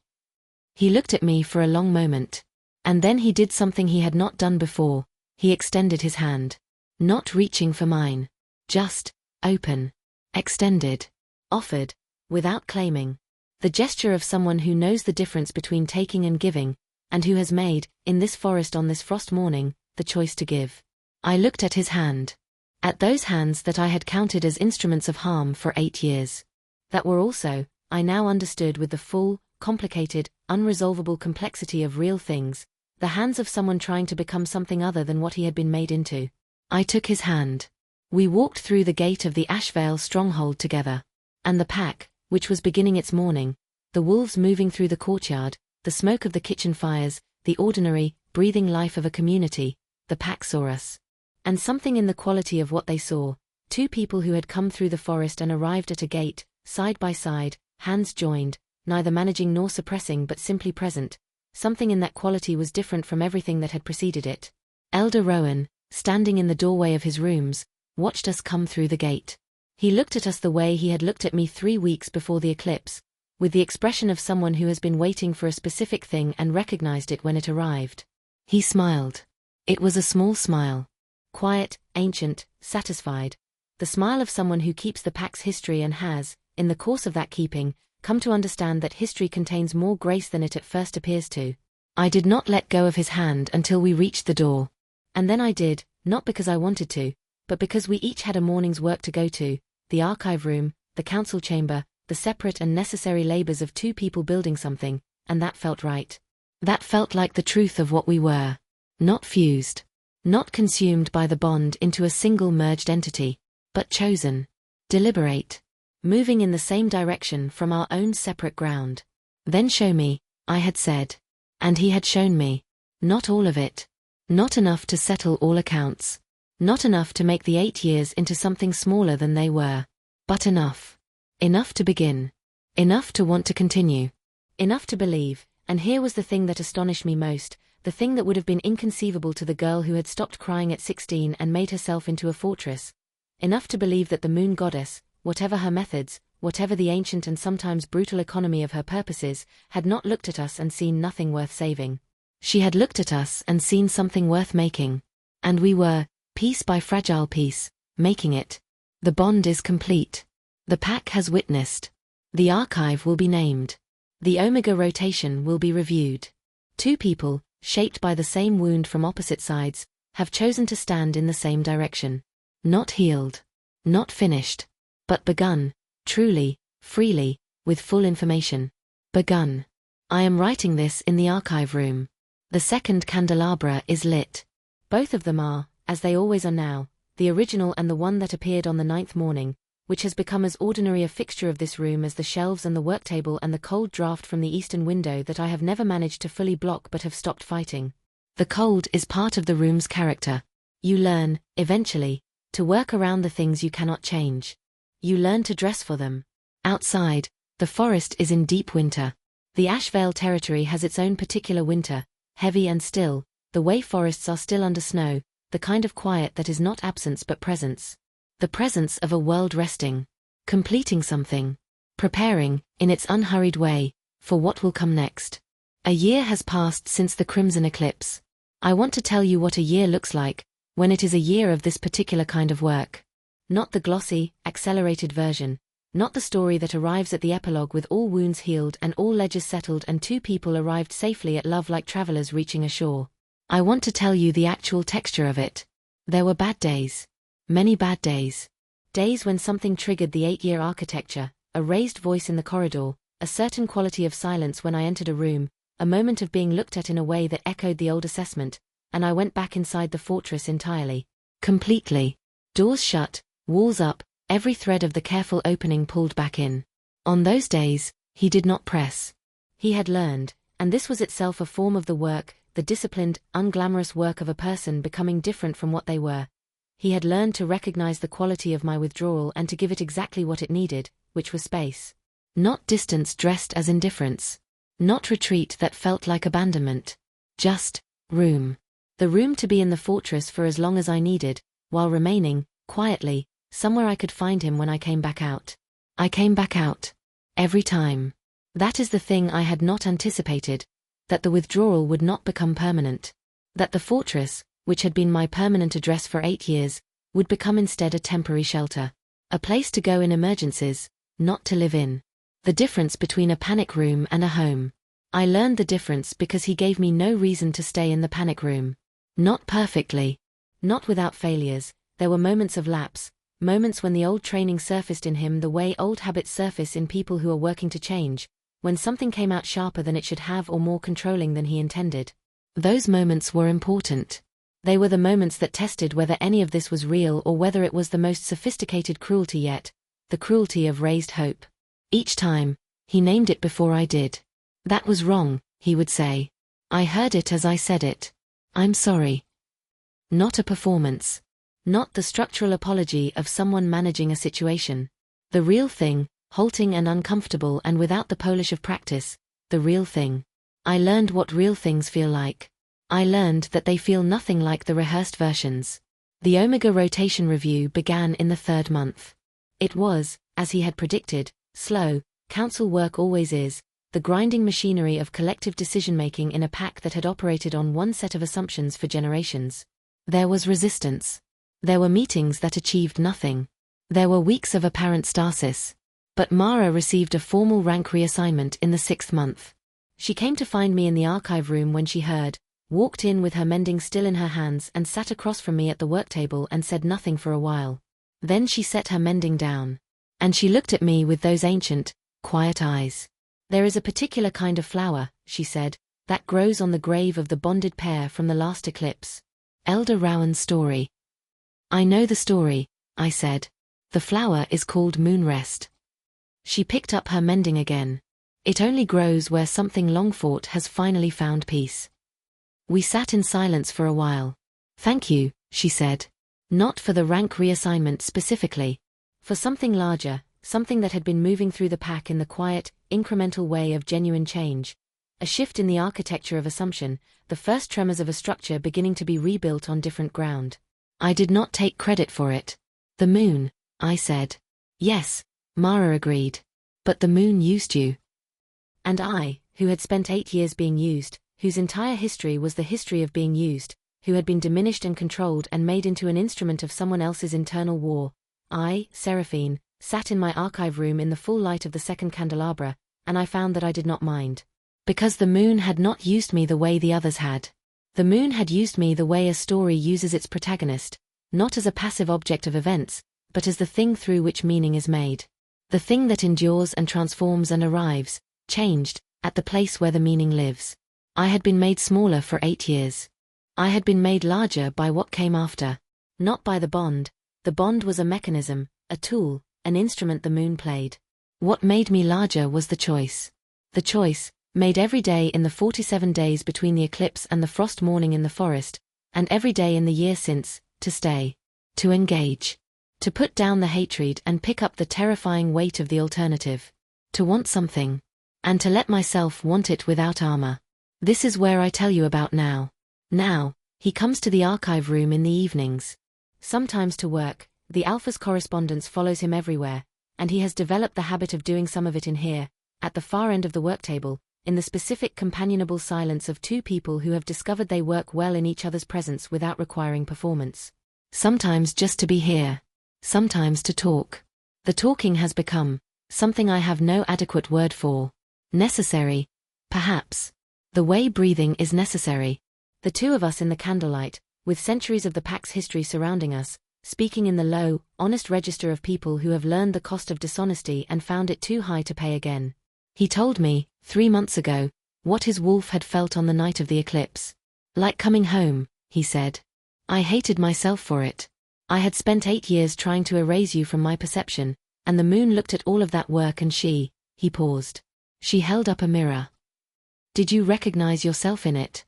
He looked at me for a long moment. And then he did something he had not done before. He extended his hand. Not reaching for mine. Just, open. Extended. Offered. Without claiming. The gesture of someone who knows the difference between taking and giving, and who has made, in this forest on this frost morning, the choice to give. I looked at his hand. At those hands that I had counted as instruments of harm for 8 years. That were also, I now understood with the full, complicated, unresolvable complexity of real things, the hands of someone trying to become something other than what he had been made into. I took his hand. We walked through the gate of the Ashvale stronghold together. And the pack, which was beginning its morning, the wolves moving through the courtyard, the smoke of the kitchen fires, the ordinary, breathing life of a community, the pack saw us. And something in the quality of what they saw, two people who had come through the forest and arrived at a gate, side by side, hands joined, neither managing nor suppressing but simply present, something in that quality was different from everything that had preceded it. Elder Rowan, standing in the doorway of his rooms, watched us come through the gate. He looked at us the way he had looked at me 3 weeks before the eclipse, with the expression of someone who has been waiting for a specific thing and recognized it when it arrived. He smiled. It was a small smile. Quiet, ancient, satisfied. The smile of someone who keeps the pack's history and has, in the course of that keeping, come to understand that history contains more grace than it at first appears to. I did not let go of his hand until we reached the door. And then I did, not because I wanted to, but because we each had a morning's work to go to, the archive room, the council chamber, the separate and necessary labors of 2 people building something, and that felt right. That felt like the truth of what we were. Not fused. Not consumed by the bond into a single merged entity, but chosen. Deliberate. Moving in the same direction from our own separate ground. "Then show me," I had said. And he had shown me. Not all of it. Not enough to settle all accounts. Not enough to make the 8 years into something smaller than they were. But enough. Enough to begin. Enough to want to continue. Enough to believe, and here was the thing that astonished me most, the thing that would have been inconceivable to the girl who had stopped crying at 16 and made herself into a fortress. enough to believe that the moon goddess, whatever her methods, whatever the ancient and sometimes brutal economy of her purposes, had not looked at us and seen nothing worth saving. She had looked at us and seen something worth making. And we were, piece by fragile piece, making it. The bond is complete. The pack has witnessed. The archive will be named. The omega rotation will be reviewed. Two people, shaped by the same wound from opposite sides, have chosen to stand in the same direction. Not healed. Not finished. But begun, truly, freely, with full information. Begun. I am writing this in the archive room. The second candelabra is lit. Both of them are, as they always are now, the original and the one that appeared on the 9th morning, which has become as ordinary a fixture of this room as the shelves and the worktable and the cold draft from the eastern window that I have never managed to fully block but have stopped fighting. The cold is part of the room's character. You learn, eventually, to work around the things you cannot change. You learn to dress for them. Outside, the forest is in deep winter. The Ashvale territory has its own particular winter, heavy and still, the way forests are still under snow, the kind of quiet that is not absence but presence. The presence of a world resting, completing something, preparing, in its unhurried way, for what will come next. A year has passed since the Crimson Eclipse. I want to tell you what a year looks like, when it is a year of this particular kind of work. Not the glossy, accelerated version, not the story that arrives at the epilogue with all wounds healed and all ledgers settled and two people arrived safely at love like travelers reaching a shore. I want to tell you the actual texture of it. There were bad days. Many bad days. Days when something triggered the 8-year architecture, a raised voice in the corridor, a certain quality of silence when I entered a room, a moment of being looked at in a way that echoed the old assessment, and I went back inside the fortress entirely. Completely. Doors shut, walls up, every thread of the careful opening pulled back in. On those days, he did not press. He had learned, and this was itself a form of the work, the disciplined, unglamorous work of a person becoming different from what they were. He had learned to recognize the quality of my withdrawal and to give it exactly what it needed, which was space. Not distance dressed as indifference. Not retreat that felt like abandonment. Just room. The room to be in the fortress for as long as I needed, while remaining, quietly, somewhere I could find him when I came back out. I came back out. Every time. That is the thing I had not anticipated, that the withdrawal would not become permanent. That the fortress, which had been my permanent address for 8 years, would become instead a temporary shelter. A place to go in emergencies, not to live in. The difference between a panic room and a home. I learned the difference because he gave me no reason to stay in the panic room. Not perfectly. Not without failures. There were moments of lapse, moments when the old training surfaced in him the way old habits surface in people who are working to change, when something came out sharper than it should have or more controlling than he intended. Those moments were important. They were the moments that tested whether any of this was real or whether it was the most sophisticated cruelty yet, the cruelty of raised hope. Each time, he named it before I did. That was wrong, he would say. I heard it as I said it. I'm sorry. Not a performance. Not the structural apology of someone managing a situation. The real thing, halting and uncomfortable and without the polish of practice, the real thing. I learned what real things feel like. I learned that they feel nothing like the rehearsed versions. The Omega rotation review began in the 3rd month. It was, as he had predicted, slow, council work always is, the grinding machinery of collective decision-making in a pack that had operated on one set of assumptions for generations. There was resistance. There were meetings that achieved nothing. There were weeks of apparent stasis. But Mara received a formal rank reassignment in the 6th month. She came to find me in the archive room when she heard, walked in with her mending still in her hands and sat across from me at the worktable and said nothing for a while. Then she set her mending down. And she looked at me with those ancient, quiet eyes. There is a particular kind of flower, she said, that grows on the grave of the bonded pair from the last eclipse. Elder Rowan's story. I know the story, I said. The flower is called Moonrest. She picked up her mending again. It only grows where something long fought has finally found peace. We sat in silence for a while. Thank you, she said. Not for the rank reassignment specifically. For something larger, something that had been moving through the pack in the quiet, incremental way of genuine change. A shift in the architecture of assumption, the first tremors of a structure beginning to be rebuilt on different ground. I did not take credit for it. The moon, I said. Yes, Mara agreed. But the moon used you. And I, who had spent 8 years being used, whose entire history was the history of being used, who had been diminished and controlled and made into an instrument of someone else's internal war, I, Seraphine, sat in my archive room in the full light of the second candelabra, and I found that I did not mind. Because the moon had not used me the way the others had. The moon had used me the way a story uses its protagonist, not as a passive object of events, but as the thing through which meaning is made. The thing that endures and transforms and arrives, changed, at the place where the meaning lives. I had been made smaller for 8 years. I had been made larger by what came after. Not by the bond. The bond was a mechanism, a tool, an instrument the moon played. What made me larger was the choice. The choice, made every day in the 47 days between the eclipse and the frost morning in the forest, and every day in the year since, to stay. To engage. To put down the hatred and pick up the terrifying weight of the alternative. To want something. And to let myself want it without armor. This is where I tell you about now. Now, he comes to the archive room in the evenings. Sometimes to work, the Alpha's correspondence follows him everywhere, and he has developed the habit of doing some of it in here, at the far end of the work table, in the specific companionable silence of two people who have discovered they work well in each other's presence without requiring performance. Sometimes just to be here. Sometimes to talk. The talking has become something I have no adequate word for. Necessary, perhaps. The way breathing is necessary. The two of us in the candlelight, with centuries of the pack's history surrounding us, speaking in the low, honest register of people who have learned the cost of dishonesty and found it too high to pay again. He told me, 3 months ago, what his wolf had felt on the night of the eclipse. Like coming home, he said. I hated myself for it. I had spent 8 years trying to erase you from my perception, and the moon looked at all of that work and he paused. She held up a mirror. Did you recognize yourself in it?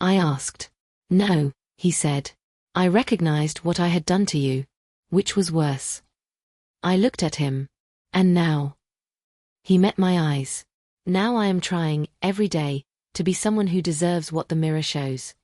I asked. No, he said. I recognized what I had done to you. Which was worse. I looked at him. And now? He met my eyes. Now I am trying, every day, to be someone who deserves what the mirror shows.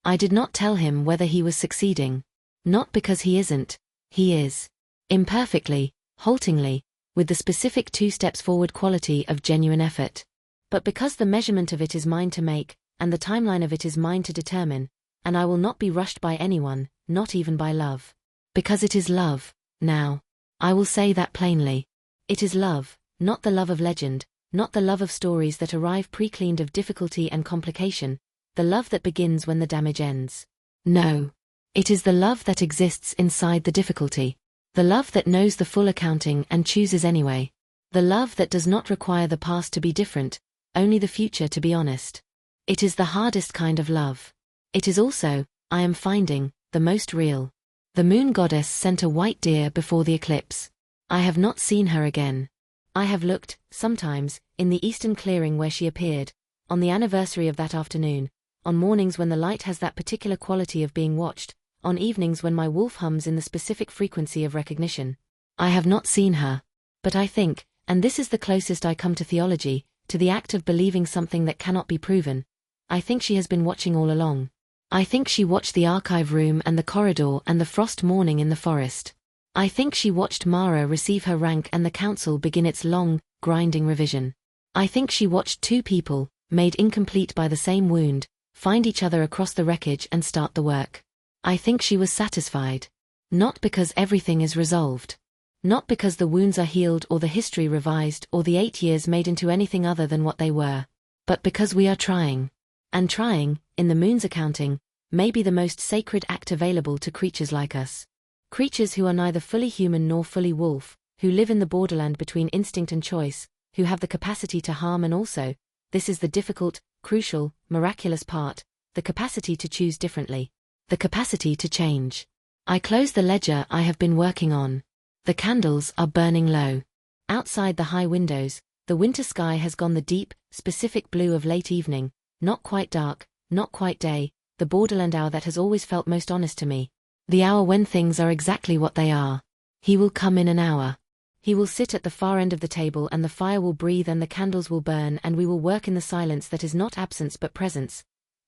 I did not tell him whether he was succeeding. Not because he isn't. He is. Imperfectly, haltingly, with the specific 2 steps forward quality of genuine effort. But because the measurement of it is mine to make, and the timeline of it is mine to determine, and I will not be rushed by anyone, not even by love. Because it is love, now. I will say that plainly. It is love, not the love of legend, not the love of stories that arrive pre-cleaned of difficulty and complication, the love that begins when the damage ends. No. It is the love that exists inside the difficulty. The love that knows the full accounting and chooses anyway. The love that does not require the past to be different, only the future to be honest. It is the hardest kind of love. It is also, I am finding, the most real. The moon goddess sent a white deer before the eclipse. I have not seen her again. I have looked, sometimes, in the eastern clearing where she appeared, on the anniversary of that afternoon, on mornings when the light has that particular quality of being watched, on evenings when my wolf hums in the specific frequency of recognition. I have not seen her. But I think, and this is the closest I come to theology, to the act of believing something that cannot be proven, I think she has been watching all along. I think she watched the archive room and the corridor and the frost morning in the forest. I think she watched Mara receive her rank and the council begin its long, grinding revision. I think she watched 2 people, made incomplete by the same wound, find each other across the wreckage and start the work. I think she was satisfied. Not because everything is resolved. Not because the wounds are healed or the history revised or the 8 years made into anything other than what they were. But because we are trying. And trying, in the moon's accounting, may be the most sacred act available to creatures like us. Creatures who are neither fully human nor fully wolf, who live in the borderland between instinct and choice, who have the capacity to harm and also, this is the difficult, crucial, miraculous part, the capacity to choose differently. The capacity to change. I close the ledger I have been working on. The candles are burning low. Outside the high windows, the winter sky has gone the deep, specific blue of late evening, not quite dark, not quite day, the borderland hour that has always felt most honest to me. The hour when things are exactly what they are. He will come in an hour. He will sit at the far end of the table and the fire will breathe and the candles will burn and we will work in the silence that is not absence but presence.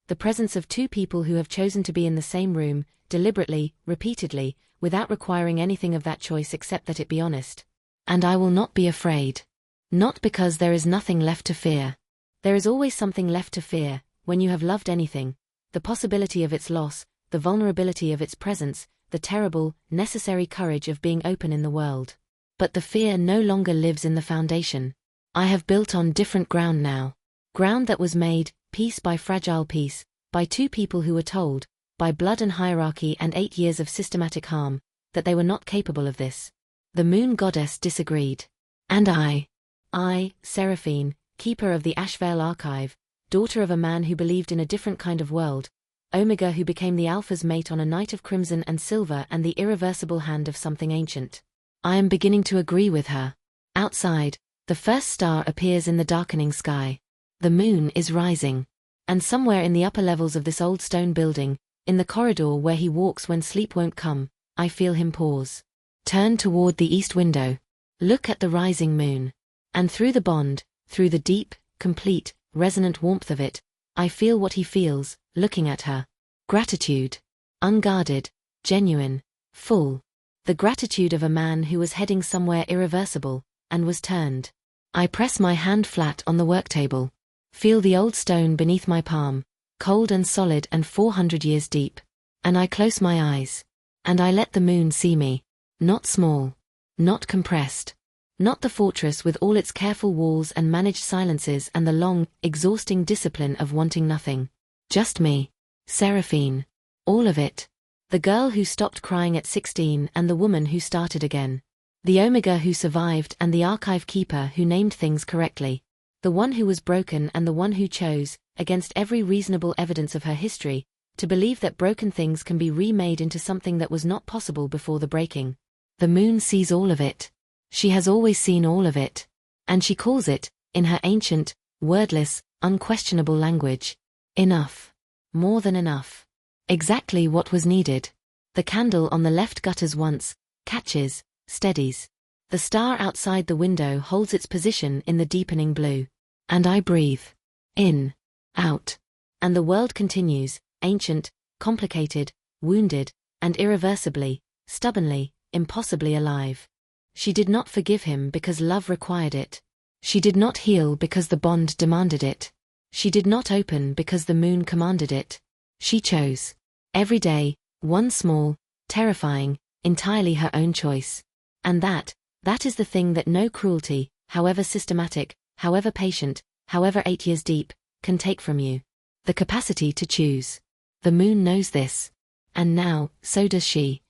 The presence of 2 people who have chosen to be in the same room, deliberately, repeatedly, without requiring anything of that choice except that it be honest. And I will not be afraid. Not because there is nothing left to fear. There is always something left to fear, when you have loved anything, the possibility of its loss, the vulnerability of its presence, the terrible, necessary courage of being open in the world. But the fear no longer lives in the foundation. I have built on different ground now. Ground that was made, piece by fragile piece, by two people who were told, by blood and hierarchy and 8 years of systematic harm, that they were not capable of this. The moon goddess disagreed. And I, Seraphine, keeper of the Ashvale archive, daughter of a man who believed in a different kind of world, Omega who became the Alpha's mate on a night of crimson and silver and the irreversible hand of something ancient. I am beginning to agree with her. Outside, the first star appears in the darkening sky. The moon is rising. And somewhere in the upper levels of this old stone building, in the corridor where he walks when sleep won't come, I feel him pause. Turn toward the east window. Look at the rising moon. And through the bond, through the deep, complete, resonant warmth of it, I feel what he feels, looking at her. Gratitude. Unguarded, genuine, full. The gratitude of a man who was heading somewhere irreversible, and was turned. I press my hand flat on the worktable. Feel the old stone beneath my palm, cold and solid and 400 years deep. And I close my eyes. And I let the moon see me. Not small. Not compressed. Not the fortress with all its careful walls and managed silences and the long, exhausting discipline of wanting nothing. Just me. Seraphine. All of it. The girl who stopped crying at 16 and the woman who started again. The Omega who survived and the archive keeper who named things correctly. The one who was broken and the one who chose, against every reasonable evidence of her history, to believe that broken things can be remade into something that was not possible before the breaking. The moon sees all of it. She has always seen all of it. And she calls it, in her ancient, wordless, unquestionable language, enough. More than enough. Exactly what was needed. The candle on the left gutters once, catches, steadies. The star outside the window holds its position in the deepening blue. And I breathe. In. Out. And the world continues, ancient, complicated, wounded, and irreversibly, stubbornly, impossibly alive. She did not forgive him because love required it. She did not heal because the bond demanded it. She did not open because the moon commanded it. She chose. Every day, one small, terrifying, entirely her own choice. And that is the thing that no cruelty, however systematic, however patient, however 8 years deep, can take from you. The capacity to choose. The moon knows this. And now, so does she.